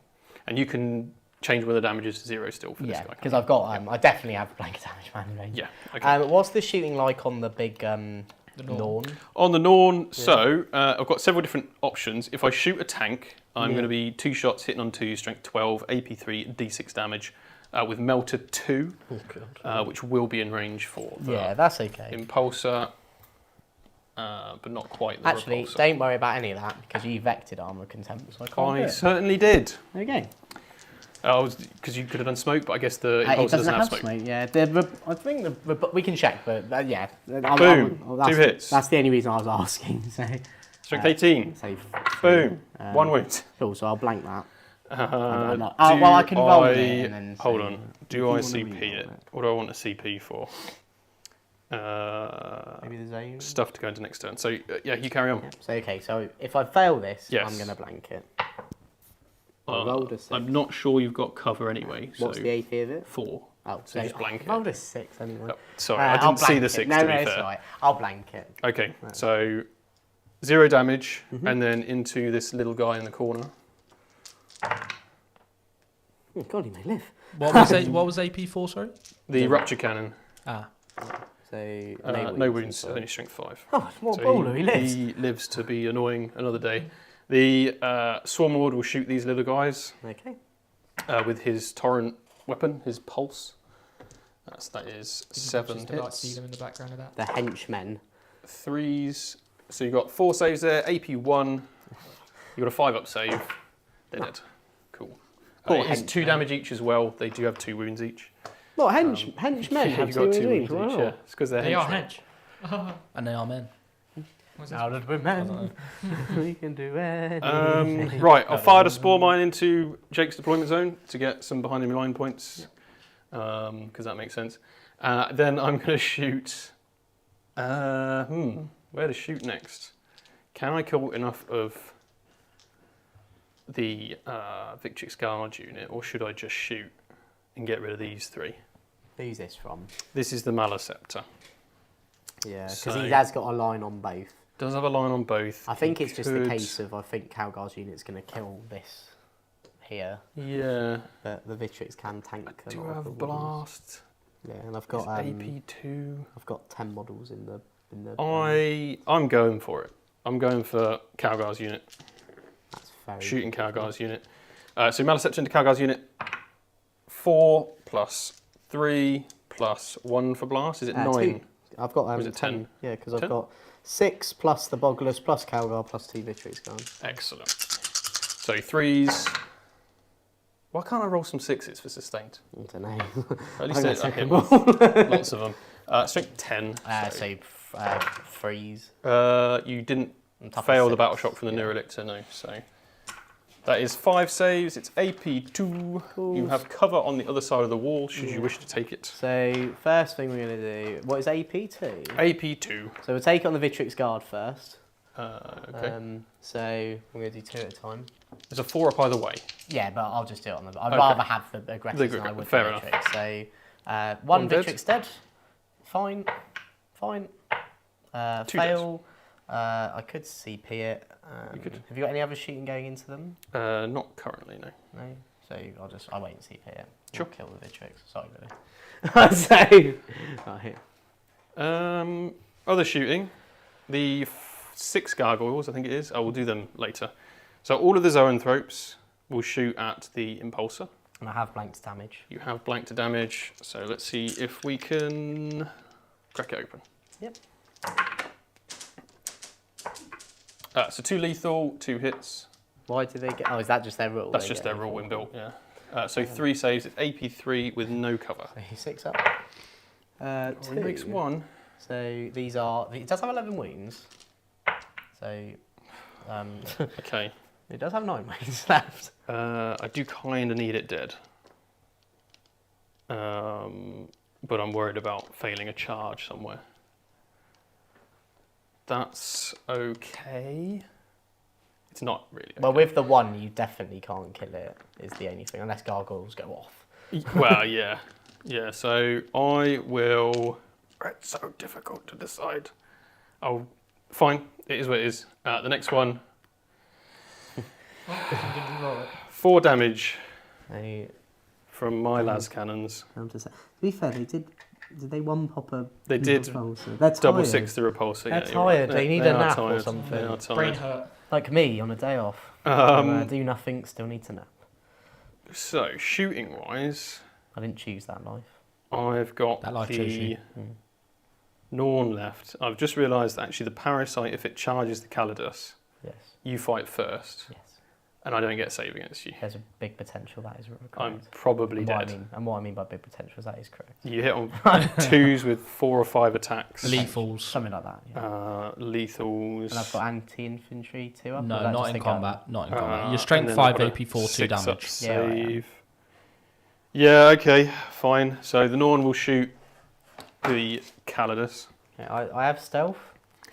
And you can change one of the damages to 0 still for this guy. Because I've got, I definitely have blanket damage man in range. Yeah, okay. What's the shooting like on the big Norn? On the Norn, so I've got several different options. If I shoot a tank, I'm going to be 2 shots hitting on 2, strength 12, AP3, D6 damage. With Melter 2, which will be in range for the that's okay. Impulsor, but not quite the Actually, Repulsor. don't worry about any of that, because you vected Armour Contempt, so I can't do I it. certainly did. There you go. Because you could have done smoke, but I guess the It Impulsor doesn't have smoke. Yeah, I think we can check, but yeah. Boom. 2 hits. That's the only reason I was asking. So. Strength 18. So Boom. 1 wound. Cool, so I'll blank that. Well, I can roll it and then hold say- on. if Do you I wanna CP re-roll it? What do I want a CP for? Maybe the zone. Stuff to go into next turn. So, yeah, you carry on. So okay, so if I fail this, Yes. I'm gonna blank it. I rolled a 6. I'm not sure you've got cover anyway. What's so the AP of it? 4. Oh, So just blank it. I rolled a 6 anyway. Oh, sorry, I I'll didn't see blank the it. 6 No, to be it's fair. alright. I'll blank it. Okay, so 0 damage, and then into this little guy in the corner. Oh, God, he may live. What was AP for, sorry? The Rupture Cannon. Ah. So No wounds, only strength 5. Oh, what So baller, he lives. He lives to be annoying another day. The Swarm Lord will shoot these little guys Okay. with his Torrent weapon, his Pulse. That is You can 7 just about see hits. them in the background of that. The henchmen. 3s. So you've got 4 saves there, AP 1. You've got a 5 up save. They're dead. Cool. Poor It is 2 henchmen. damage each as well. They do have 2 wounds each. What, henchmen have You've got 2 2 wounds wounds? each, Wow. yeah. It's because they're They are henchmen. hench. And they are men. Now that we're men, we can do anything. Right, I'll fire the Spore Mine into Jake's deployment zone to get some behind enemy line points, because that makes sense. Then I'm going to shoot... where to shoot next? Can I kill enough of the Victrix Guard unit, or should I just shoot and get rid of these 3? Who's this from? This is the Malaceptor. Yeah, because So- he has got a line on both. Does have a line on both. I think He it's just the could- case of, I think Calgar's unit's going to kill this here, Yeah. but the Victrix can tank a Do lot I of have the a ones. blast? Yeah, and I've got AP2. I've got 10 models in the. I'm going for it. I'm going for Calgar's unit. That's very Shooting Calgar's unit. So Maleception into Calgar's unit. 4 plus 3 plus 1 for blast. Is it 9? 2. I've got Or is it 10? Yeah, because I've got 6 plus the Bogglers plus Calgar plus 2 Victories gone. Excellent. So 3s. Why can't I roll some 6s for sustained? I don't know. At least I hit lots of them. Strength 10. So freeze. You didn't fail the battle shock from the Neurolictor, no. So that is 5 saves. It's AP2. Cool. You have cover on the other side of the wall should you wish to take it. So first thing we're going to do, what is AP2? AP2. So we'll take it on the Victrix Guard first. Okay. So I'm going to do 2 at a time. There's a 4 up either way. Yeah, but I'll just do it on the. I'd rather have the aggressive than I would fair the enough. Victrix. So one Victrix dead. Fine. Two Fail. I could CP it. You could. Have you got any other shooting going into them? Not currently, no. No. So I'll wait and CP it. Sure. Kill the Victrix. Sorry, really. Right here. Other shooting. The 6 gargoyles, I think it is. I will do them later. So all of the zoanthropes will shoot at the impulsor. And I have blanked damage. You have blank to damage. So let's see if we can crack it open. Yep. So 2 lethal, 2 hits. Why do they get? Oh, is that just their rule? That's just their rule inbuilt, yeah. So 3 saves, it's AP3 with no cover. So he's 6 up. 2 makes 1. So these are. It does have 11 wounds. So. Okay. It does have 9 wounds left. I do kind of need it dead. But I'm worried about failing a charge somewhere. That's okay. It's not really okay. Well, with the 1, you definitely can't kill it, is the only thing, unless gargoyles go off. Well, yeah. Yeah, so I will... It's so difficult to decide. Oh, fine. It is what it is. The next one. 4 damage from my las cannons. To be fair, did they one pop a? They did double 6 the repulsor. They're tired. They need a nap or They are something. tired. Brain hurt. Like me on a day off. Do nothing, still need to nap. So shooting wise, I didn't choose that life. I've got That life chose the you. Norn left. I've just realised that actually the parasite, if it charges the Calidus, Yes. you fight first, Yes. and I don't get save against you. There's a big potential that is correct. I'm probably and dead. What I mean by big potential is that is correct. You hit on 2s with 4 or 5 attacks. Lethals. Something like that. Yeah. Lethals. And I've got anti-infantry 2 up. No, or is that not just in a gun? combat. Not in combat. Your and strength then 5 I've got a AP4 2 6 up damage. save. Yeah, okay, fine. So the Norn will shoot the Calidus. Yeah, I have stealth.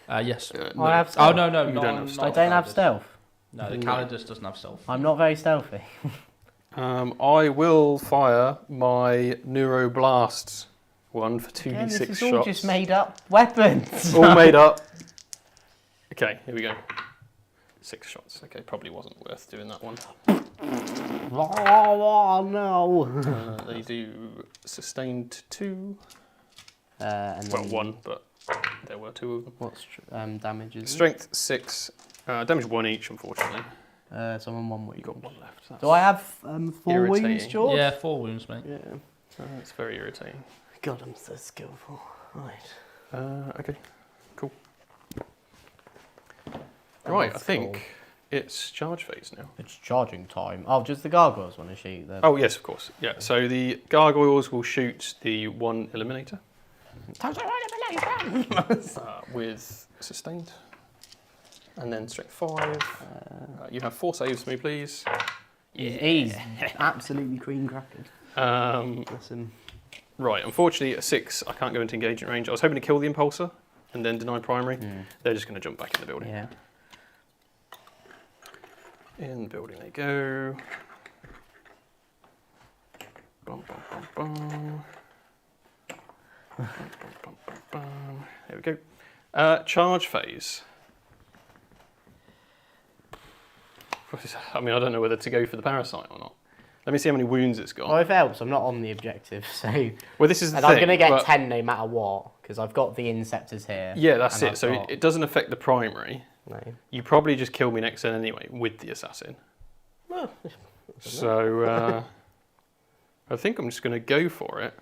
Yes. No. I have stealth. Oh, no. You don't have I stealth. don't have stealth. No, the Calidus doesn't have stealth. I'm not very stealthy. I will fire my Neuroblast one for 2d6 Again, this is shots. all just made up weapons. All made up. Okay, here we go. 6 shots. Okay, probably wasn't worth doing that one. Oh, no. They do sustained 2. And Well, then 1, but there were 2 of them. What's damage? Is Strength 6. Damage 1 each, unfortunately. So I'm on 1 wound. You got 1 left. That's, Do I have 4 wounds, irritating. George? Yeah, 4 wounds, mate. Yeah. That's very irritating. God, I'm so skillful. Right. Okay, cool. Right, I think it's charge phase now. It's charging time. Oh, just the gargoyles want to shoot them. Oh, yes, of course. Yeah, so the gargoyles will shoot the 1 eliminator with sustained. And then strength 5. You have 4 saves for me, please. He's absolutely cream crackered. Listen. Right, unfortunately at 6 I can't go into engagement range. I was hoping to kill the impulsor and then deny primary. They're just going to jump back in the building. Yeah. In the building they go. Bum, bum, bum, bum. Bum, bum, bum, bum, bum. There we go. Charge phase. I mean, I don't know whether to go for the parasite or not. Let me see how many wounds it's got. Well, if it helps, I'm not on the objective, so... Well, this is the and thing. I'm going to get 10 no matter what, because I've got the Inceptors here. Yeah, that's it. So it doesn't affect the primary. No. You probably just kill me next turn anyway with the assassin. Well, so I think I'm just going to go for it.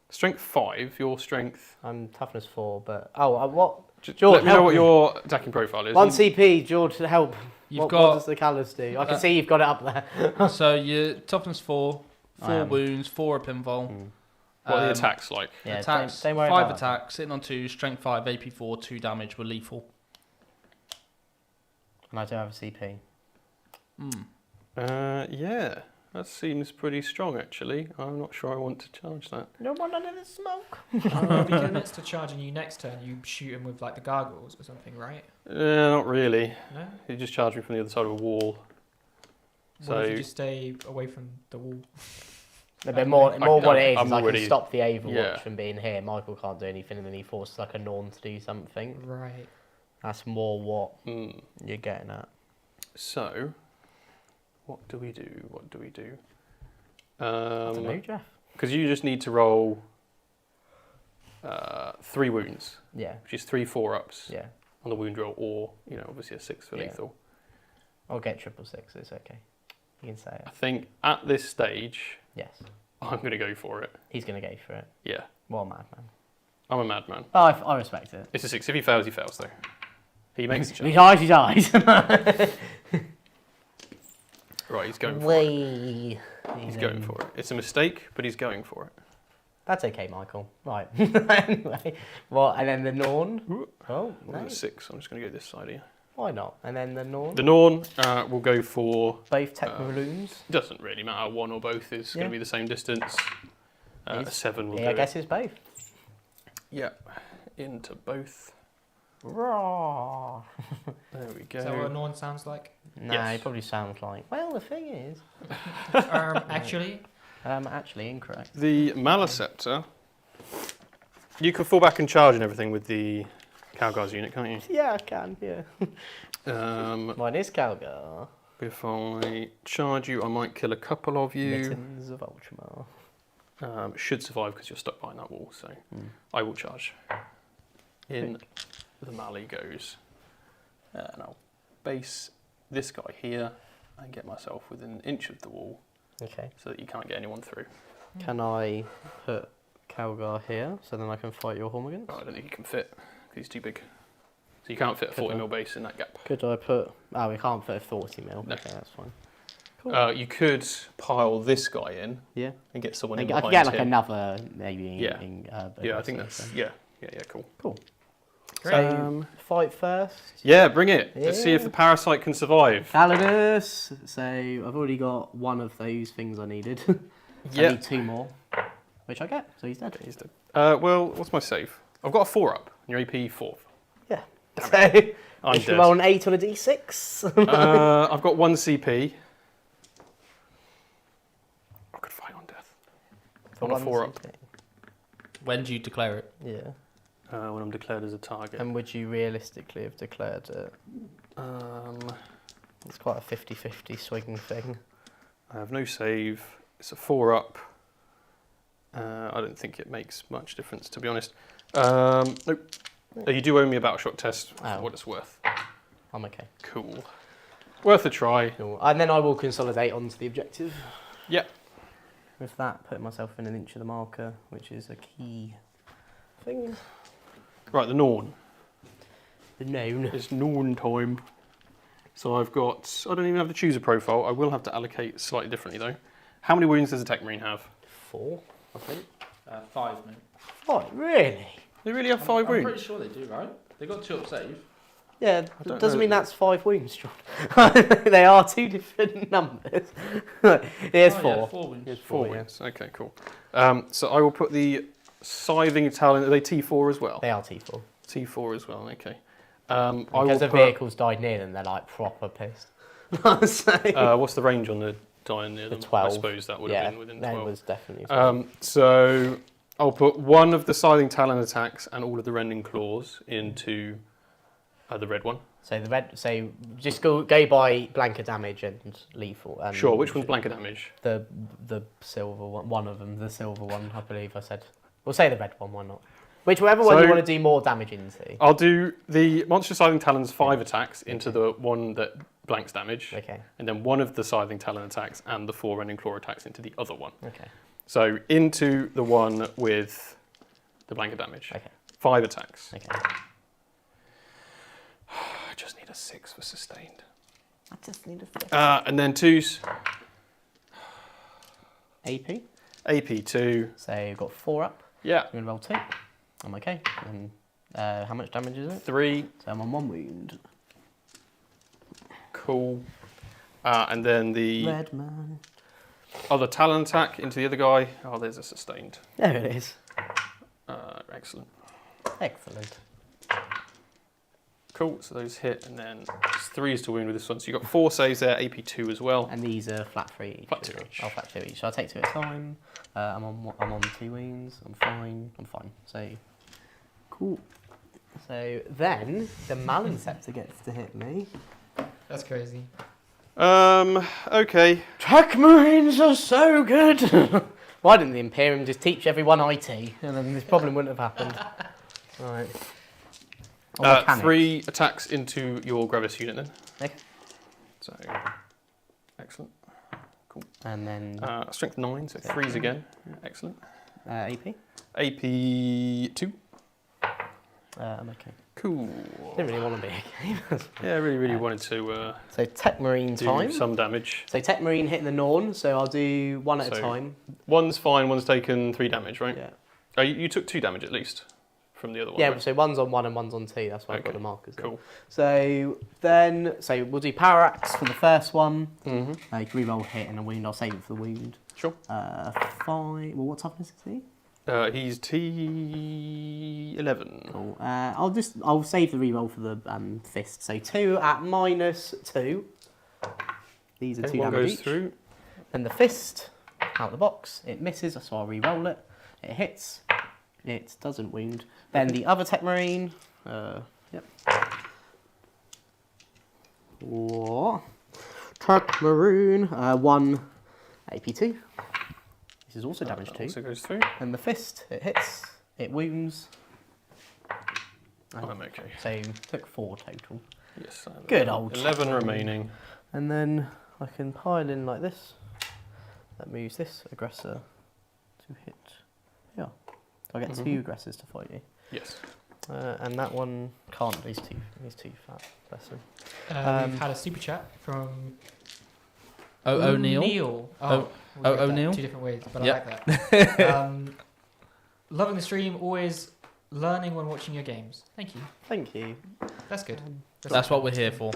Strength 5, your strength... I'm toughness 4, but... Oh, what? Just George, let me know what your attacking profile is. 1 CP, George, help. What does the callus do? I can see you've got it up there. So your toughness 4, 4 wounds, 4 a pinfall. What are the attacks like? Yeah, attacks, don't worry 5 about attacks, sitting on 2, strength 5, AP 4, 2 damage, were lethal. And I do have a CP. Yeah, that seems pretty strong actually. I'm not sure I want to charge that. No one under the smoke. If he commits to charging you next turn, you shoot him with like the gargoyles or something, right? Not really. No? He just charged me from the other side of a wall. What if you just stay away from the wall? A bit more what it is I'm I already- can stop the Overwatch yeah. from being here. Michael can't do anything, and then he forces like a Norn to do something. Right. That's more what you're getting at. So, what do we do? What do we do? I don't know, Jeff. Because you just need to roll 3 wounds, Yeah, which is 3 4-ups yeah. on the wound roll, or obviously a 6 for Yeah. lethal. I'll get 666. It's okay. You can say it. I think at this stage, Yes, I'm going to go for it. he's gonna go for it. Yeah, What a madman. I'm a madman. Oh, I respect it. It's a 6. If he fails, he fails though. He makes the He charge. dies. He dies. Right, he's going for it. Way. He's going for it. It's a mistake, but he's going for it. That's okay, Michael. Right. Anyway, what? And then the Norn. Oh, I'm no. at 6. I'm just going to go this side here. Why not? And then the Norn. The Norn will go for... Both tech balloons. Doesn't really matter. One or both is going to be the same distance. A 7 will do I guess it. it's both. Yeah, into both. Raw. There we go. Is that what a Norn sounds like? No, Yes. it probably sounds like. Well, the thing is. Actually, Actually incorrect. The Maleceptor, you can fall back and charge and everything with the Calgar's unit, can't you? Yeah, I can. Yeah. Mine is Calgar. If I charge you, I might kill a couple of you. Mittens of Ultramar. Should survive because you're stuck behind that wall, so I will charge. In the Mali goes. And I'll base this guy here and get myself within an inch of the wall Okay. so that you can't get anyone through. Can I put Calgar here so then I can fight your Hormigans? Oh, I don't think he can fit because he's too big. So you can't fit a 40 mil base in that gap. Could I put... Oh, we can't fit a 40 mil. No. Okay, that's fine. Cool. You could pile this guy in Yeah. and get someone I in could behind get like him. another maybe. Yeah. Yeah, I think that's... Yeah, cool. Cool. Great. So, fight first. Yeah, bring it. Let's see if Yeah. the parasite can survive. Validus. So, I've already got one of those things I needed. I Yeah. need 2 more, which I get, so he's dead. He's dead. Well, what's my save? I've got a 4-up. Your AP 4th. Yeah. Damn So, I'm if you dead. roll an 8 on a d6. I've got 1 CP. I could fight on death. On a one 4-up. CP. When do you declare it? Yeah. When I'm declared as a target. And would you realistically have declared it? It's quite a 50-50 swing thing. I have no save. It's a 4-up. I don't think it makes much difference, to be honest. Nope. You do owe me a battle shock test for what it's worth. I'm okay. Cool. Worth a try. Cool. And then I will consolidate onto the objective. Yep. With that, putting myself in an inch of the marker, which is a key thing. Right, the Norn. The known. It's Norn time. So I've got... I don't even have the chooser profile. I will have to allocate slightly differently, though. How many wounds does a Tech Marine have? 4, I think. 5, mate. Oh, really? They really have 5 I'm wounds? pretty sure they do, right? They got 2 up save. Yeah, don't doesn't know. mean that's 5 wounds, John. They are 2 different numbers. Here's 4. Yeah, 4 wounds. Here's 4 4, yeah. wounds. Okay, cool. So I will put the Scything Talent... Are they T4 as well? They are T4. T4 as well, okay. Because the vehicles died near them, they're like proper pissed. So, what's the range on the dying near them? 12. I suppose that would have been within 12. that was definitely 12. So I'll put one of the Scything Talon attacks and all of the Rending Claws into the red one. So the red. So just go by blanket damage and lethal. And Sure. Which one's blanket damage? The silver one. One of them. The silver one. I believe I said. We'll say the red one. Why not? Whichever one you want to do more damage into. I'll do the Monster Scything Talon's 5 attacks into the one that blanks damage. Okay. And then one of the Scything Talon attacks and the 4 Rending Claw attacks into the other one. Okay. So into the one with the blanket damage. Okay. 5 attacks. Okay. I just need a 6 for sustained. I just need a 6. And then 2s. AP. AP 2. So you've got 4 up. Yeah. I'm going to roll 2. I'm okay. And how much damage is it? 3. So I'm on 1 wound. Cool. And then the Red man. other Talon attack into the other guy. Oh, there's a sustained. There it is. Excellent. Excellent. Cool, so those hit, and then it's 3s to wound with this one. So you've got 4 saves there, AP 2 as well. And these are flat 3 each. Flat 2 each. Oh, flat 2 each. So I'll take 2 at a time. I'm on 2 wounds. I'm fine. So, cool. So then the Malin Scepter gets to hit me. That's crazy. Okay. Tech Marines are so good! Why didn't the Imperium just teach everyone IT? And then this problem wouldn't have happened. Right. 3 attacks into your Gravis unit then. Okay. So, excellent. Cool. And then Strength 9, so 3s again. Excellent. AP. AP 2. I'm okay. Cool. Didn't really want to be okay. Yeah, I really wanted to So Tech Marine do time. some damage. So Tech Marine hitting the Norn, so I'll do 1 at a time. One's fine, one's taken 3 damage, right? Yeah. Oh, you took 2 damage at least from the other one. Yeah, right? so one's on 1 and one's on 2. That's why I've got Okay, the markers. Cool. So then, we'll do Power Axe for the first one. Mm-hmm. You can re-roll hit and a wound. I'll save it for the wound. Sure. 5. Well, what toughness is he? He's T11. Cool. I'll save the re-roll for the fist. So 2 at -2. These are 2 One damage goes each. through. Then the fist out the box. It misses, so I'll re-roll it. It hits. It doesn't wound. Then the other Tech Marine. Yep. Whoa. Tech Marine. 1 AP2. This is also damage 2. Also goes through. And the fist. It hits. It wounds. I'm okay. So took 4 total. Yes. Good old 11 remaining. And then I can pile in like this. That moves this aggressor to hit. Yeah. So I get 2 aggressors to fight you. Yes. And that one can't. He's too fat. Bless him. We've had a super chat from O'Neill. Neil. O'Neill. 2 different ways, but Yep. I like that. Loving the stream, always learning when watching your games. Thank you. Thank you. That's good. That's what we're here for.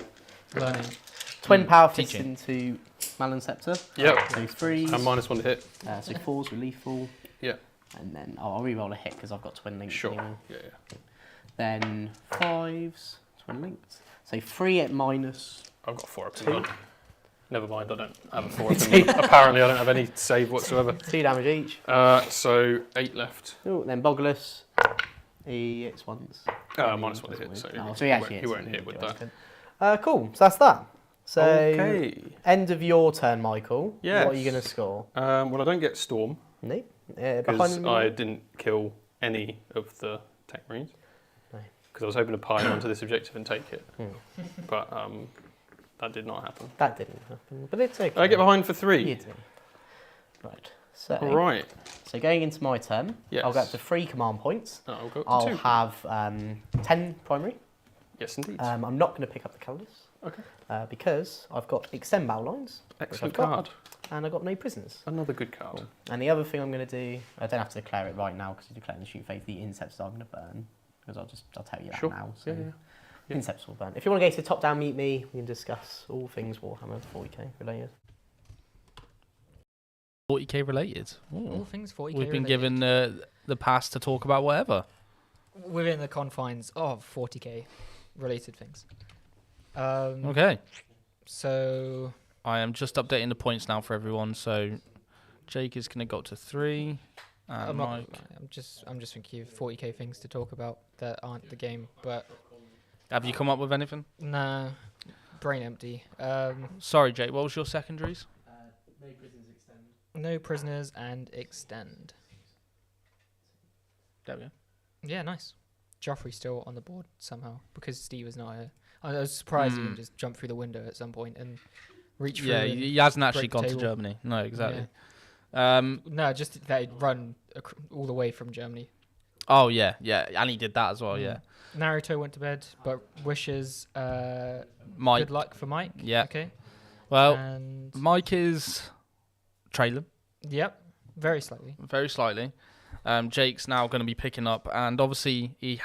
Learning. Twin power fist Teaching. into Malin Scepter. Yep. So 3s. And -1 to hit. So 4s with lethal. Yeah. And then I'll re-roll a hit because I've got twin links. Sure. Anyway. Yeah. Then 5s, twin linked. So 3 at -. I've got 4 up in 2. one. Never mind, I don't have a 4 up in one. Apparently I don't have any save whatsoever. 2 damage each. So 8 left. Oh, then Bogulus. He hits once. -1 to hit, so So he actually he hits. won't hit with that. Cool. So that's that. So Okay. end of your turn, Michael. Yes. What are you going to score? Well, I don't get Storm No. because I didn't kill any of the Tech Marines. No. Because I was hoping to pile onto this objective and take it, but that did not happen. That didn't happen, but it's okay. I get behind for 3. You do. Right. So. Right. So going into my turn, Yes. I'll go up to 3 command points. I'll go up to I'll 2. have 10 primary. Yes, indeed. I'm not going to pick up the Calidus. Okay. Because I've got extend battle lines. Excellent I've got, card. And I've got no prisoners. Another good card. And the other thing I'm going to do, I don't have to declare it right now because you declare in the shoot phase the insects I'm going to burn. Because I'll tell you that Sure. now. So Yeah. insects will burn. If you want to go to top down meet me, we can discuss all things Warhammer 40k related. 40k related. All things 40k We've been related. given the pass to talk about whatever. Within the confines of 40k related things. Okay. So I am just updating the points now for everyone. So Jake is going to go up to 3. And I'm Mike. just thinking of 40k things to talk about that aren't the game. But Have you come up with anything? Nah, brain empty. Sorry, Jake. What was your secondaries? No prisoners extend. No prisoners and extend. There we go. Yeah, nice. Joffrey's still on the board somehow because Steve is not here. I was surprised he didn't just jump through the window at some point and reach through. Yeah, and he hasn't actually break the gone to table. Germany. No, exactly. No, just that he'd run all the way from Germany. Oh, yeah, and he did that as well, yeah. Naruto went to bed, but wishes Mike. good luck for Mike. Yeah. Okay. Well, And Mike is trailing yep, very slightly. very slightly. Jake's now going to be picking up, and obviously he's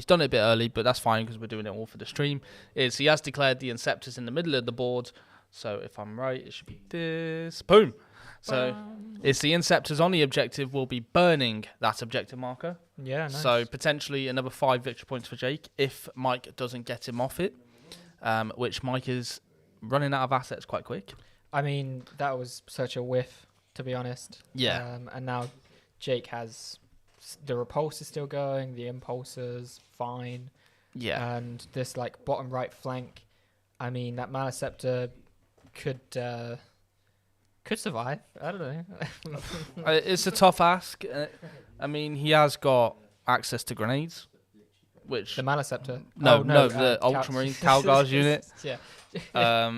done it a bit early, but that's fine because we're doing it all for the stream. He has declared the Inceptors in the middle of the board, so if I'm right, it should be this. Boom! So it's the Inceptors on the objective will be burning that objective marker. Yeah, nice. So potentially another 5 victory points for Jake if Mike doesn't get him off it, which Mike is running out of assets quite quick. I mean, that was such a whiff, to be honest. Yeah. And now Jake has the repulse is still going, the impulsors fine. Yeah. And this like bottom right flank, I mean, that Maliceptor could survive. I don't know. It's a tough ask. I mean, he has got access to grenades, which The Maliceptor. no, the Ultramarines Calgar's unit. Yeah.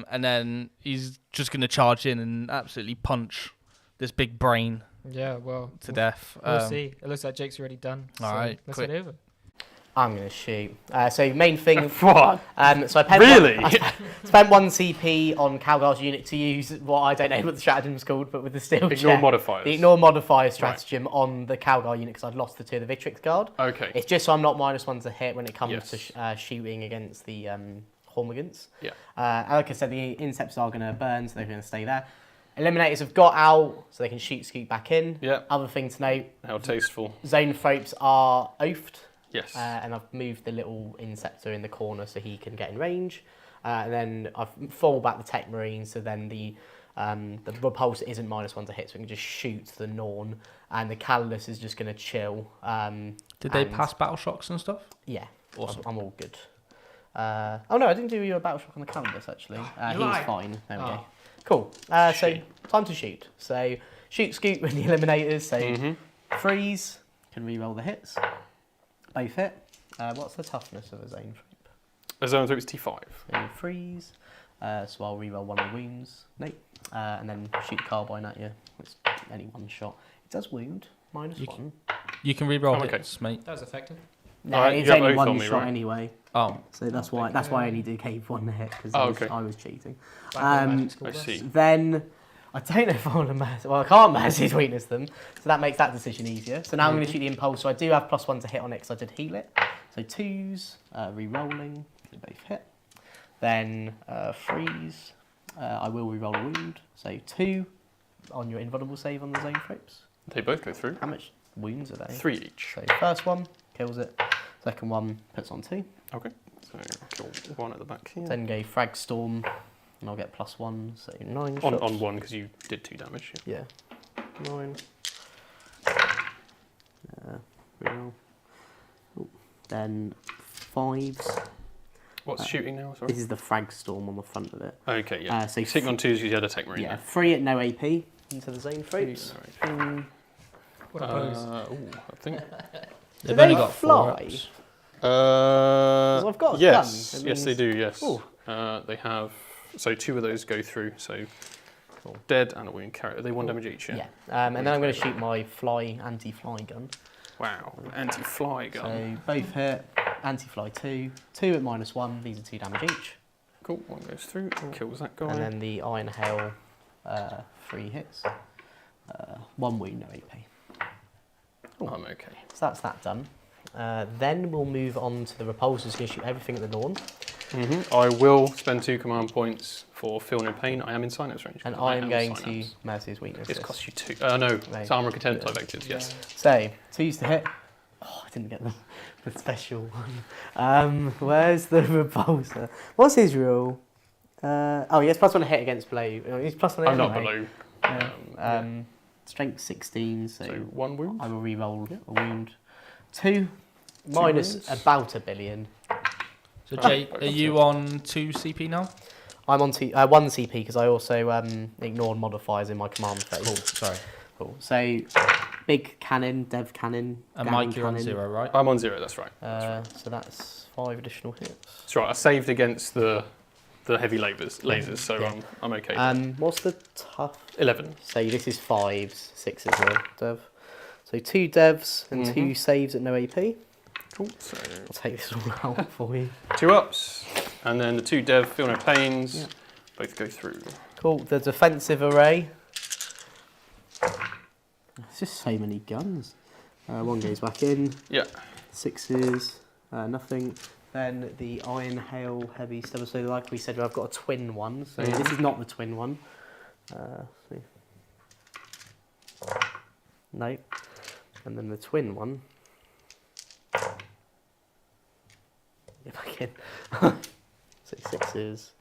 And then he's just going to charge in and absolutely punch this big brain Yeah, well, to death. we'll see. It looks like Jake's already done. All right, let's quick. head over. I'm going to shoot. So main thing... What? So I paid Really? I spent 1 CP on Calgar's unit to use what I don't know what the strategem's called, but with the steel Ignore check. modifiers. The ignore modifier stratagem on the Calgar unit because I'd lost the 2 of the Victrix Guard. Okay. It's just so I'm not -1 to hit when it comes Yes. to shooting against the Hormigans. Yeah. And like I said, the Incepts are going to burn, so they're going to stay there. Eliminators have got out, so they can scoot back in. Yeah. Other thing to note, How tasteful. Zone Thropes are oafed. Yes. And I've moved the little Inceptor in the corner so he can get in range. And then I've fall back the Tech Marine, so then the Repulsor isn't -1 to hit, so we can just shoot the Norn. And the Calidus is just going to chill. Did they and- pass battle shocks and stuff? Yeah, Awesome. I'm all good. Oh no, I didn't do you a battle shock on the Calidus actually. He's lied. fine. There we go. Oh. Cool. So Shit. time to shoot. So shoot, scoot with the Eliminators. So freeze. Can re-roll the hits. Both hit. What's the toughness of a Zone Thrope? A zone through is T5. So freeze. So I'll re-roll 1 of the wounds. Nope. And then shoot the carbine at you. It's only 1 shot. It does wound. -1. You can re-roll Oh, okay. hits, mate. That was effective. No, Alright, it's you have only oath 1 on me, shot right? anyway. Oh, So that's why I only do cave 1 hit because Oh, okay. I was cheating. Back when Magic I schooled us. see. Then I don't know if I want to mass. Well, I can't mass his weakness them, so that makes that decision easier. So now I'm going to shoot the impulse. So I do have +1 to hit on it because I did heal it. So 2s, re-rolling, they both hit. Then freeze. I will re-roll a wound. So 2 on your invulnerable save on the Zone Thropes. They both go through. How much wounds are they? 3 each. So first one kills it. Second one puts on 2. Okay. So kill 1 at the back here. Then go frag storm, and I'll get +1, so 9 On shots. 1 because you did 2 damage. Yeah. Yeah. 9. Reroll. Oh. Then 5s. What's shooting now? Sorry. This is the frag storm on the front of it. Okay. Yeah. So Sitting on 2s because you had a tech marine. Yeah, 3 at no AP into the Zone Thropes. What a pose. I think. they've they only got 4 fly? ups. I've got a yes, gun. It yes, they means- do. Yes, Ooh. they have. So 2 of those go through. So dead and a wound carry. Are they 1 damage each? Yeah. And then I'm going to shoot my anti-fly gun. Wow, anti-fly gun. So both hit. Anti-fly 2. 2 at -1. These are 2 damage each. Cool. 1 goes through. Kills that guy. And then the Iron Hail, 3 hits. 1 wound, no AP. I'm okay. So that's that done. Then we'll move on to the Repulsors. Going to shoot everything at the Norn. I will spend 2 command points for Feel No Pain. I am in Synapse range. And I I'm am going to Synapse. Mercy's weakness. It's cost you 2. No, No. it's armor content I vectors. Yes. So, 2s to hit. Oh, I didn't get the special one. Where's the Repulsor? What's his rule? Oh, he has +1 to hit against below. He's +1 I'm not anyway. below. Yeah. Strength 16, so, So 1 wound. I will re-roll a wound. 2 minus wounds. about 1 billion. So Jay, are you on 2 CP now? I'm on 1 CP because I also ignored modifiers in my command phase. Cool, sorry. Cool. So, big cannon, dev cannon, And gang Mike, you're on cannon. 0, right? I'm on 0, that's right. So that's 5 additional hits. That's right, I saved against the heavy lasers, so Yeah. I'm okay. What's the tough? 11. So this is 5s, 6s the dev. So 2 devs and 2 saves at no AP. Cool, so I'll take this all out for you. 2 ups, and then the 2 dev, feel no pains, Yeah. both go through. Cool, the defensive array. It's just so many guns. 1 goes back in. Yeah. 6s, nothing. Then the Iron Hail Heavy Stubber. So like we said, I've got a twin one. So this is not the twin one. See. No. And then the twin one. Get back in. So 6s.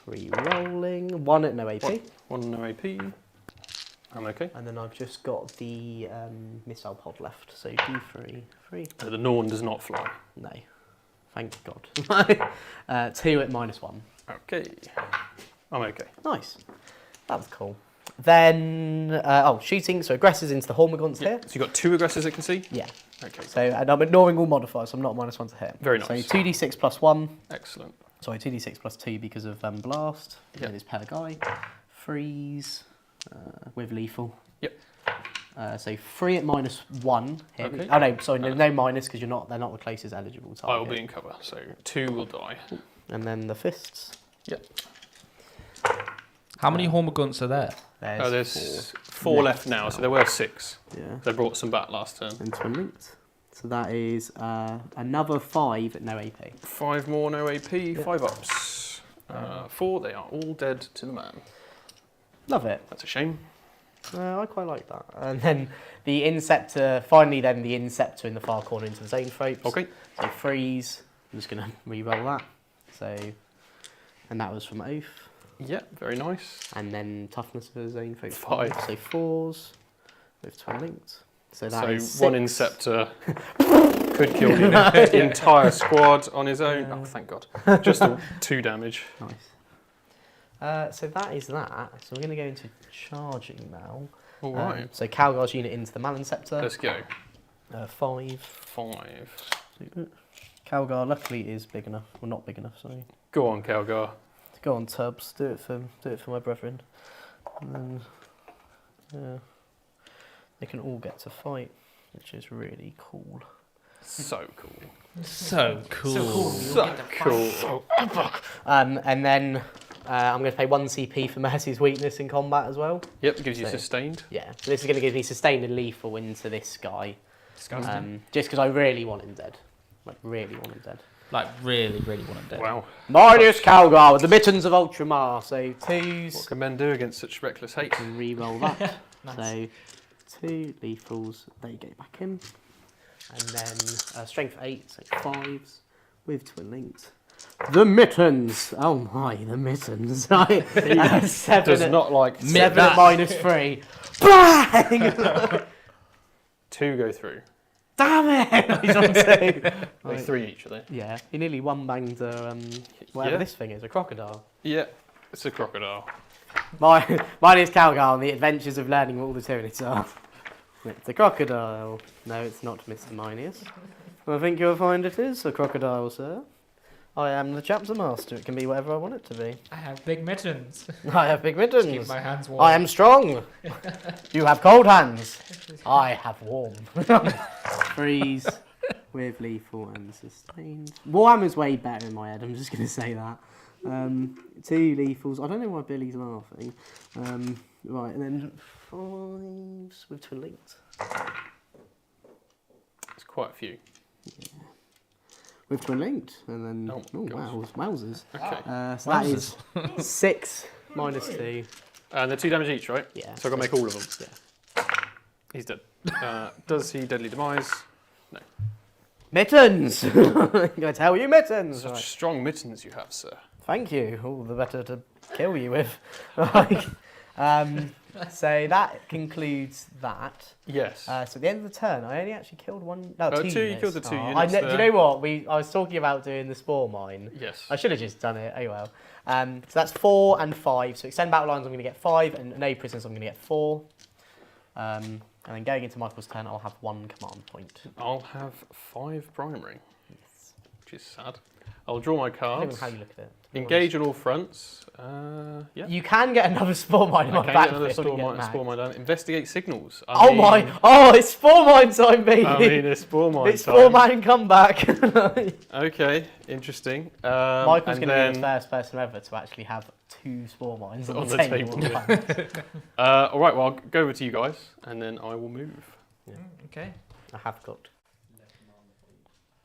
Re-rolling. 1 at no AP. 1 no AP. I'm okay. And then I've just got the missile pod left. So D3, 3. The Norn does not fly. No. Thank God. 2 at -1. Okay. I'm okay. Nice. That was cool. Then, shooting. So aggressors into the Hormagaunts here. So you've got 2 aggressors that can see? Yeah. Okay. So, and I'm ignoring all modifiers, so I'm not -1 to hit. Very nice. So 2d6 plus 1. Excellent. Sorry, 2d6 plus 2 because of Blast. Yep. It is per guy. Freeze with lethal. Yep. So 3 at -1 hit. Okay. Oh no, sorry, no minus because they're not the closest eligible target. I will be in cover, so 2 will die. And then the fists. Yep. How many Hormagaunts are there? There's 4 left now, so there were 6. Yeah. They brought some back last turn. And twin linked. So that is another 5 at no AP. 5 more, no AP, 5 ups. 4, they are all dead to the man. Love it. That's a shame. I quite like that. And then the Inceptor, finally then the Inceptor in the far corner into the Zoanthropes. Okay. So freeze. I'm just going to re-roll that. So, and that was from Oath. Yeah, very nice. And then toughness for the Zoanthropes. 5. So 4s with twin linked. So that is So 1 6. Inceptor could kill the entire squad on his own. Oh, thank God. Just 2 damage. Nice. So that is that. So we're going to go into charging now. All right. So Calgar's unit into the Malin Scepter. Let's go. 5. 5. Calgar luckily is big enough. Well, not big enough, sorry. Go on, Calgar. Go on, Tubbs. Do it for my brethren. And then, yeah, they can all get to fight, which is really cool. So cool. So cool. So cool. And then I'm going to pay 1 CP for Mercy's weakness in combat as well. Yep, gives you So- sustained. Yeah, so this is going to give me sustained and lethal into this guy. Disgusting. Just because I really want him dead. Like, really want him dead. Like, really, really want him dead. Wow. Marius Calgar with the mittens of Ultramar. So 2s. What can men do against such reckless hate? And re-roll that. Nice. So 2 lethals, they go back in. And then strength 8, so 5s with twin linked. The mittens! Oh my, the mittens. 7 Does at, not like 7 at -3. Bang! 2 go through. Damn it! He's on 2. Like 3 each, are they? Yeah, he nearly one banged whatever Yeah. this thing is, a crocodile. Yeah, it's a crocodile. Mine is Calgar and the adventures of learning what all the Tyranids are. It's a crocodile. No, it's not, Mr. Minius. I think you'll find it is a crocodile, sir. I am the chapter master. It can be whatever I want it to be. I have big mittens. I have big Keep mittens. my hands warm. I am strong. You have cold hands. I have warm. Freeze with lethal and sustained. Warhammer's way better in my head. I'm just going to say that. 2 lethals. I don't know why Billy's laughing. Right, and then 5s with twin linked. It's quite a few. Yeah. With twin linked, and then Oh, gosh. wowzers. Okay. So that is 6 -2. And they're 2 damage each, right? Yeah. So I've got to make all of them. Yeah. He's dead. Does he deadly demise? No. Mittens! I'm going to tell you mittens! Such Right. strong mittens you have, sir. Thank you. All the better to kill you with. Like, So that concludes that. Yes. So at the end of the turn, I only actually killed one. No, Oh, two. two, you units. killed the two Oh, units do you there. know what? I was talking about doing the spore mine. Yes. I should have just done it. Oh well. So that's 4 and 5. So extend battle lines, I'm going to get 5, and no prisoners, I'm going to get 4. And then going into Michael's turn, I'll have 1 command point. I'll have 5 primary, Yes. which is sad. I'll draw my I don't cards. know how you look at it. Engage on all fronts. Yeah. You can get another spore mine in my I can get another battlefield. spore mine down. Investigate signals. Oh my! Oh, it's spore mine time, baby! I mean, it's spore mine it's spore time. mine comeback. Okay, interesting. Michael's and going to then, be the first person ever to actually have 2 spore mines on the table. All right, well, I'll go over to you guys, and then I will move. Yeah. Okay. I have got.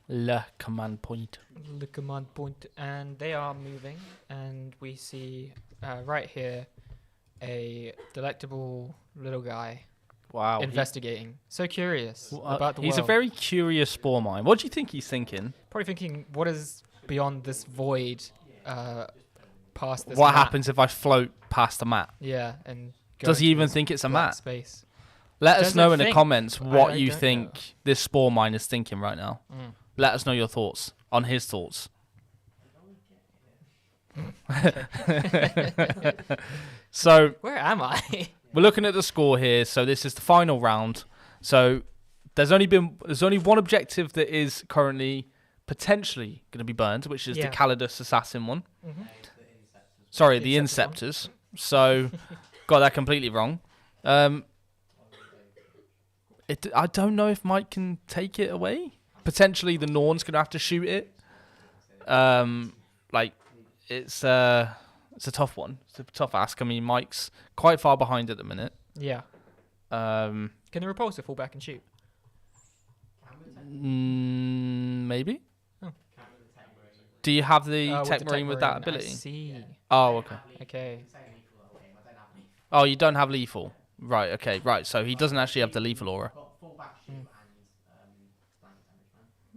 Le command point. The command point, and they are moving, and we see right here a delectable little guy Wow. investigating. So curious about the He's world. a very curious spore mine. What do you think he's thinking? Probably thinking, what is beyond this void, past this What map? happens if I float past the map? Yeah, and go Does he into even this think it's a black map? space? Let us Does know it in the think? comments I what you don't think know. this spore mine is thinking right now. Mm. Let us know your thoughts on his thoughts. So Where am I? we're looking at the score here. So this is the final round. So there's only one objective that is currently potentially going to be burned, which is the Custodes assassin one. Mm-hmm. Sorry, the Inceptors. So got that completely wrong. I don't know if Mike can take it away. Potentially the Norn's going to have to shoot it. It's a tough one. It's a tough ask. I mean, Mike's quite far behind at the minute. Yeah. Can the repulsor fall back and shoot? Maybe. Oh. Do you have the With Tech the Marine with that Marine, I ability? see. Oh, okay. Okay. Oh, you don't have lethal. Right, okay, right. So he doesn't actually have the lethal aura.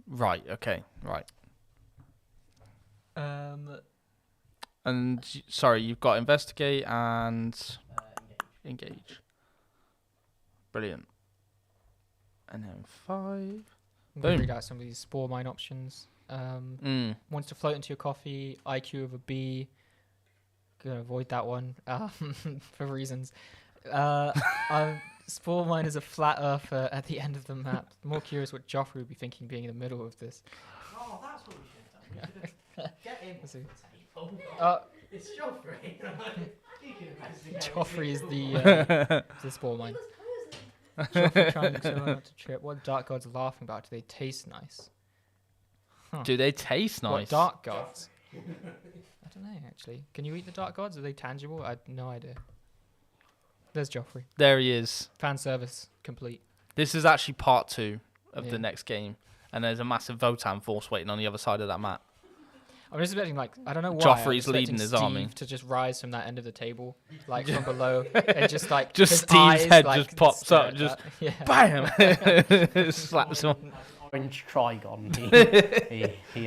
Right, okay, right. And sorry, you've got investigate and engage. Brilliant. And then 5. I'm Boom. going to read out some of these spore mine options. Wants to float into your coffee, IQ of a B. Gonna avoid that one for reasons. Spore mine is a flat earther at the end of the map. More curious what Joffrey would be thinking being in the middle of this. Oh, that's what we should have done. Get him Let's see. to the table. It's Joffrey. Joffrey is the spore mine. Joffrey trying so hard to trip. What dark gods are laughing about? Do they taste nice? Huh. Do they taste nice? What dark gods? I don't know, actually. Can you eat the dark gods? Are they tangible? I had no idea. There's Joffrey. There he is. Fan service complete. This is actually part 2 of Yeah. the next game. And there's a massive Votan force waiting on the other side of that map. I'm just expecting, like, I don't know why. Joffrey's I'm leading expecting his Steve army. to just rise from that end of the table, like from below, and just like Just his Steve's eyes, head like, just pops stare up, at just that. Yeah. BAM! Slaps him. Orange Trigon. He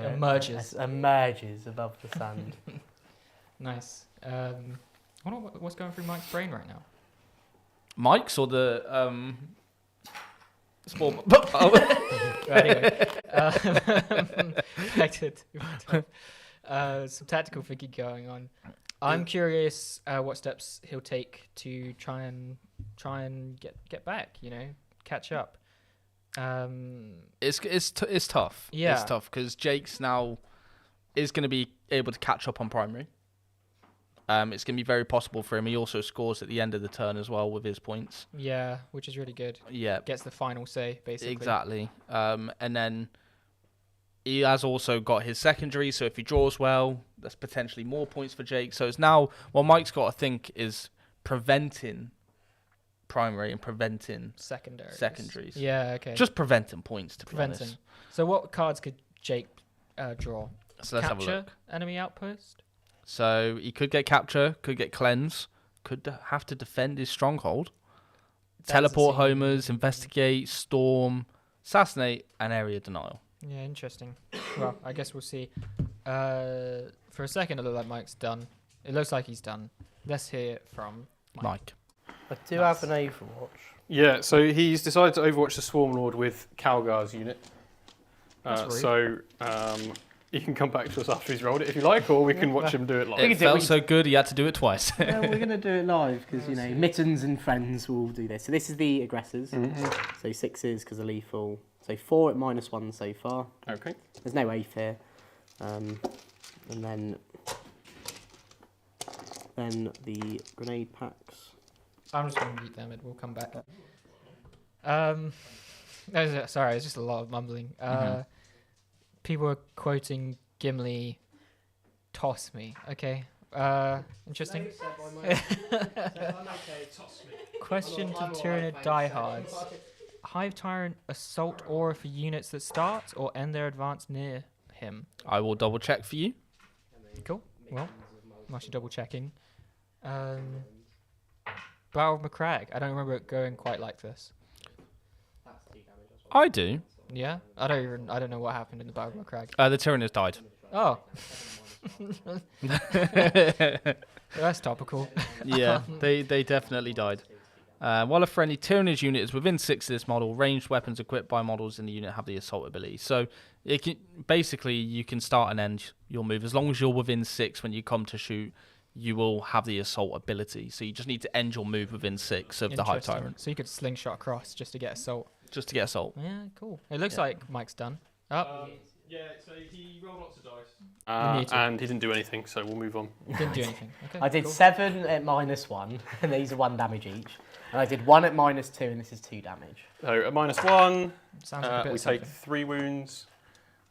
Emerges. Emerges above the sand. Nice. I wonder what's going through Mike's brain right now. Mike's or the spore. Anyway, back to some tactical thinking going on. I'm curious what steps he'll take to try and get back. You know, catch up. It's tough. Yeah. It's tough because Jake's now is going to be able to catch up on primary. It's going to be very possible for him. He also scores at the end of the turn as well with his points. Yeah, which is really good. Yeah. Gets the final say, basically. Exactly. And then he has also got his secondary, so if he draws well, that's potentially more points for Jake. So it's now what Mike's got to think is preventing primary and preventing secondaries. Yeah, okay. Just preventing points, to be honest. So what cards could Jake draw? So let's have a Capture look. enemy outpost? So he could get capture, could get cleanse, could have to defend his stronghold, teleport homers, investigate, storm, assassinate, and area denial. Yeah, interesting. Well, I guess we'll see. For a second, it looked like Mike's done. It looks like he's done. Let's hear from Mike. I do have an Overwatch. Yeah, so he's decided to overwatch the Swarm Lord with Calgar's unit. So he can come back to us after he's rolled it if you like, or we can watch him do it live. It felt so good he had to do it twice. Yeah, we're going to do it live because, you know, Mittens and friends will do this. So this is the aggressors. So 6s because of lethal. So 4 at -1 so far. Okay. There's no Aether here. And then the grenade packs. I'm just going to mute them and we'll come back. Sorry, it's just a lot of mumbling. People are quoting Gimli, toss me. Okay. Interesting. Question to Tyranid diehards. Hive Tyrant assault aura for units that start or end their advance near him? I will double check for you. Cool. Well, I'm actually double checking. Battle of McCrag. I don't remember it going quite like this. I do. Yeah? I don't know what happened in the Battle of McCrag. The Tyranids died. Oh. That's topical. Yeah, they definitely died. While a friendly Tyranids unit is within 6 of this model, ranged weapons equipped by models in the unit have the assault ability. So it can, basically you can start and end your move. As long as you're within 6 when you come to shoot, you will have the assault ability. So you just need to end your move within 6 of the Hive Tyrant. So you could slingshot across just to get assault. Just to get assault. Yeah, cool. It looks like Mike's done. Oh. Yeah, so he rolled lots of dice. And he didn't do anything, so we'll move on. He didn't do anything. Okay, I did cool. 7 at -1, and these are 1 damage each. And I did 1 at -2, and this is 2 damage. So at -1, Sounds like a bit we of take something. 3 wounds,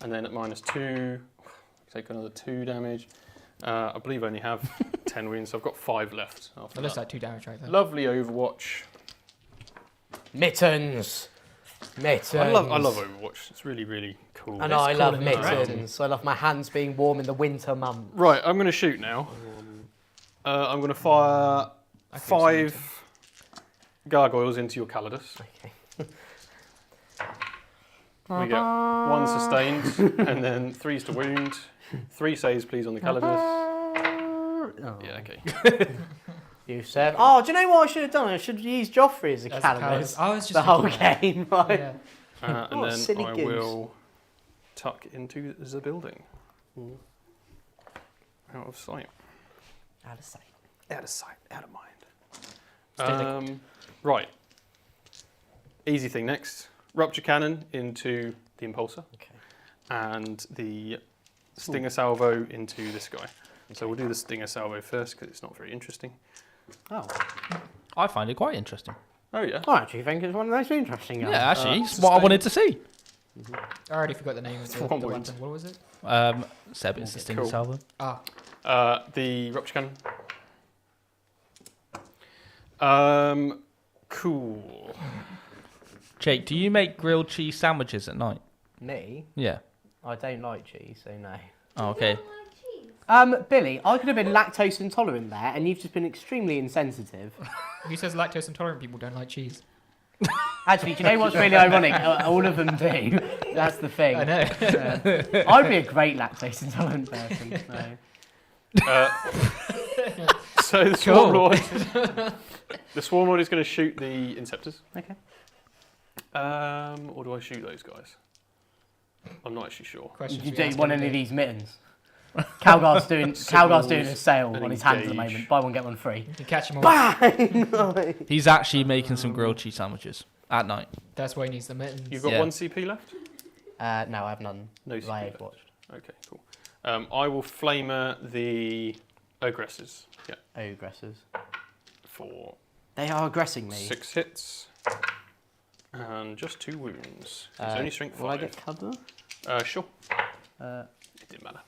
and then at -2, we take another 2 damage. I believe I only have 10 wounds, so I've got 5 left after It looks that. like 2 damage right there. Lovely Overwatch. Mittens! Mittens! I love Overwatch. It's really, really cool. And I love and mittens. I love my hands being warm in the winter months. Right, I'm going to shoot now. I'm going to fire 5 gargoyles into your Calidus. Okay. We get 1 sustained, and then 3s to wound. 3 saves, please, on the Calidus. Oh. Yeah, okay. You said, oh, do you know what I should have done? I should have used Joffrey as a As a canvas I was just the whole thinking that. game. Right? Yeah. And What a then silly I goose. will tuck into the building. Out of sight. Out of sight. Out of sight, out of Steady. mind. Right. Easy thing next. Rupture cannon into the impulsor. Okay. And the stinger salvo into this guy. So we'll do the stinger salvo first because it's not very interesting. Oh. I find it quite interesting. Oh yeah. I actually think it's one of the most interesting guys. Yeah, actually, it's what I wanted to see. I already forgot the name of the One weapon. wound. What was it? Seb, it's the Stinger cool. Salvo. The rupture cannon. Cool. Jake, do you make grilled cheese sandwiches at night? Me? Yeah. I don't like cheese, so no. Oh, okay. Billy, I could have been lactose intolerant there, and you've just been extremely insensitive. Who says lactose intolerant people don't like cheese? Actually, do you know what's really ironic? All of them do. That's the thing. I know. I'd be a great lactose intolerant person. So. So the Swarm Lord is going to shoot the Inceptors. Okay. Or do I shoot those guys? I'm not actually sure. Questions You we don't ask want every any of day. these mittens. Calgar's doing a sale and on his hands at the engage. moment. Buy one, get one free. You can catch him all. Bang! He's actually making some grilled cheese sandwiches at night. That's why he needs the mittens. You've got Yeah. 1 CP left? No, I have none. No that CP I left. have watched. Okay, cool. I will flamer the aggressors. Yeah, Aggressors. for They are aggressing me. 6 hits. And just 2 wounds. It's only strength 5. Will I get cover? Sure. Uh, It didn't matter.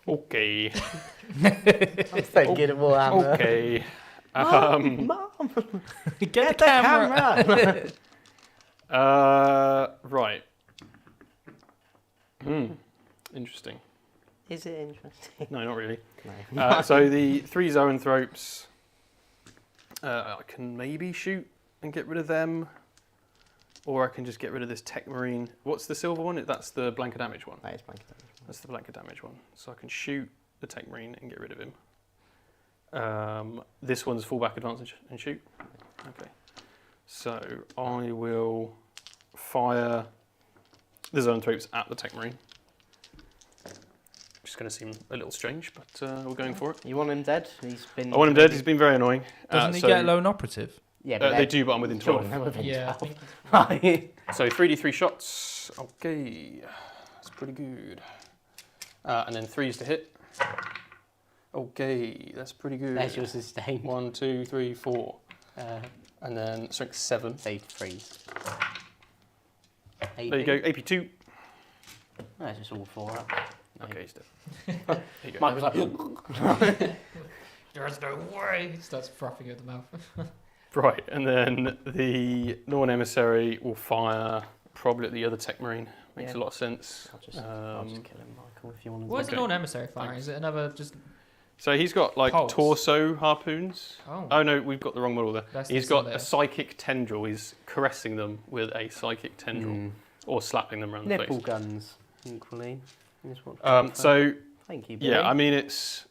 Okay. I'm so good at Warhammer. Okay. Mom! Get the camera! Right. Interesting. Is it interesting? No, not really. No. So the 3 zoanthropes, I can maybe shoot and get rid of them, or I can just get rid of this tech marine. What's the silver one? That's the blanket damage one. That is blanket damage. That's the blanket damage one. So I can shoot the tech marine and get rid of him. This one's fallback, advance, and shoot. Okay. So I will fire the Zoanthropes at the Tech Marine. Which is going to seem a little strange, but we're going for it. You want him dead? I want him dead. He's been very annoying. Doesn't he get lone operative? Yeah, but they do, but I'm within 12. Yeah. So 3d3 shots. Okay, that's pretty good. And then 3s to hit. Okay, that's pretty good. There's your sustain. 1, 2, 3, 4. And then strength 7. Save freeze. There you go, AP2. Oh, it's just all 4 up. Okay, he's dead. There you go. Mike was like, there's no way. Starts frothing at the mouth. Right, and then the Norn Emissary will fire probably at the other Tech Marine. Makes a lot of sense. I'll just kill him, Michael, if you want to. What is an Norn Emissary firing? Is it another just... So he's got like pulse? torso harpoons. Oh No, we've got the wrong model there. He's got a psychic tendril. He's caressing them with a psychic tendril. Or slapping them around the face. Nipple guns, equally. So, thank you, Billy. yeah, I mean, it's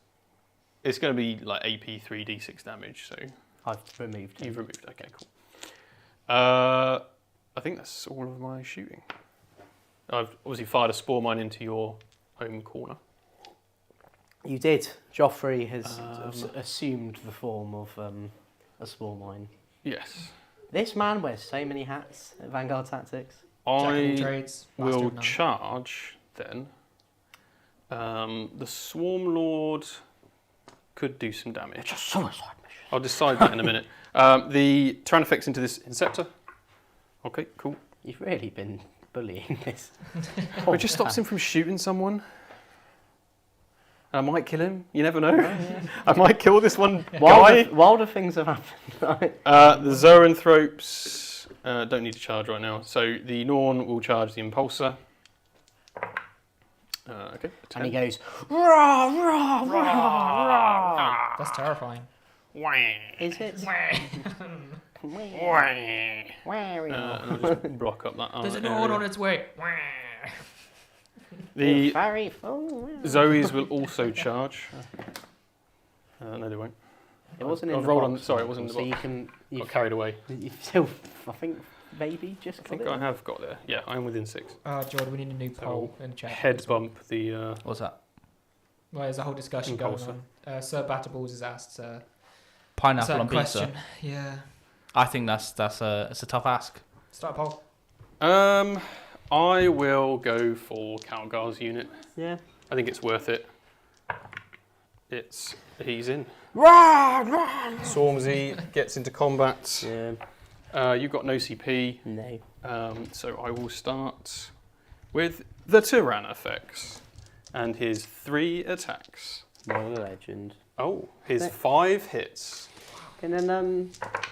going to be like AP 3d6 damage, so... I've removed him. You've removed, okay, cool. I think that's all of my shooting. I've obviously fired a spore mine into your home corner. You did. Joffrey has assumed the form of a spore mine. Yes. This man wears so many hats at Vanguard Tactics. I trades, will charge, then. The Swarm Lord could do some damage. It's a suicide mission. I'll decide that in a minute. The Tyrannifex into this Inceptor. Okay, cool. You've really been bullying this. It just stops him from shooting someone. I might kill him. You never know. Yeah. I might kill this one guy. Wilder things have happened. The Zoanthropes don't need to charge right now. So the Norn will charge the Impulsor. Okay. 10. And he goes, rah, rah, rah, rah. That's terrifying. Is it? And I'll just block up that. There's an Norn on its way. The very Zoes will also charge. No, they won't. It wasn't in I've the rolled box, on. Sorry, it wasn't in so the you box. can. Got carried away. You've still, I think, maybe just. I think I have got there. Yeah, I'm within 6. Jordan, we need a new poll in chat. Head bump the. What's that? Well, there's a whole discussion Impulsor. going on. Sir Battaballs has asked Pineapple certain on pizza. question. Yeah. I think it's a tough ask. Start a poll. I will go for Calgar's unit. Yeah. I think it's worth it. He's in. Swarmsy gets into combat. Yeah. You've got no CP. No. So I will start with the Tyrannifex and his 3 attacks. What a legend. Oh, his 5 hits. And then,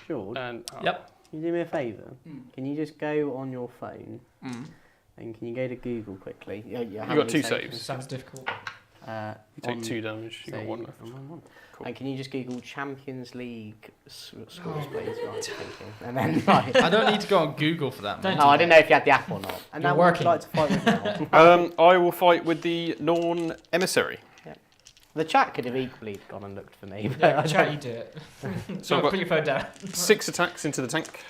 George, And Yep. can you do me a favour? Can you just go on your phone and can you go to Google quickly? You got 2 It saves. sounds difficult. You take 2 damage. You got 1 left. I'm on 1. Cool. And can you just Google Champions League scores, please? Right, thank you. And then, right. I don't need to go on Google for that. Don't Man. No, I didn't know if you had the app or not. And You're now what would working. you like to fight with now? I will fight with the Norn Emissary. The chat could have equally gone and looked for me. But Yeah, I chat, don't- you do it. So I've Put got your phone down. 6 attacks into the tank.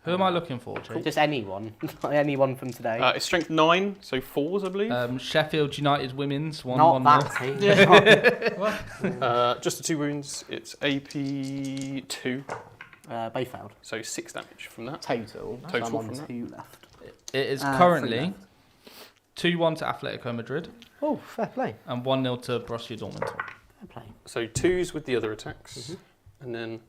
Who am I looking for, Jake? Just anyone. Anyone from today. It's strength 9, so 4s, I believe. Sheffield United Women's 1-1. Not that team. Just the 2 wounds. It's AP 2, Both failed. so 6 damage from that. Total. Total So I'm from on that. 2 left. It is 3 currently left. 2-1 to Atletico Madrid Oh, fair play. and 1-0 to Borussia Dortmund. Fair play. So 2s with the other attacks, and then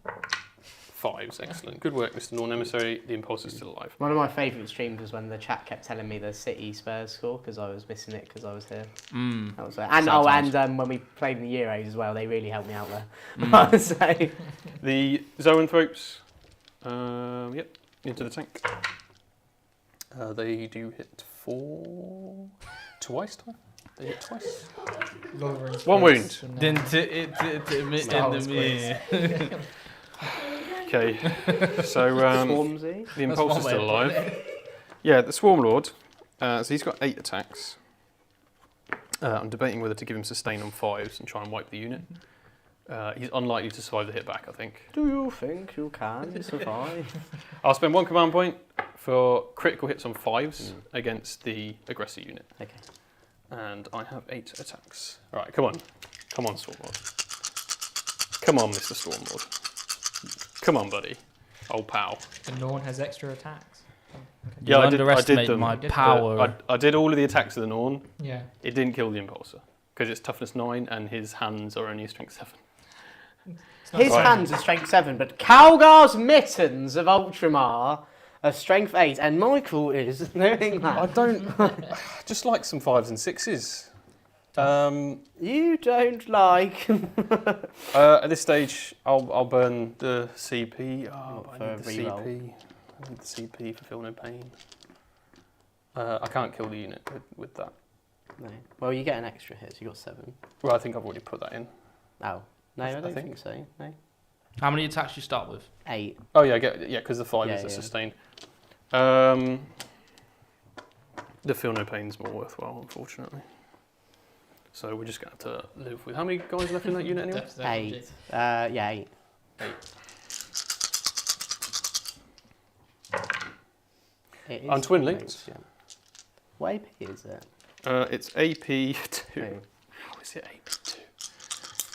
5s. Excellent. Good work, Mr. Norn Emissary. The Impulsor's still alive. One of my favourite streams was when the chat kept telling me the City Spurs score because I was missing it because I was here. That was and Sad times. and when we played in the Euros as well, they really helped me out there. So, The Zoanthropes, yep, into the tank. They do hit twice. They hit twice. Lord of the Rings 1 wound. and, Then in Star Wars the me. Okay, so Swarmsy. the Impulsor's still alive. Yeah, the Swarm Lord. So he's got 8 attacks. I'm debating whether to give him sustain on 5s and try and wipe the unit. He's unlikely to survive the hit back, I think. Do you think you can survive? I'll spend 1 command point for critical hits on 5s against the aggressor unit. Okay. And I have 8 attacks. All right, come on. Come on, Stormlord. Come on, Mr. Stormlord. Come on, buddy. Old pal. The Norn has extra attacks. Okay. You underestimate my power. I did all of the attacks of the Norn. Yeah. It didn't kill the Impulsor because it's toughness 9 and his hands are only a strength 7. His hands are strength 7, but Calgar's mittens of Ultramar are strength 8, and Michael is doing that. I don't. Just like some 5s and 6s. You don't like. At this stage, I'll burn the CP. Oh, For I need the reroll. CP. I need the CP for Feel No Pain. I can't kill the unit with that. No. Well, you get an extra hit, so you got 7. Well, I think I've already put that in. Oh. No, I don't think think so. No. How many attacks you start with? 8. Oh yeah, because the 5 is a sustain. The Feel No Pain's more worthwhile, unfortunately. So we're just going to have to live with... How many guys left in that unit anyway? 8. Yeah, 8. 8. On twin links? Yeah. What AP is it? It's AP2. Oh. How is it AP2?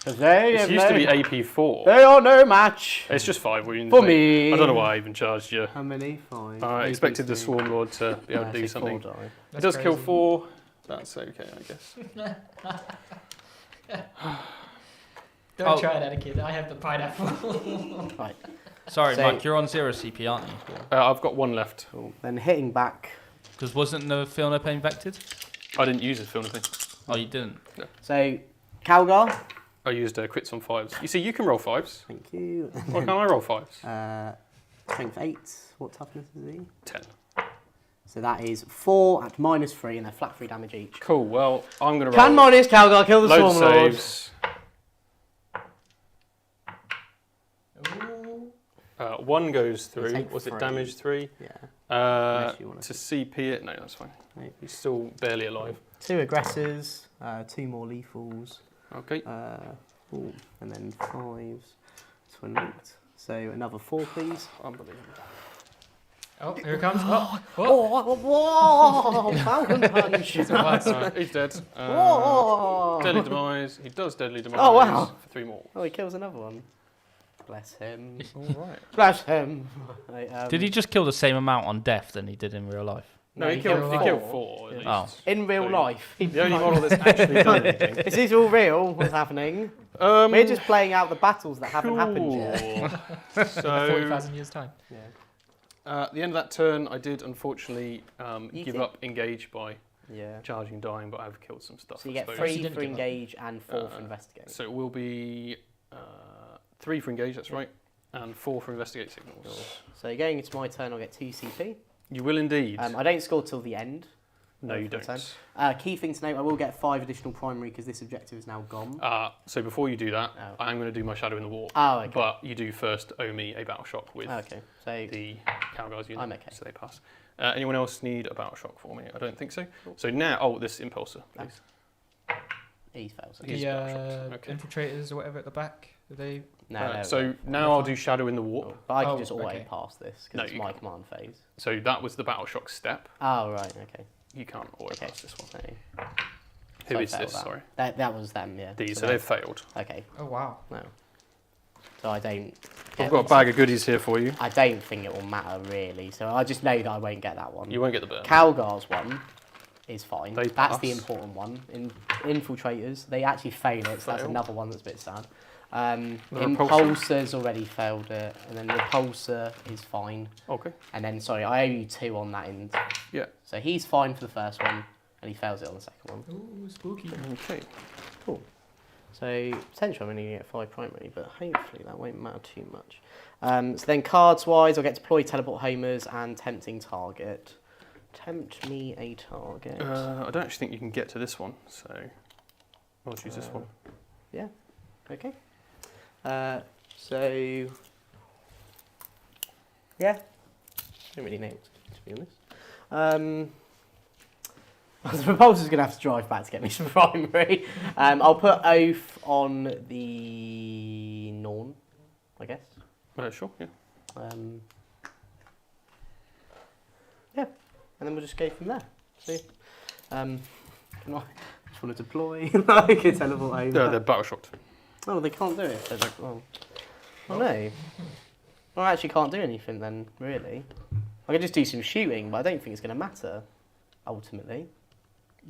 It used to be AP4. They are no match. It's just 5 wounds. For me. I don't know why I even charged you. How many? 5. I expected the Swarm Lord to be able to do something. It does kill 4. That's okay, I guess. Don't try that, kid. I have the pineapple. Right. Sorry, So- Mike, you're on 0 CP, aren't you? I've got 1 left. Cool. Then hitting back. Because wasn't the Feel No Pain vectored? I didn't use a Feel No Pain. Oh, you didn't? So, Calgar. I used crits on 5s. You see, you can roll 5s. Thank you. Why can't I roll 5s? Strength 8. What toughness is he? 10. So that is 4 at -3, and they're flat 3 damage each. Cool, well, I'm going to roll Can minus Calgar kill the load Swarm Lord? saves. Ooh. 1 goes through. take Was it 3. damage 3? Yeah. To you wanna- CP it? No, that's fine. Right. He's still barely alive. 2 aggressors, 2 more lethals, Okay. and then 5s. Twin linked. So another 4, please. Unbelievable. Oh, here it comes. Oh, Whoa! Falcon punch! He's dead. Whoa! Deadly demise. He does deadly demise. Oh, wow. For 3 more. Oh, he kills another one. Bless him. All right. Bless him. Right, Did he just kill the same amount on death than he did in real life? No, he killed 4. At least. Oh. in real So, life? The only model that's actually done anything. Is this all real? What's happening? We're just playing out the battles that haven't happened yet. So, 40,000 years' time. Yeah. at the end of that turn, I did unfortunately You give did? up engage by Yeah. charging, dying, but I've killed some stuff. So you I get suppose. 3 didn't for give up. engage and 4 for investigate. So it will be 3 for engage, that's right, and 4 for investigate signals. So going into my turn, I'll get 2 CP. You will indeed. I don't score till the end. no, you for the don't. turn. Key thing to note, I will get 5 additional primary because this objective is now gone. So before you do that, Oh. I am going to do my Shadow in the Warp. Oh, okay. But you do first owe me a battle shock with Okay, so the Calgar's unit. I'm okay. So they pass. Anyone else need a battle shock for me? I don't think so. So now, this Impulsor, please. he fails. He's The battle shocked, okay. infiltrators or whatever at the back, are they? No, So now I'll do Shadow in the Warp. But I can Oh, just auto okay. pass this No, because it's you my can't. command phase. So that was the battle shock step. Oh, right, okay. You can't auto Okay. pass this one. So, Who I is failed this? that. Sorry. That was them, yeah. These. So they- they've failed. Okay, Oh wow. no. So I don't... I've got a bag of goodies here for you. I don't think it will matter, really. So I just know that I won't get that one. You won't get the burn. Calgar's one is fine. They That's the pass. important one. In infiltrators, they actually fail it, so that's Fail. another one that's a bit sad. The Impulsor's already failed it, and then Repulsor is fine. Okay. And then, sorry, I owe you 2 on that end. Yeah. So he's fine for the first one, and he fails it on the second one. Ooh, spooky. Okay. Cool. So potentially I'm only going to get 5 primary, but hopefully that won't matter too much. So then cards-wise, I'll get Deploy, Teleport Homers, and Tempting Target. Tempt me a target. I don't actually think you can get to this one, so I'll choose this one. Yeah. Okay. So yeah, don't really know what to be honest. The Repulsor's going to have to drive back to get me some primary. I'll put Oath on the I guess. Sure, yeah. Yeah, and then we'll just go from there. See, can I just want to deploy? I can teleport over. No, they're battle shocked. Oh, they can't do it. So oh no. Well, I actually can't do anything then, really. I could just do some shooting, but I don't think it's going to matter, ultimately.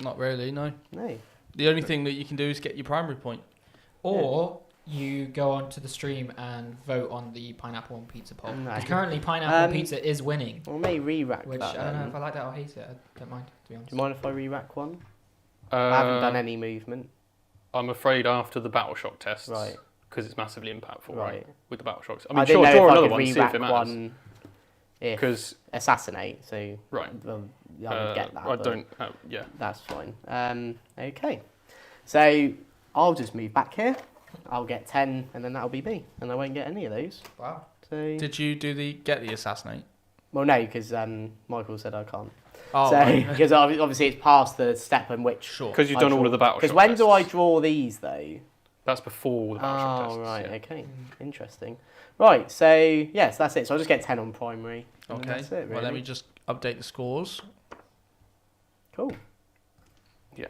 Not really, no. No. The only thing that you can do is get your primary point. Or you go onto the stream and vote on the pineapple on pizza poll. No. 'Cause currently, pineapple pizza is winning. I may re-rack Which, that. I don't know if I like that or hate it. I don't mind, to be honest. Do you mind if I re-rack one? I haven't done any movement. I'm afraid after the battle shock tests, Right. because it's massively impactful, Right. with the battle shocks. I I mean, didn't sure, know draw if I another could one, see if re-rack it matters. one if 'Cause- assassinate, so Right. I would get that. I but don't. Yeah. That's fine. Okay. So I'll just move back here. I'll get 10, and then that'll be me, and I won't get any of those. Wow. So Did you get the assassinate? well, no, because Michael said I can't. Oh, so right. because obviously it's past the step in which. Sure. Because you've I done draw- all of the battle Because shock when tests. do I draw these though? That's before the battle shock tests. Oh right, yeah. okay, interesting. Right, so yes, that's it. So I'll just get 10 on primary. And Okay. that's it, really. Well, let me just update the scores. Cool. Yeah.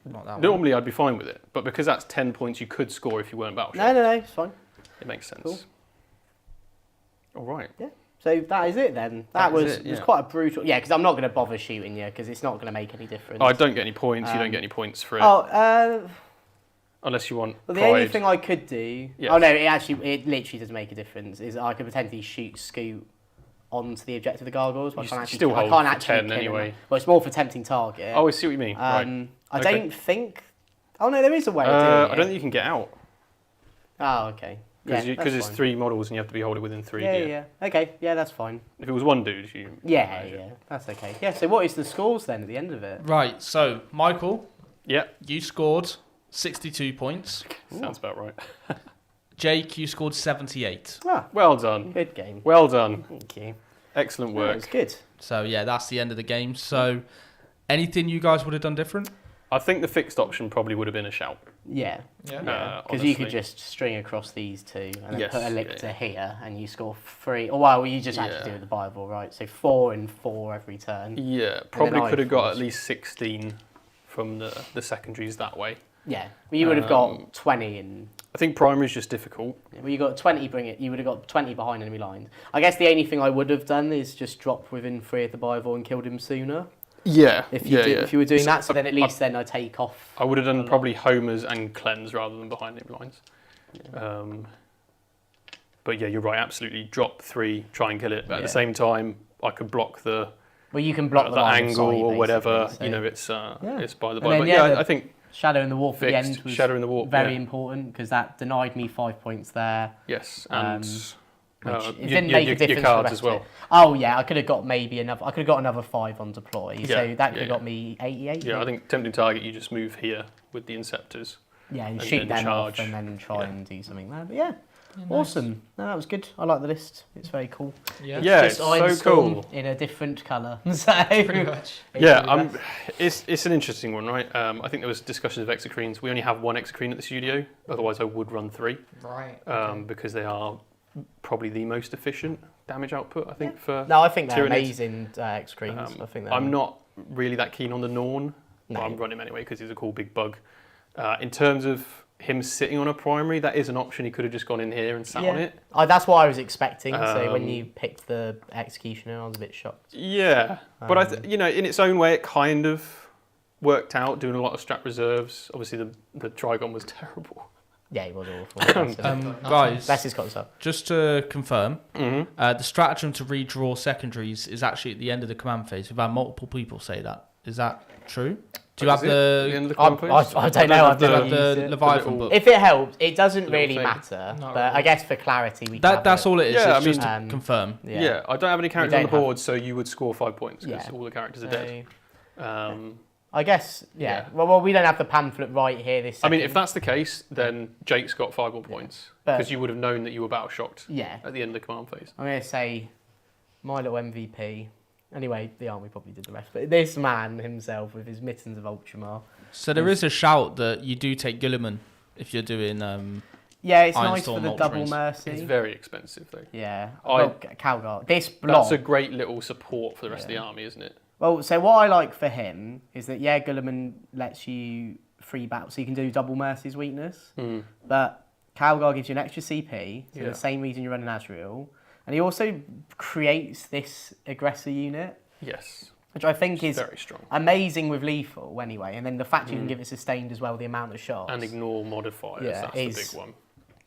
Not that one. Normally I'd be fine with it, but because that's 10 points you could score if you weren't battle No, shocked, no, it's fine. it makes sense. Cool. All right. So that is it then. That That was is it, it was yeah. quite a brutal. Yeah, because I'm not going to bother shooting you because it's not going to make any difference. I don't get any points. You don't Um, get any points for it, Oh, unless you want well, the pride. only thing I could do. Yes. Oh no, it literally does make a difference. Is I could potentially shoot Scoot onto the objective of the gargoyles. But You I can't actually. still I hold can't for actually 10 kill him. anyway. Well, it's more for tempting target. Oh, I see what you mean. Right. I Okay. don't think. Oh no, there is a way of doing it. I don't think you can get out Oh okay. because Yeah, that's it's fine. 3 models and you have to be holding within 3 Yeah, here. yeah. Okay, yeah, that's fine. If it was one dude, you. Yeah, yeah, that's okay. Yeah. So what is the scores then at the end of it? Right. So, Michael, Yeah, you scored 62 points. sounds about right. Jake, you scored 78. Ah, Well done. good game. Well done. Thank you. Excellent Yeah, it was work. good. So, yeah, that's the end of the game. So, anything you guys would have done different? I think the fixed option probably would have been a shout. Yeah. Yeah. Because you could honestly. just string across these two and then Yes, put a yeah, lictor yeah. here and you score 3. Or well, you just actually Yeah. do it with the Bible, right? So 4 and 4 every turn. Yeah, probably I could have got force. at least 16 from the secondaries that way. Yeah. Well, you would have got 20 and I think primary's just difficult. well, you got 20. You would have got 20 behind enemy lines. I guess the only thing I would have done is just drop within 3 of the Bible and killed him sooner. Yeah, If you if you were doing that, so then at least then I take off. I would have a done lot. probably homers and cleanse rather than behind enemy lines. But yeah, you're right. Absolutely, drop 3, try and kill it. But at Yeah. the same time, I could block the Well, you can block the line of angle sight, or whatever. basically, You so- know, it's Yeah. it's by the And by. then, But yeah, yeah, the- I think Shadow in the Warp at the fixed end was shadow in the warp. very yeah. important because that denied me 5 points there. Yes, and which it your- didn't your- make a your difference. for the cards rest as of well. it. Oh yeah, I could have got maybe another. I could have got another 5 on deploy, so Yeah, that could yeah, have got me 88. Yeah, I think tempting target. You just move here with the inceptors. Yeah, and and shoot then them charge. off and then try Yeah. and do something there. But yeah, Yeah, nice. awesome. No, that was good. I like the list. It's very cool. Yeah. Yeah, Just it's Iron so Storm cool. in a different colour. So Pretty much. Yeah, it's an interesting one, right? I think there was discussions of exocrines. We only have 1 exocrine at the studio. Otherwise, I would run 3 Right. because they are probably the most efficient damage output. I think for. No, I think they're Tyranids. amazing screens. I think they're. I'm not really that keen on the Norn. No. But I'm running him anyway because he's a cool big bug. In terms of him sitting on a primary, that is an option. He could have just gone in here and sat on it. That's what I was expecting. So when Um, you picked the Executioner, I was a bit shocked. Yeah, but in its own way, it kind of worked out. Doing a lot of strat reserves. Obviously, the Trigon was terrible. Yeah, he was awful. Guys, That's his concept. just to confirm, Mm-hmm. the stratagem to redraw secondaries is actually at the end of the command phase. We've had multiple people say that. Is that true? Do you have the the end of the I command don't know. I've do you never have used the it. Leviathan little- book? If it helps, it doesn't Little really thing. matter. Not But really. I guess for clarity, we can That's all it is. Yeah, it's I just mean- to confirm. Yeah. I don't have any characters on the don't have- board, so you would score 5 points because Yeah. all the characters are So, dead. I guess, yeah. Yeah. Well, we don't have the pamphlet right here. This. I mean, second. if that's the case, then Jake's got 5 more points But- because you would have known that you were battle shocked Yeah, at the end of the command phase. I'm going to say my little MVP. Anyway, the army probably did the rest. But this man himself with his mittens of Ultramar. So there is a shout that you do take Gilliman if you're doing Yeah, it's Iron nice Storm for the double Ultramarines. mercy. It's very expensive though. Yeah. Well, Calgar. This blob. That's a great little support for the rest of the army, isn't it? Well, so what I like for him is that, yeah, Guilliman lets you free battle, so you can do double mercy's weakness. But Calgar gives you an extra CP, so the same reason you're running Azrael. And he also creates this aggressor unit. Yes. Which I think is very strong. Amazing with lethal anyway. And then the fact you can give it sustained as well, the amount of shots. And ignore modifiers, that's the big one.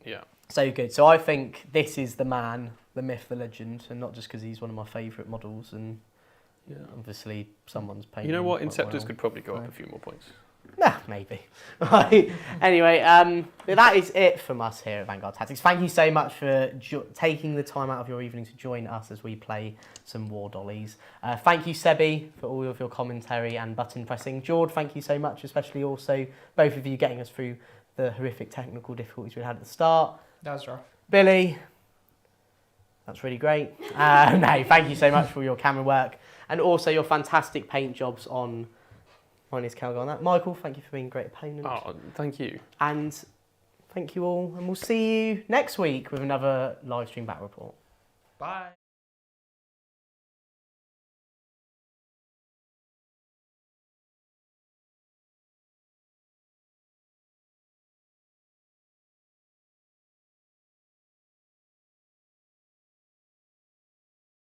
Yeah. So good. So I think this is the man, the myth, the legend, and not just because he's one of my favourite models and obviously someone's paying. You know what? Inceptors could probably go up a few more points. Nah, maybe. Anyway, that is it from us here at Vanguard Tactics. Thank you so much for taking the time out of your evening to join us as we play some War Dollies. Thank you, Sebi, for all of your commentary and button pressing. George, thank you so much, especially also both of you getting us through the horrific technical difficulties we had at the start. That was rough. Billy, that's really great. No, thank you so much for your camera work and also your fantastic paint jobs on minus Calgar on that. Michael, thank you for being a great opponent. Oh, thank you. And thank you all, and we'll see you next week with another live stream back report. Bye.